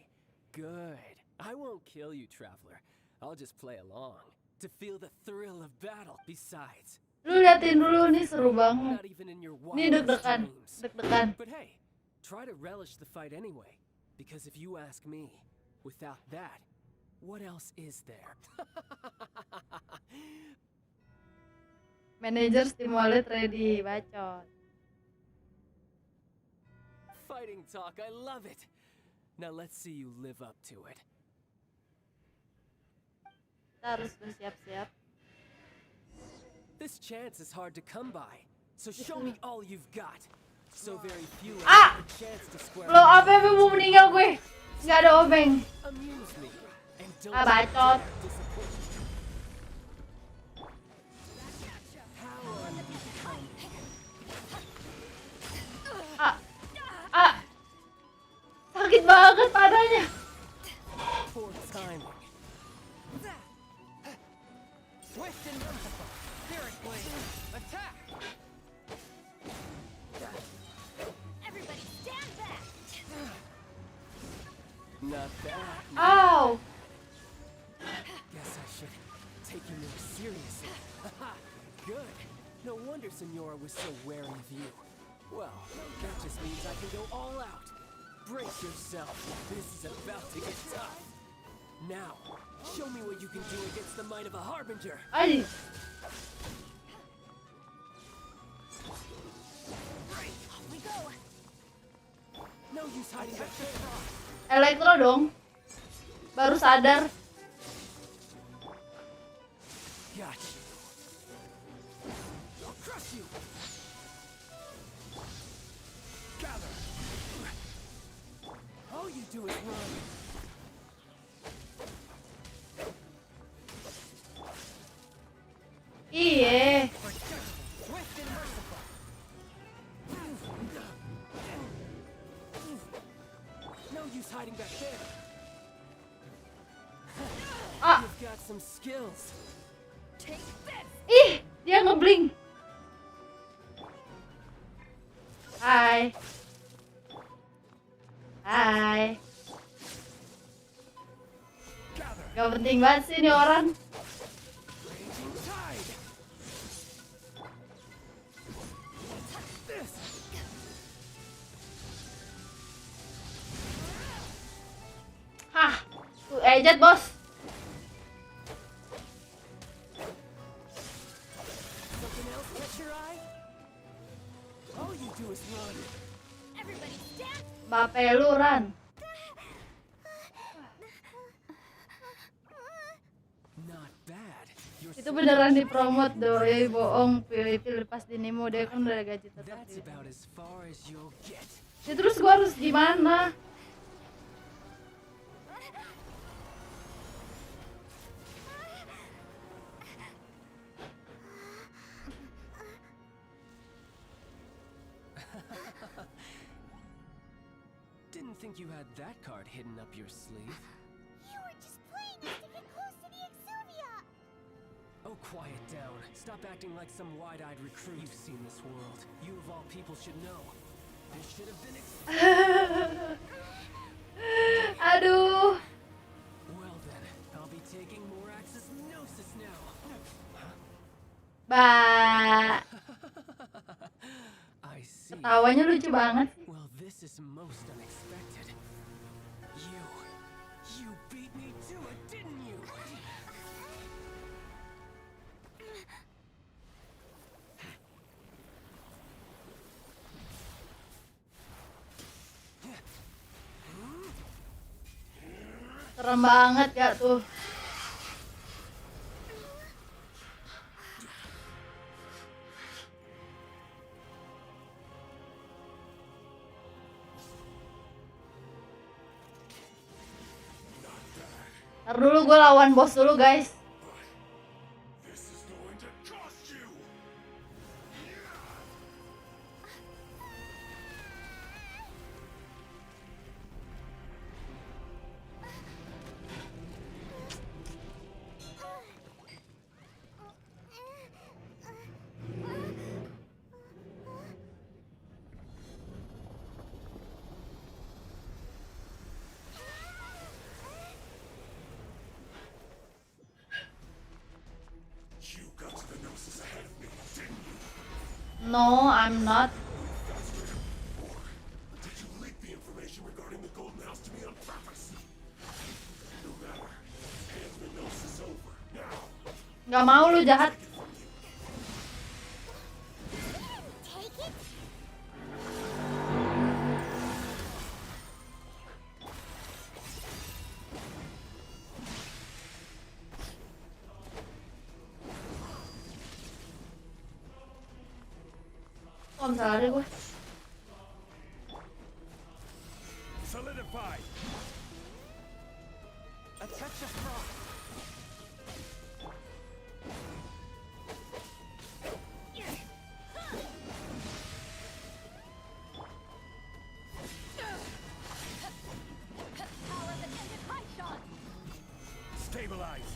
Good. I won't kill you, traveler. I'll just play along, to feel the thrill of battle. Besides, lu liatin dulu nih, seru banget. not even in your Nih wildest deg-degan, dreams. deg-degan. But hey, try to relish the fight anyway, because if you ask me, without that, what else is there? Manager Steam Wallet ready, bacot. Fighting talk, I love it. Now let's see you live up to it. Kita harus bersiap-siap. This chance is hard to come by, so show me all you've got. So very few Ah! have the chance to square. Lo apa mau meninggal gue? Nggak ada obeng. Amuse me and don't Bacot. disappoint me. Sakit banget padanya. Poor timing. Swift and merciful. Spirit blade. Attack! Everybody stand back! Not bad. Ow. Guess I should take you more seriously. Good. No wonder Signora was so wary of you. Well, that just means I can go all out. Brace yourself. This is about to get tough. Now, show me what you can do against the might of a harbinger. Ay. Off we go! No use hiding back there. Elektro dong. Baru sadar. Got you. I'll crush you. Gather. All you do is run. Iya. Swift and merciful. No use hiding back there. Ah. You've got some skills. Take this! Ih, dia ngeblink. Hai. Hai. Gak penting banget sih ini orang. Raging tide. Eject, bos. Something else catch your eye? All you do is run. Everybody stand. Bape lu, Ran. Not bad. You're Itu beneran dipromot doi, bohong. PvP lepas di Nemo dia kan udah gaji tetap. That's about as far as you'll get. Ya terus gua harus gimana? Didn't think you had that card hidden up your sleeve. You were just playing us to get close to the Exuvia. Oh, quiet down. Stop acting like some wide-eyed recruit. You've seen this world. You of all people should know. This should have been Aduh. Well then, I'll be taking more access gnosis now. Bah. I see. Ketawanya lucu banget. Well, this is most unexpected. You beat me to it, didn't you? Serem banget ya tuh. Ntar dulu gue lawan bos dulu guys. This is going to cost you. You got to the gnosis ahead of me, didn't you? No, I'm not. Did you leak the information regarding the Golden House to me on purpose? No matter. Hand the gnosis over, now. Gak mau lu jahat. Take it. Om salah deh gue. Solidify. A touch of frost. Power that ended high shot. Stabilize.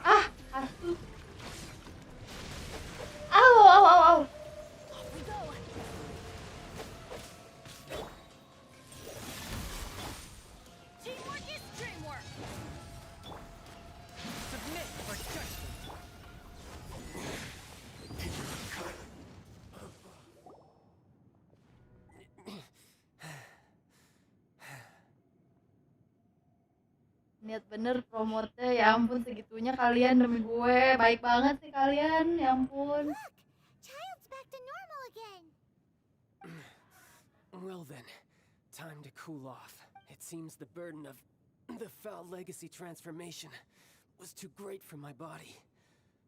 Ah, asu. Au, au, au, au. Off we go. Teamwork is dreamwork. Submit or judgment. Niat bener promotnya, ya ampun segitunya kalian demi gue. Baik banget sih kalian, ya ampun. Look, Childe's back to normal again. Well then, time to cool off. It seems the burden of the foul legacy transformation was too great for my body.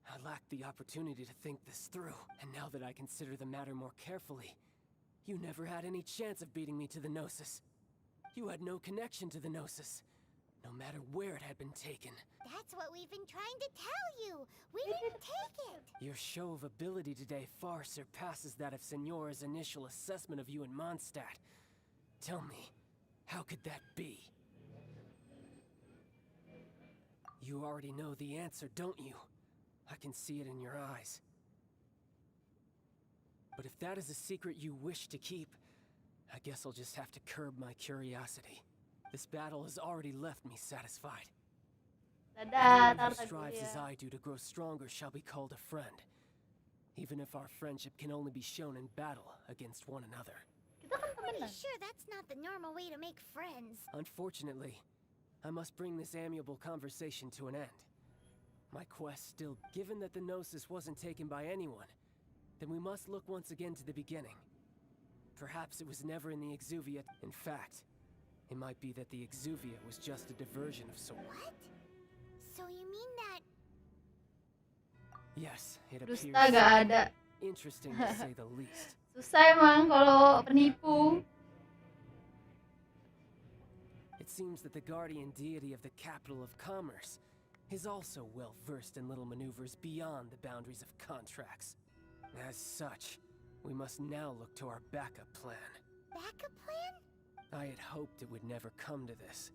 I lacked the opportunity to think this through, and now that I consider the matter more carefully, you never had any chance of beating me to the Gnosis. You had no connection to the Gnosis, no matter where it had been taken. That's what we've been trying to tell you. We didn't take it. Your show of ability today far surpasses that of Signora's initial assessment of you in Mondstadt. Tell me, how could that be? You already know the answer, don't you? I can see it in your eyes. But if that is a secret you wish to keep, I guess I'll just have to curb my curiosity. This battle has already left me satisfied. Dadah, Anyone tar who tadi strives ya. as I do to grow stronger shall be called a friend, even if our friendship can only be shown in battle against one another. pretty temenan. sure that's not the normal way to make friends. Unfortunately, I must bring this amiable conversation to an end. My quest still, given that the Gnosis wasn't taken by anyone, then we must look once again to the beginning. Perhaps it was never in the Exuvia. In fact, it might be that the Exuvia was just a diversion of sorts. What? So you mean that... Yes, it appears Dusta gak ada. interesting to say the least. Susah emang kalau penipu. It seems that the guardian deity of the capital of commerce is also well versed in little maneuvers beyond the boundaries of contracts. As such, we must now look to our backup plan. Backup plan? I had hoped it would never come to this.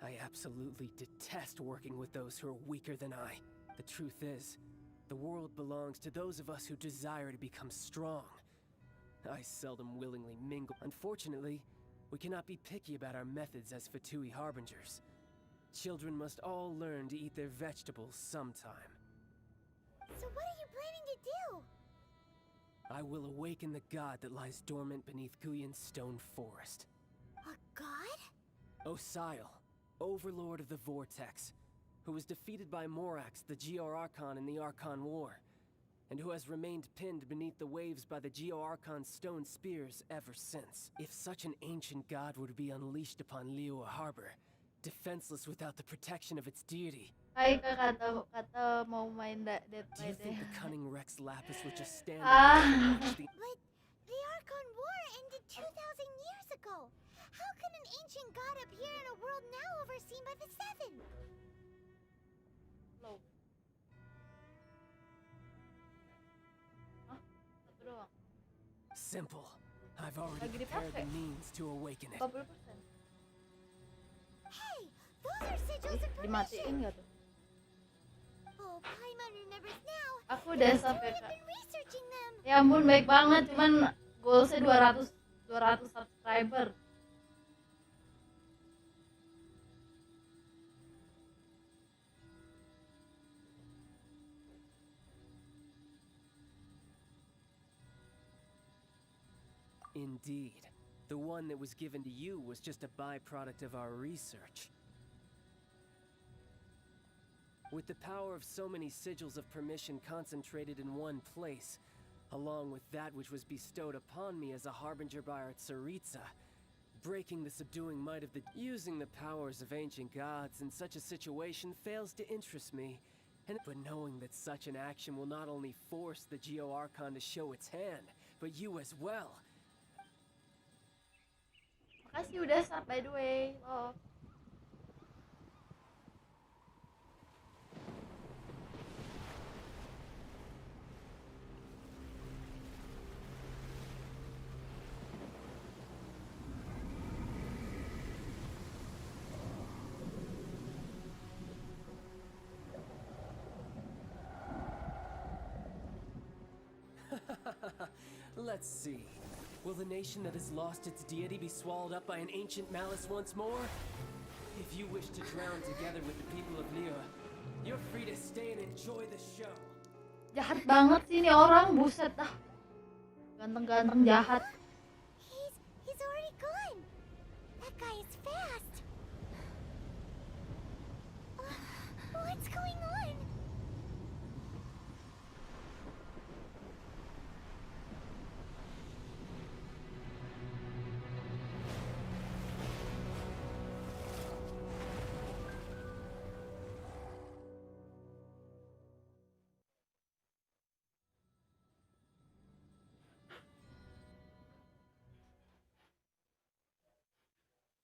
I absolutely detest working with those who are weaker than I. The truth is, the world belongs to those of us who desire to become strong. I seldom willingly mingle. Unfortunately, we cannot be picky about our methods as Fatui harbingers. Children must all learn to eat their vegetables sometime. So what are you planning to do? I will awaken the god that lies dormant beneath Guyan's stone forest. A god? Osial, overlord of the Vortex, who was defeated by Morax, the Geo-Archon in the Archon War, and who has remained pinned beneath the waves by the Geo-Archon's stone spears ever since. If such an ancient god were to be unleashed upon Liyue Harbor, defenseless without the protection of its deity, Hai kata mau main Dead do by you think Day. the cunning Rex Lapis would just stand Ah. there and watch the... But the Archon War ended 2,000 years ago. How can an ancient god appear in a world now overseen by the Seven? Low. Hah? Satu doang. Simple. I've already Lagi prepared the dipakai. means to awaken it. 40%. Hey, those are sigils of Dimatiin permission. nggak tuh? Oh, Paimon remembers now. Aku udah Because sampai you Kak. had been researching them. Ya ampun baik banget, cuman goalsnya 200 subscriber. Indeed. The one that was given to you was just a byproduct of our research. With the power of so many sigils of permission concentrated in one place, along with that which was bestowed upon me as a harbinger by our Tsaritsa, breaking the subduing might of the... Using the powers of ancient gods in such a situation fails to interest me. But knowing that such an action will not only force the Geo-Archon to show its hand, but you as well. Makasih udah sub by the way. Oh. Let's see. Will the nation that has lost its deity be swallowed up by an ancient malice once more? If you wish to drown together with the people of Liyue, you're free to stay and enjoy the show. Jahat banget sih ini orang, buset dah. Ganteng-ganteng jahat. He's already gone. That guy is fast. What's going on?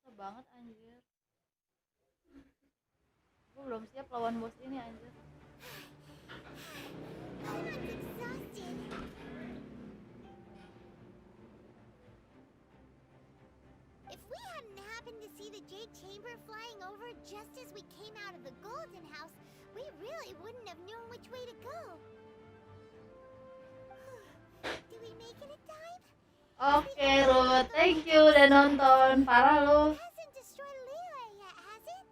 Susah banget anjir. Gue belum siap lawan bos ini anjir. Paimon's exhausted. If we hadn't happened to see the Jade Chamber flying over just as we came out of the Golden House, we really wouldn't have known which way to go. Did we make it in time? Oke Ruth, thank you udah nonton. Parah lu. Hasn't destroyed Liyue yet, has it?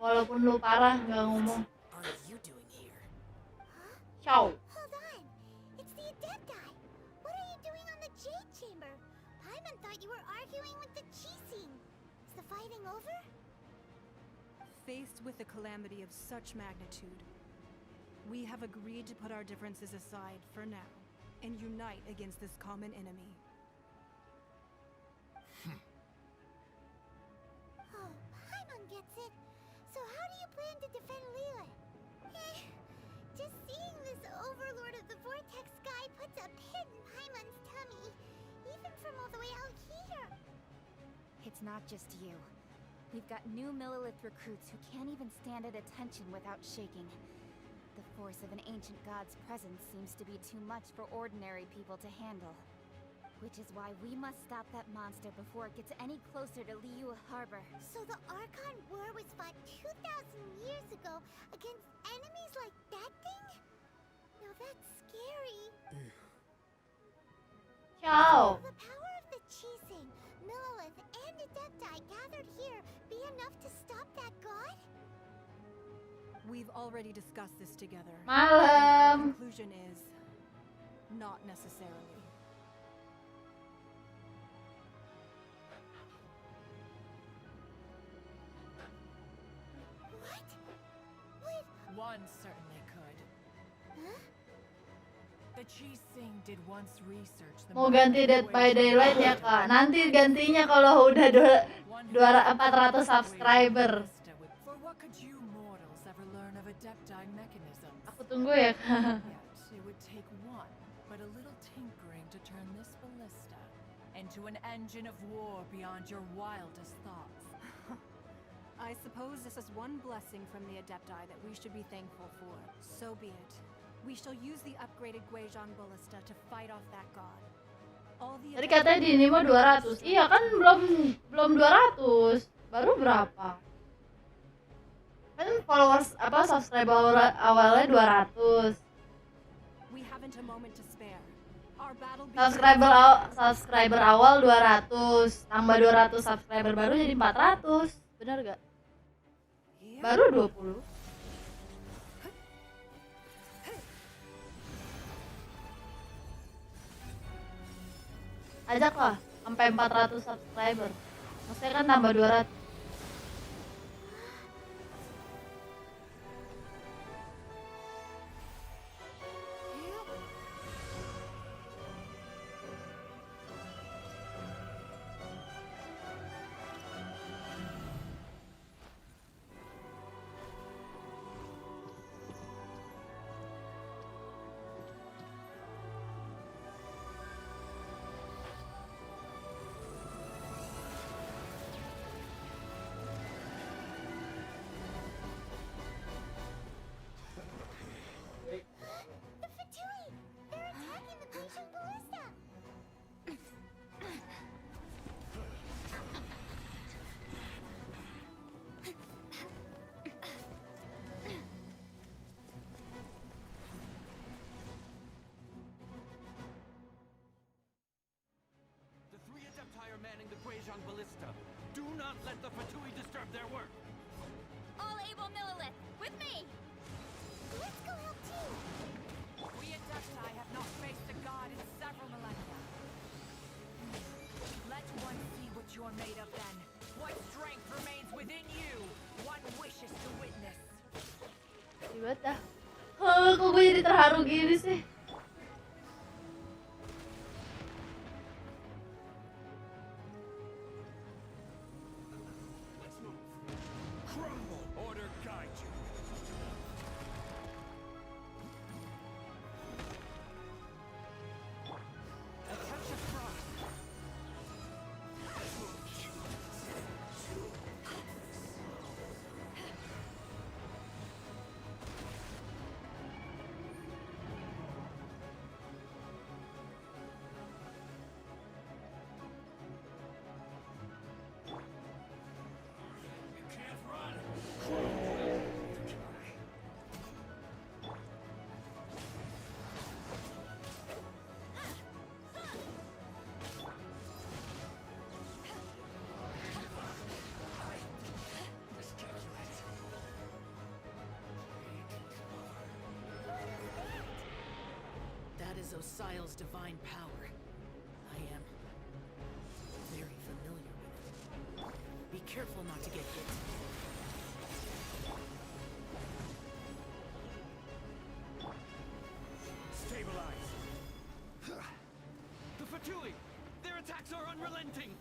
Walaupun lu parah nggak ngomong. Are you doing here? Ciao. Hold on. It's the Adept guy. What are you doing on the Jade Chamber? Paimon thought you were arguing fighting over? Faced with a calamity of such magnitude, we have agreed to put our differences aside for now and unite against this common enemy. Oh, Paimon gets it. So how do you plan to defend Liyue? Just seeing this overlord of the vortex guy puts a pit in Paimon's tummy, even from all the way out here. It's not just you. We've got new Millilith recruits who can't even stand at attention without shaking. The force of an ancient god's presence seems to be too much for ordinary people to handle. Which is why we must stop that monster before it gets any closer to Liyue Harbor. So the Archon War was fought 2,000 years ago against enemies like that thing? Now that's scary. Ciao. The power of the Chising, Millilith, and Adepti gathered here be enough to stop that god? We've already discussed this together. The Malam. conclusion is not necessarily. What? Wait, One certainly could. huh? The Chising did once research the Mau ganti Dead by Daylight ya kak. Nanti gantinya kalau udah 400 subscriber. For what could you mortals ever learn of Adepti mechanisms? Aku tunggu ya kak. Yet it would take one, but a little tinkering to turn this ballista into an engine of war beyond your wildest thoughts. I suppose this is one blessing from the Adepti that we should be thankful for. So be it. We shall use the upgraded Guizhong Ballista to fight off that god. All the Tadi katanya di ini mah 200. Iya kan belum 200. Baru berapa? Kan followers subscriber awalnya 200. We haven't a moment to spare. Our battle Subscriber awal 200, tambah 200 subscriber baru jadi 400. Benar gak? Baru 20. Ajaklah sampai 400 subscriber. Maksudnya kan tambah 200. The Fatui! They're attacking the Guizhong Ballista! The three Adepti are manning the Guizhong Ballista. Do not let the Fatui disturb their work. All able Millilith, with me! Let's go help too! We Adepti have not faced a god in several millennia. Let one see what you're made of then. What strength remains within you? One wishes to witness. Tiba dah. Kok gue jadi terharu gini sih? Let's move. Crumble. Order guide you. A touch of frost. You can't run. That is Osial's divine power. I am very familiar with it. Be Careful not to get hit. Stabilize. The Fatui! Their attacks are unrelenting!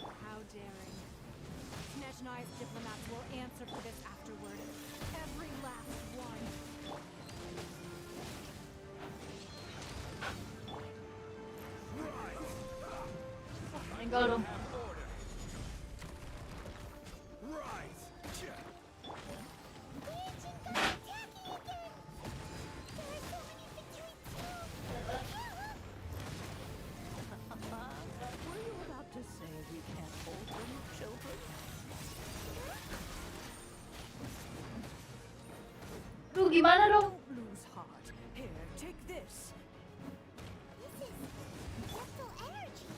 How daring. Snezhnai's diplomats will answer for this afterward. Every last one. Meninggal dong. Were you about to say we can't hold them, children? Aduh, gimana dong? Don't lose heart. Here, take this. This is mental energy.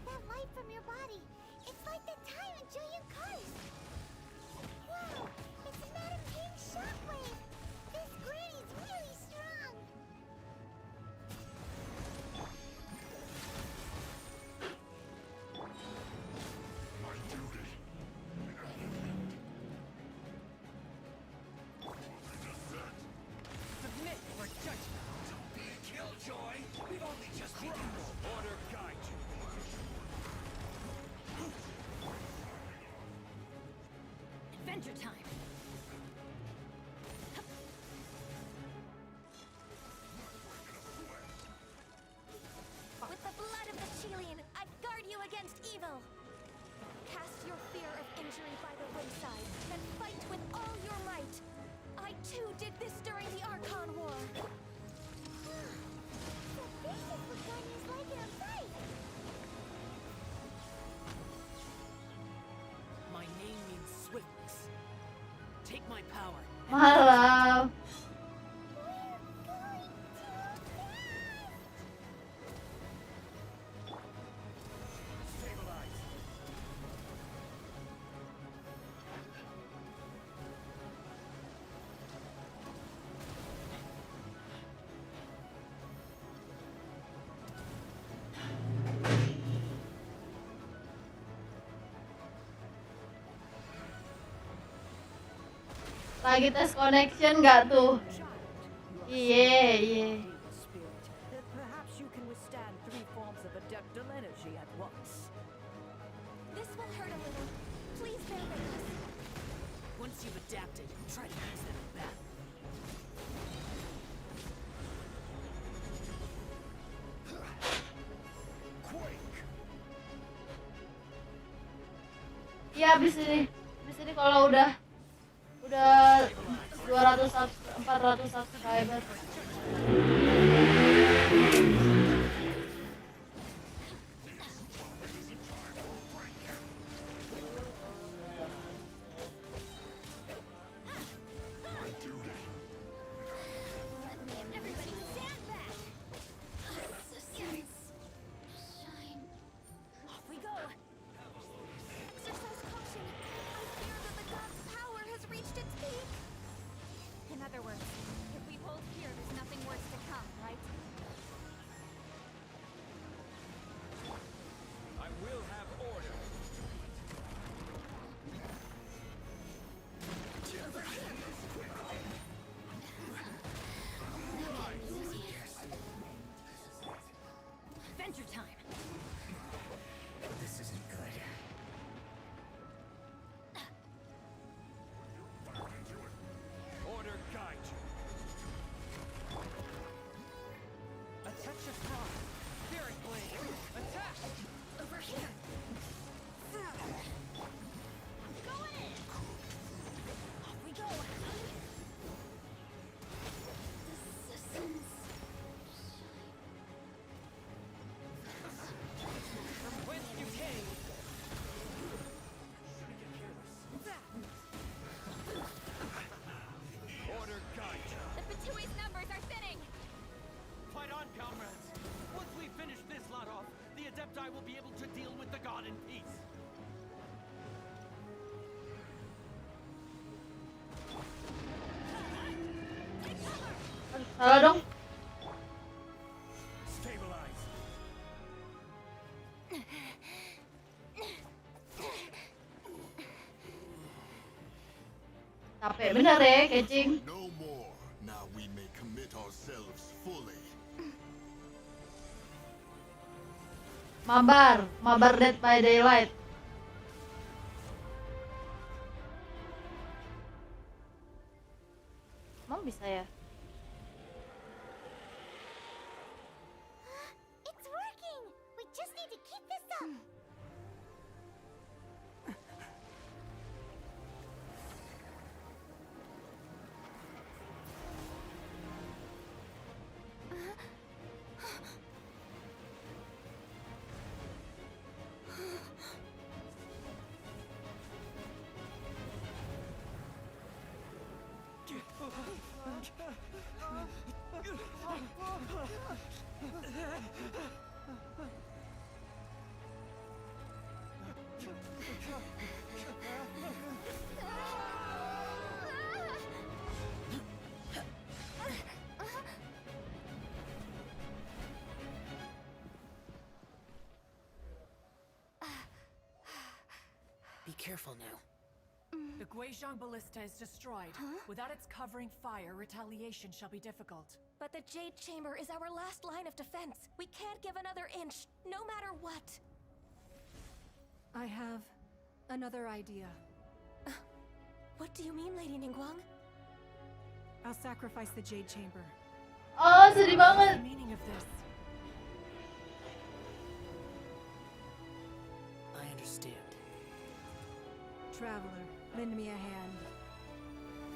That light from your body. It's like the time in Julian Cars. Wow, it's Madame Ping's shockwave. This granny's really strong. My duty. Submit or judgment. Don't be a killjoy! We've only just begun. Order guide you. Adventure time. With the blood of the Chilean, I guard you against evil. Cast your fear of injury by the wayside and fight with all your might. I too did this during the Archon War. So this is what Ganya's like in a fight. My name means swiftness. Take my power. Malam. Stabilize. Lagi tes connection nggak tuh? Iya. Spirit, that perhaps you can withstand 3 forms of adeptal energy at once. This will hurt a little. Please bear with us. Once you've adapted, try to use them in battle. Iya, abis ini kalau udah 200 400 subscriber. Everybody stand back. Shine. Off we go. Exercise caution. I fear that the god's power has reached its peak. In other words, if we hold here, there's nothing worse to come, right? I will have order. Adventure time. This isn't good. Order guide you. A touch of pride. Spirit blade. Attack. Over here. Going in. Off we go. The systems. From whence you came. Order guide you. The Fatui's numbers are thinning. Fight on, comrades. Once we finish this lot off, the Adepti will be able to deal with the god in peace. Salah dong. Stabilize. Capek bener ya, catching. No more. Now we may commit ourselves fully. Mabar Dead by Daylight. Emang bisa ya? It's working! We just need to keep this up! Be careful now. The Guizhong Ballista is destroyed. Without its covering fire, retaliation shall be difficult. But the Jade Chamber is our last line of defense. We can't give another inch, no matter what. I have another idea. What do you mean, Lady Ningguang? I'll sacrifice the Jade Chamber. Oh, sedih What's banget. the meaning of this? I understand. Traveler, lend me a hand.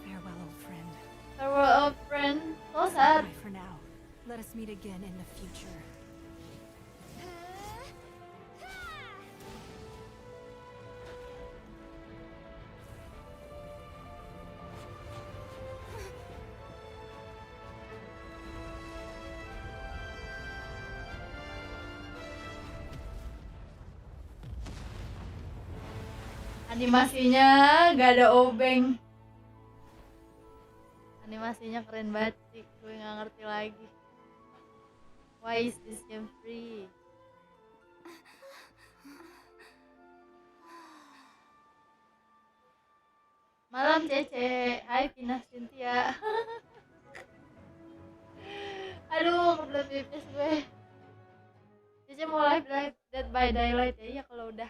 Farewell, old friend. Farewell, old friend. So sad. Bye for now. Let us meet again in the future. Animasinya gak ada obeng. Animasinya keren banget sih, gue gak ngerti lagi. Why is this game free? Malam Cece, hai Vina Cynthia. Aduh, kebelet pipis gue. Cece mau live Dead by Daylight ya, iya kalau udah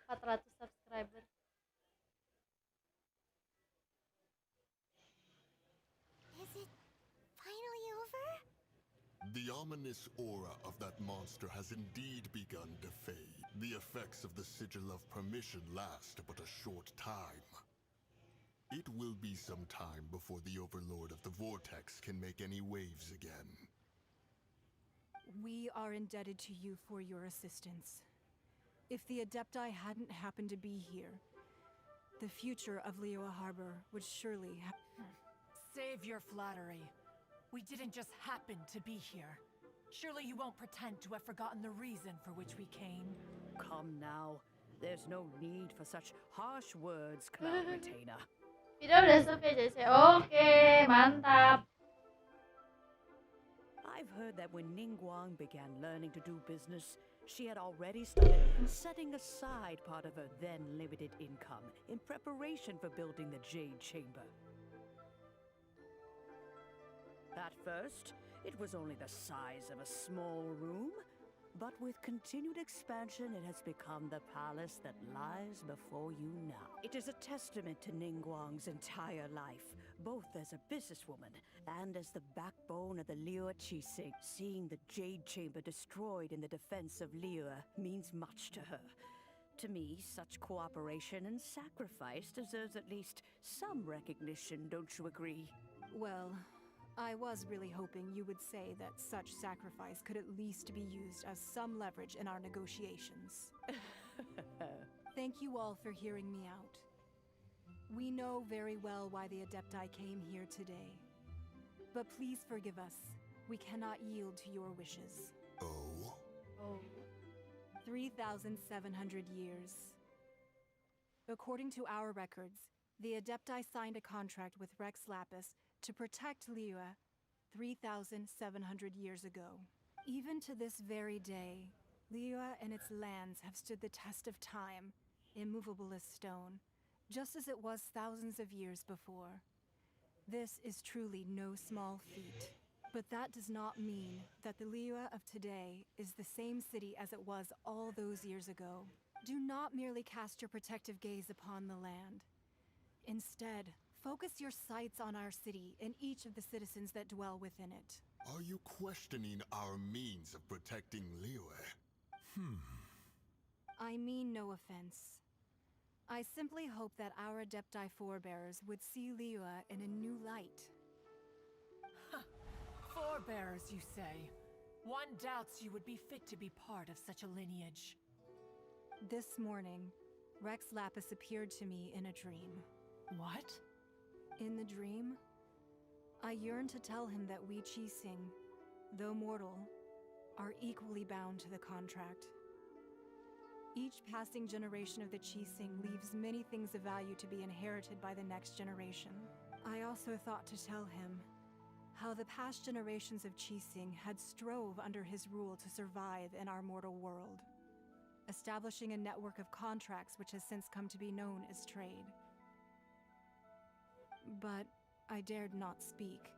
400 subscriber. Is it finally over? The ominous aura of that monster has indeed begun to fade. The effects of the Sigil of Permission last but a short time. It will be some time before the Overlord of the Vortex can make any waves again. We are indebted to you for your assistance. If the Adepti hadn't happened to be here, the future of Liyue Harbor would surely have... Save your flattery. We didn't just happen to be here. Surely you won't pretend to have forgotten the reason for which we came. Come now. There's no need for such harsh words, Cloud Retainer. Video udah selesai Cece. Oke, mantap. I've heard that when Ningguang began learning to do business, she had already started setting aside part of her then limited income in preparation for building the Jade Chamber. At first, it was only the size of a small room, but with continued expansion, it has become the palace that lies before you now. It is a testament to Ningguang's entire life, both as a businesswoman and as the backbone of the Liyue Qixing. Seeing the Jade Chamber destroyed in the defense of Liyue means much to her. To me, such cooperation and sacrifice deserves at least some recognition, don't you agree? Well, I was really hoping you would say that such sacrifice could at least be used as some leverage in our negotiations. Thank you all for hearing me out. We know very well why the Adepti came here today. But please forgive us. We cannot yield to your wishes. Oh? 3,700 years. According to our records, the Adepti signed a contract with Rex Lapis to protect Liyue 3,700 years ago. Even to this very day, Liyue and its lands have stood the test of time, immovable as stone, just as it was thousands of years before. This is truly no small feat. But that does not mean that the Liyue of today is the same city as it was all those years ago. Do not merely cast your protective gaze upon the land. Instead, focus your sights on our city and each of the citizens that dwell within it. Are you questioning our means of protecting Liyue? I mean no offense. I simply hope that our Adepti forebears would see Liyue in a new light. Forebearers, you say? One doubts you would be fit to be part of such a lineage. This morning, Rex Lapis appeared to me in a dream. What? In the dream, I yearned to tell him that we Qixing, though mortal, are equally bound to the contract. Each passing generation of the Qixing leaves many things of value to be inherited by the next generation. I also thought to tell him how the past generations of Qixing had strove under his rule to survive in our mortal world, establishing a network of contracts which has since come to be known as trade. But I dared not speak.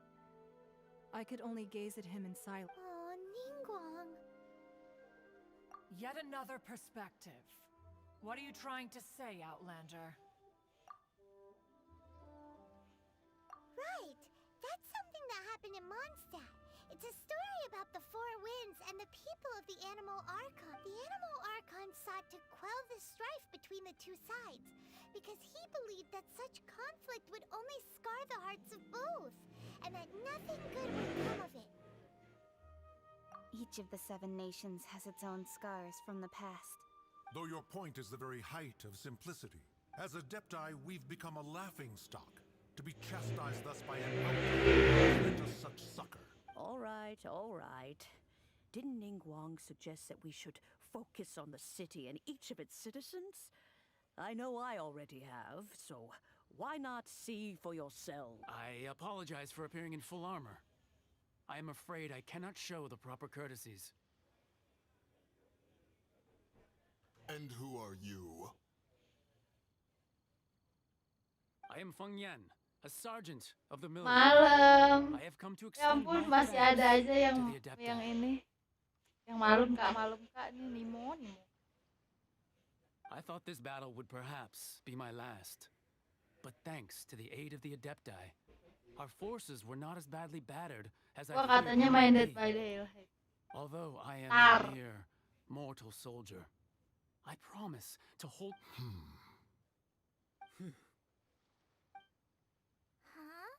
I could only gaze at him in silence. Oh, Ningguang. Yet another perspective. What are you trying to say, Outlander? Right. That's something that happened in Mondstadt. It's a story about the Four Winds and the people of the Animal Archon. The Animal Archon sought to quell the strife between the two sides, because he believed that such conflict would only scar the hearts of both, and that nothing good would come of it. Each of the 7 nations has its own scars from the past. Though your point is the very height of simplicity. As Adepti, we've become a laughingstock, to be chastised thus by an outlander lent us such succor. All right. Didn't Ningguang suggest that we should focus on the city and each of its citizens? I know I already have, so why not see for yourself? I apologize for appearing in full armor. I am afraid I cannot show the proper courtesies. And who are you? I am Feng Yan, a sergeant of the military. Malam. I have come to Ya extend ampun, my masih ada thanks aja to the Adepti. yang ini. Yang malum kak nih Nimo. I thought this battle would perhaps be my last. But thanks to the aid of the Adepti, our forces were not as badly battered as I Wah, feared katanya they main might Dead be. by Daylight. Although I am Tar. a mere mortal soldier, I promise to hold... Huh?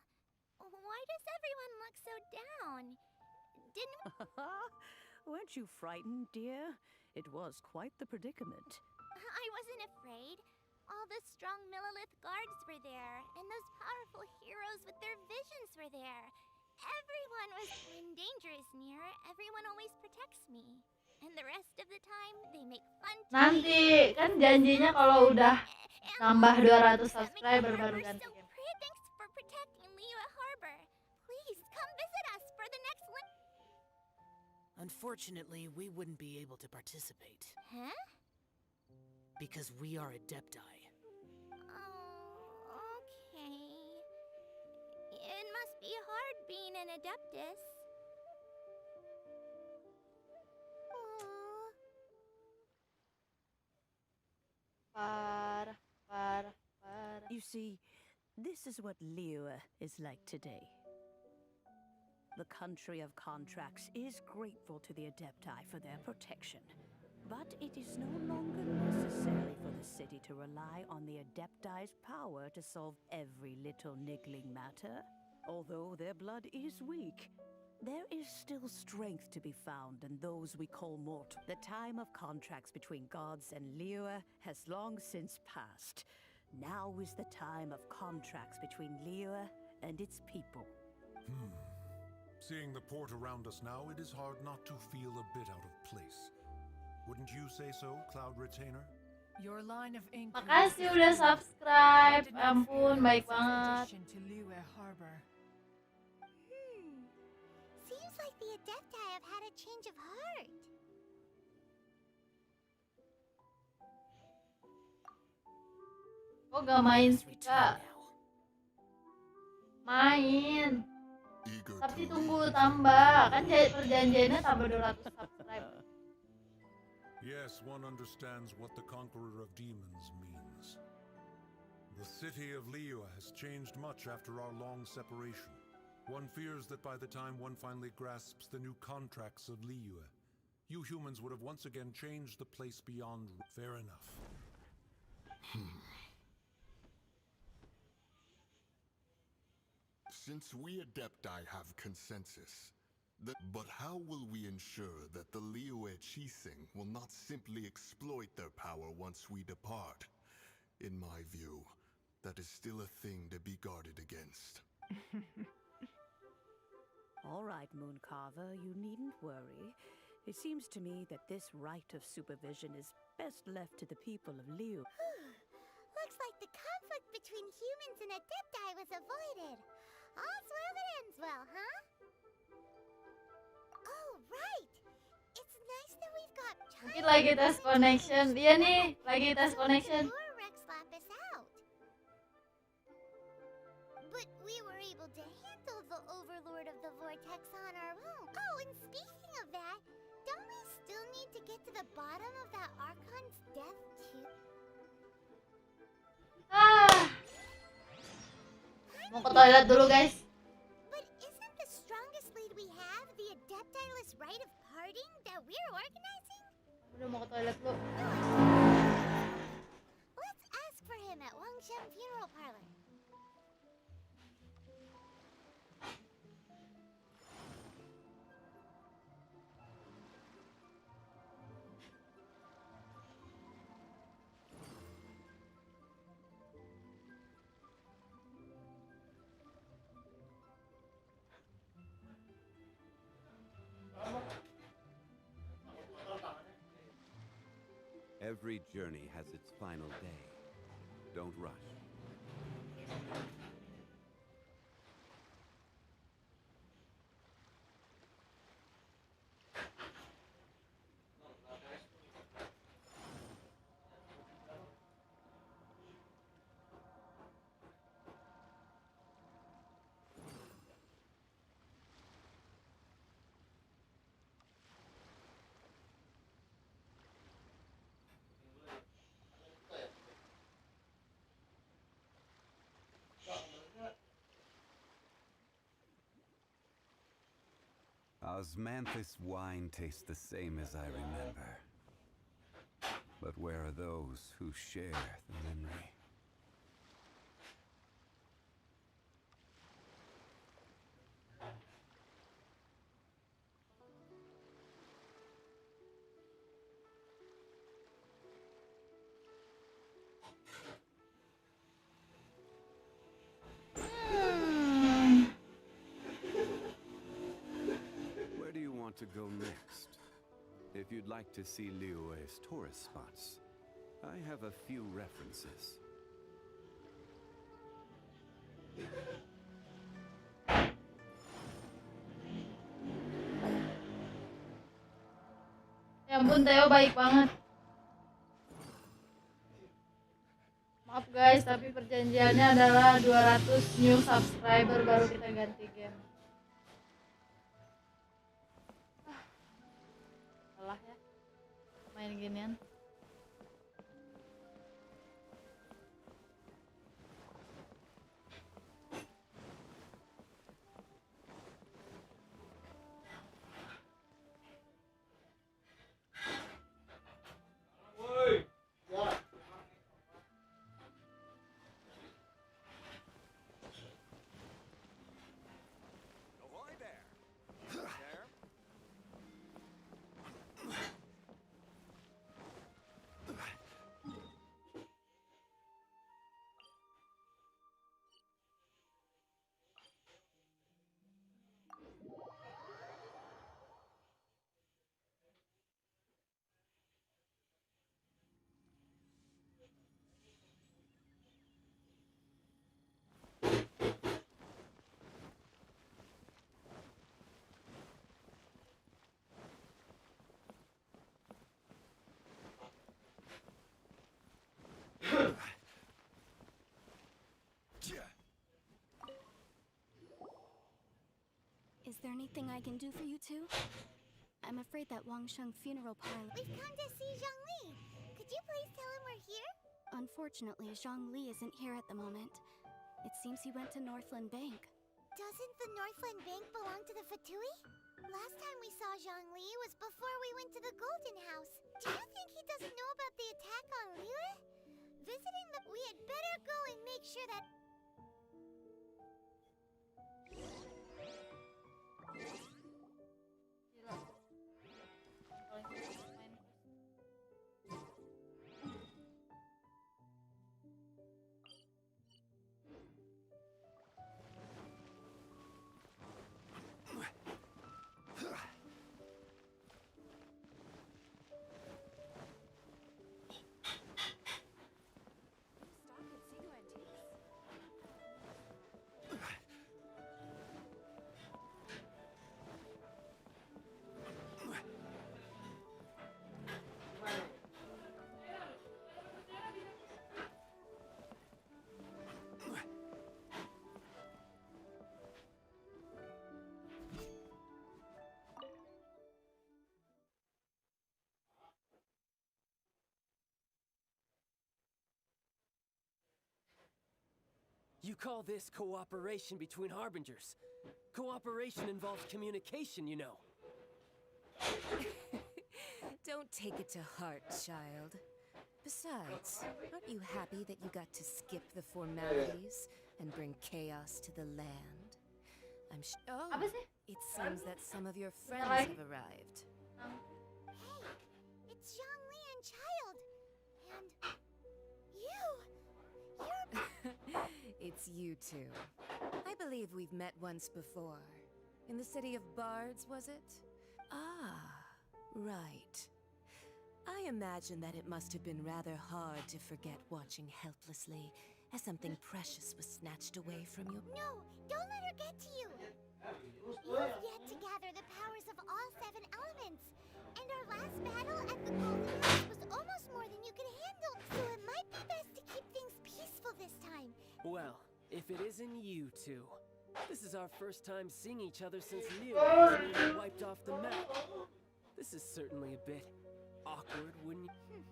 Why does everyone look so down? Didn't Weren't you frightened, dear? It was quite the predicament. I wasn't afraid. All the strong Millelith guards were there, and those powerful heroes with their visions were there. Everyone was... When danger is near, everyone always protects me. And the rest of the time, they make fun to Nanti kan janjinya kalau udah nambah 200 subscriber baru ganti game. Thanks for protecting Liyue Harbor. Please come visit us for the next Unfortunately, we wouldn't be able to participate. Huh? Because we are Adepti. Oh, okay. It must be hard being an Adeptus. Parah. You see, this is what Liyue is like today. The country of contracts is grateful to the Adepti for their protection. But it is no longer necessary for the city to rely on the Adepti's power to solve every little niggling matter. Although their blood is weak, there is still strength to be found in those we call mortal. The time of contracts between gods and Liyue has long since passed. Now is the time of contracts between Liyue and its people. Seeing the port around us now, it is hard not to feel a bit out of place. Wouldn't you say so, Cloud Retainer? Your line of inquiry. Makasih udah subscribe. Ampun, baik banget. To Liyue Harbor. Seems like the Adepti have had a change of heart. Kok gak main Let us sih, return Kak? now. Main. Eager Tapi to tunggu leave. tambah. Kan perjanjiannya tambah 200 subscribe. Yes, one understands what the Conqueror of Demons means. The city of Liyue has changed much after our long separation. One fears that by the time one finally grasps the new contracts of Liyue, you humans would have once again changed the place beyond. Fair enough. Since we Adepti have consensus, but how will we ensure that the Liyue Chising will not simply exploit their power once we depart? In my view, that is still a thing to be guarded against. All right, Mooncarver, you needn't worry. It seems to me that this right of supervision is best left to the people of Liyue. Looks like the conflict between humans and Adepti was avoided. All's well that ends well, huh? Oh, right! It's nice that we've got Mungkin lagi tes connection. Iya nih, lagi tes connection. lure Rex Lapis out. But we were able to handle the Overlord of the Vortex on our own. Oh, and speaking of that, don't we still need to get to the bottom of that Archon's death too? Mau ke toilet dulu, guys. But isn't the strongest lead we have the Adeptiless rite of parting that we're organizing? Udah mau ke toilet dulu. Let's ask for him at Wangshem Funeral Parlor. Every journey has its final day. Don't rush. Osmanthus wine tastes the same as I remember. But where are those who share the memory? To go next. If you'd like to see Liyue's tourist spots, I have a few references. Ya ampun, Theo baik banget. Maaf guys, tapi perjanjiannya adalah 200 new subscriber baru kita ganti game. Salah ya, main ginian. anything I can do for you two? I'm afraid that Wangsheng funeral parlor... We've come to see Zhongli. Could you please tell him we're here? Unfortunately, Zhongli isn't here at the moment. It seems he went to Northland Bank. Doesn't the Northland Bank belong to the Fatui? Last time we saw Zhongli was before we went to the Golden House. Do you think he doesn't know about the attack on Liyue? Visiting the... We had better go and make sure that... You call this cooperation between Harbingers? Cooperation involves communication, you know. Don't take it to heart, child. Besides, aren't you happy that you got to skip the formalities and bring chaos to the land? I'm Oh, it seems that some of your friends have arrived. Hey, it's Zhongli and Childe. And... You're... It's you two. I believe we've met once before. In the city of Bards, was it? Ah, right. I imagine that it must have been rather hard to forget watching helplessly as something precious was snatched away from you. No, don't let her get to you. You've yet to gather the powers of all 7 elements. And our last battle at the Golden House was almost more than you could handle. So it might be best to keep things peaceful this time. Well, if it isn't you two. This is our first time seeing each other since Liyue was wiped off the map. This is certainly a bit awkward, wouldn't you?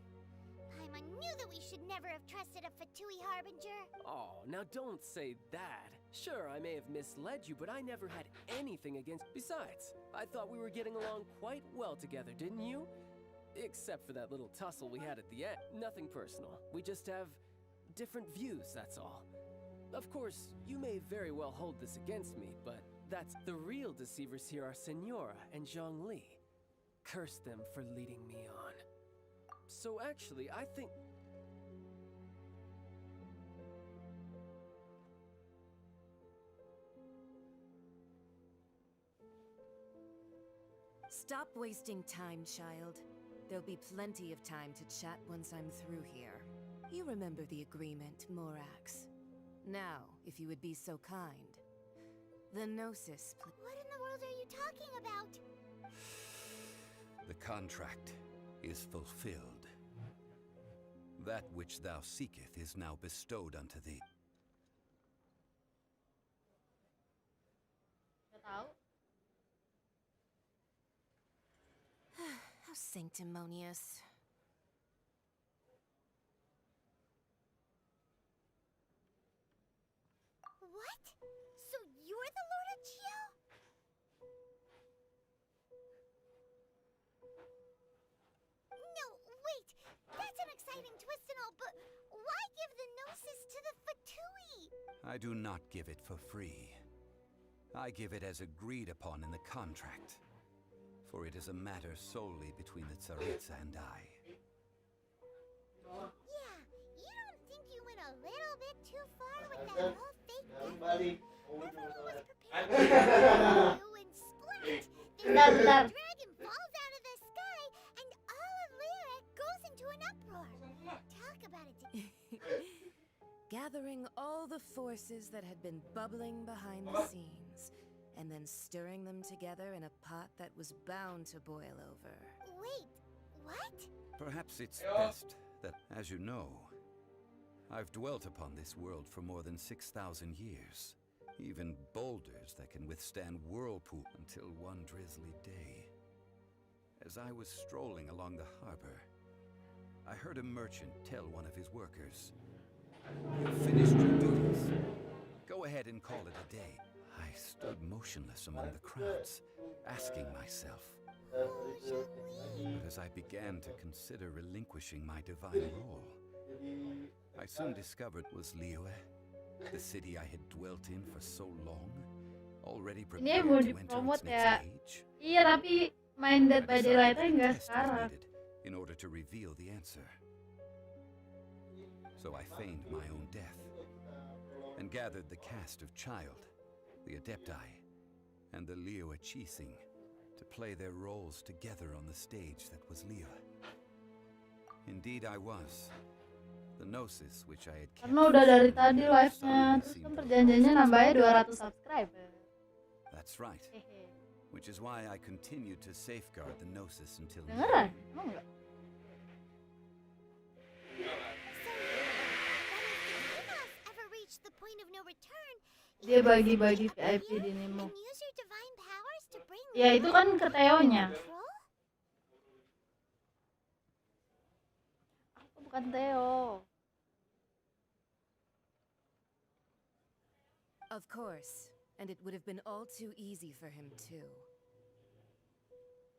Paimon knew that we should never have trusted a Fatui Harbinger. Oh, now don't say that. Sure, I may have misled you, but I never had anything against... Besides, I thought we were getting along quite well together, didn't you? Except for that little tussle we had at the end. Nothing personal. We just have different views, that's all. Of course, you may very well hold this against me, but that's... The real deceivers here are Senora and Zhongli. Curse them for leading me on. So actually, I think... Stop wasting time, child. There'll be plenty of time to chat once I'm through here. You remember the agreement, Morax. Now, if you would be so kind. The Gnosis... What in the world are you talking about? The contract is fulfilled. That which thou seeketh is now bestowed unto thee. How sanctimonious. What? So you're the Lord of Chio? No, wait. That's an exciting twist and all, but why give the Gnosis to the Fatui? I do not give it for free. I give it as agreed upon in the contract. For it is a matter solely between the Tsaritsa and I. Yeah, you don't think you went a little bit too far with that whole fake death? Everyone was prepared to kill you and split. Then the dragon falls out of the sky and all of Liyue goes into an uproar. Talk about it. Gathering all the forces that had been bubbling behind the scenes, and then stirring them together in a pot that was bound to boil over. Wait, what? Perhaps it's best that, as you know, I've dwelt upon this world for more than 6,000 years. even boulders that can withstand whirlpool until one drizzly day. As I was strolling along the harbor, I heard a merchant tell one of his workers, "You've finished your duties. Go ahead and call it a day." I stood motionless among the crowds, asking myself, but as I began to consider relinquishing my divine role, I soon discovered was Liyue, the city I had dwelt in for so long, already Ini prepared mau to enter its dipromot next ya. age. Iya, tapi main Dead by Daylight enggak Test was sekarang. needed in order to reveal the answer. So I feigned my own death and gathered the cast of Childe, the Adepti, and the Liyue Chising to play their roles together on the stage that was Liyue. Indeed I was. The gnosis which I had kept Karena udah dari for so tadi long live-nya, suddenly terus kan seemed perjanjiannya nambahnya 200 subscriber. That's right. Which is why I continued to safeguard the gnosis until now. Beneran? Emang enggak? Ever reached the point of no return, Dia bagi-bagi VIP di Nemo. and use your divine powers to bring Ya itu kan ke Theo-nya. control? Aku bukan Theo. Of course, and it would have been all too easy for him too.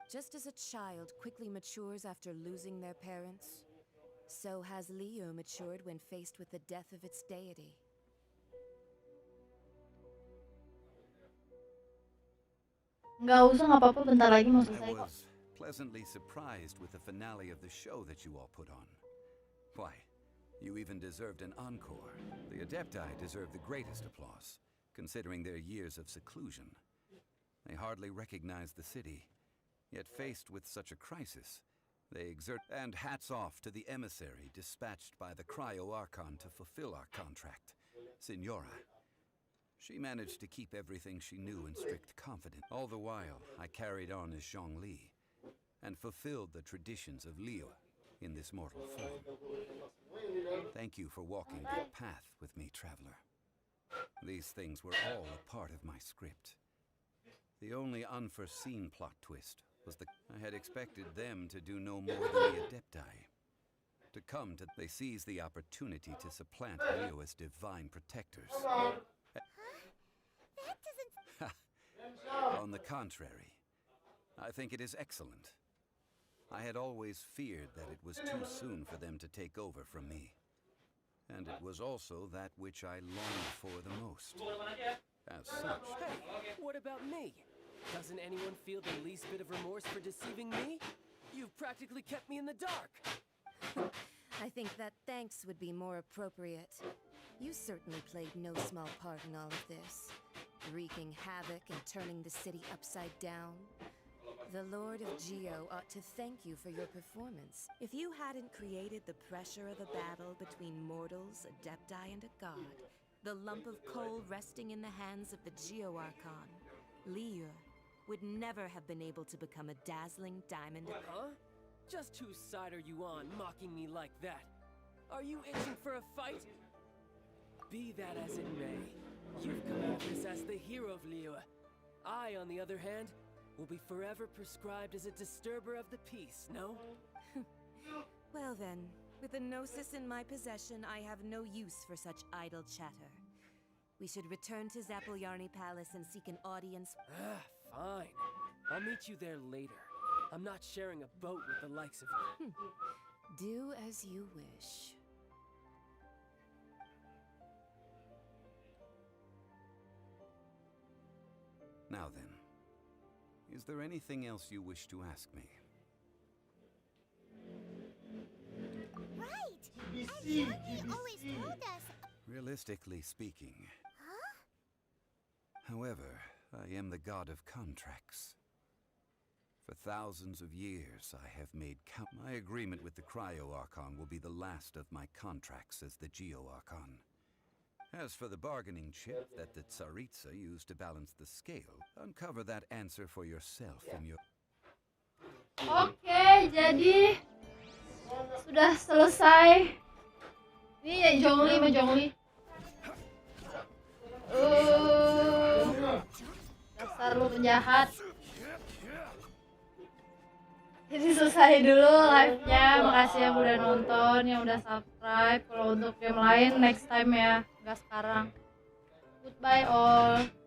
Just as a child quickly matures after losing their parents, so has Liyue matured when faced with the death of its deity. Nggak usah, nggak apa-apa, bentar lagi mau I selesai kok. was pleasantly surprised with the finale of the show that you all put on. Why, you even deserved an encore. The Adepti deserve the greatest applause, considering their years of seclusion. They hardly recognize the city, yet faced with such a crisis, they exert... And hats off to the emissary dispatched by the Cryo-Archon to fulfill our contract, Signora. She managed to keep everything she knew in strict confidence. All the while, I carried on as Zhongli, and fulfilled the traditions of Liyue in this mortal form. Thank you for walking that path with me, traveler. These things were all a part of my script. The only unforeseen plot twist was that I had expected them to do no more than the Adepti. To come to... They seized the opportunity to supplant Liyue as divine protectors. That doesn't... On the contrary, I think it is excellent. I had always feared that it was too soon for them to take over from me. And it was also that which I longed for the most. As such... Hey, what about me? Doesn't anyone feel the least bit of remorse for deceiving me? You've practically kept me in the dark. I think that thanks would be more appropriate. You certainly played no small part in all of this, wreaking havoc and turning the city upside down. The Lord of Geo ought to thank you for your performance. If you hadn't created the pressure of a battle between mortals, Adepti, and a god, the lump of coal resting in the hands of the Geo-Archon, Liyue, would never have been able to become a dazzling diamond. Huh? Just whose side are you on, mocking me like that? Are you itching for a fight? Be that as it may, you've come at this as the hero of Liyue. I, on the other hand, will be forever prescribed as a disturber of the peace, no? Well then, with a gnosis in my possession, I have no use for such idle chatter. We should return to Zappolyarny Palace and seek an audience. Fine. I'll meet you there later. I'm not sharing a boat with the likes of you. Do as you wish. Now then, is there anything else you wish to ask me? Right! And Johnny always told us... Realistically speaking, Huh? however, I am the god of contracts. For thousands of years, I have made my agreement with the Cryo-Archon will be the last of my contracts as the Geo-Archon. As for the bargaining chip that the Tsaritsa used to balance the scale, uncover that answer for yourself in your... Oke, jadi sudah selesai. Ini ya Zhongli sama Zhongli. penjahat. Jadi selesai dulu live-nya. Makasih yang udah nonton, yang udah subscribe. Kalau untuk game lain next time ya, nggak sekarang. Goodbye all.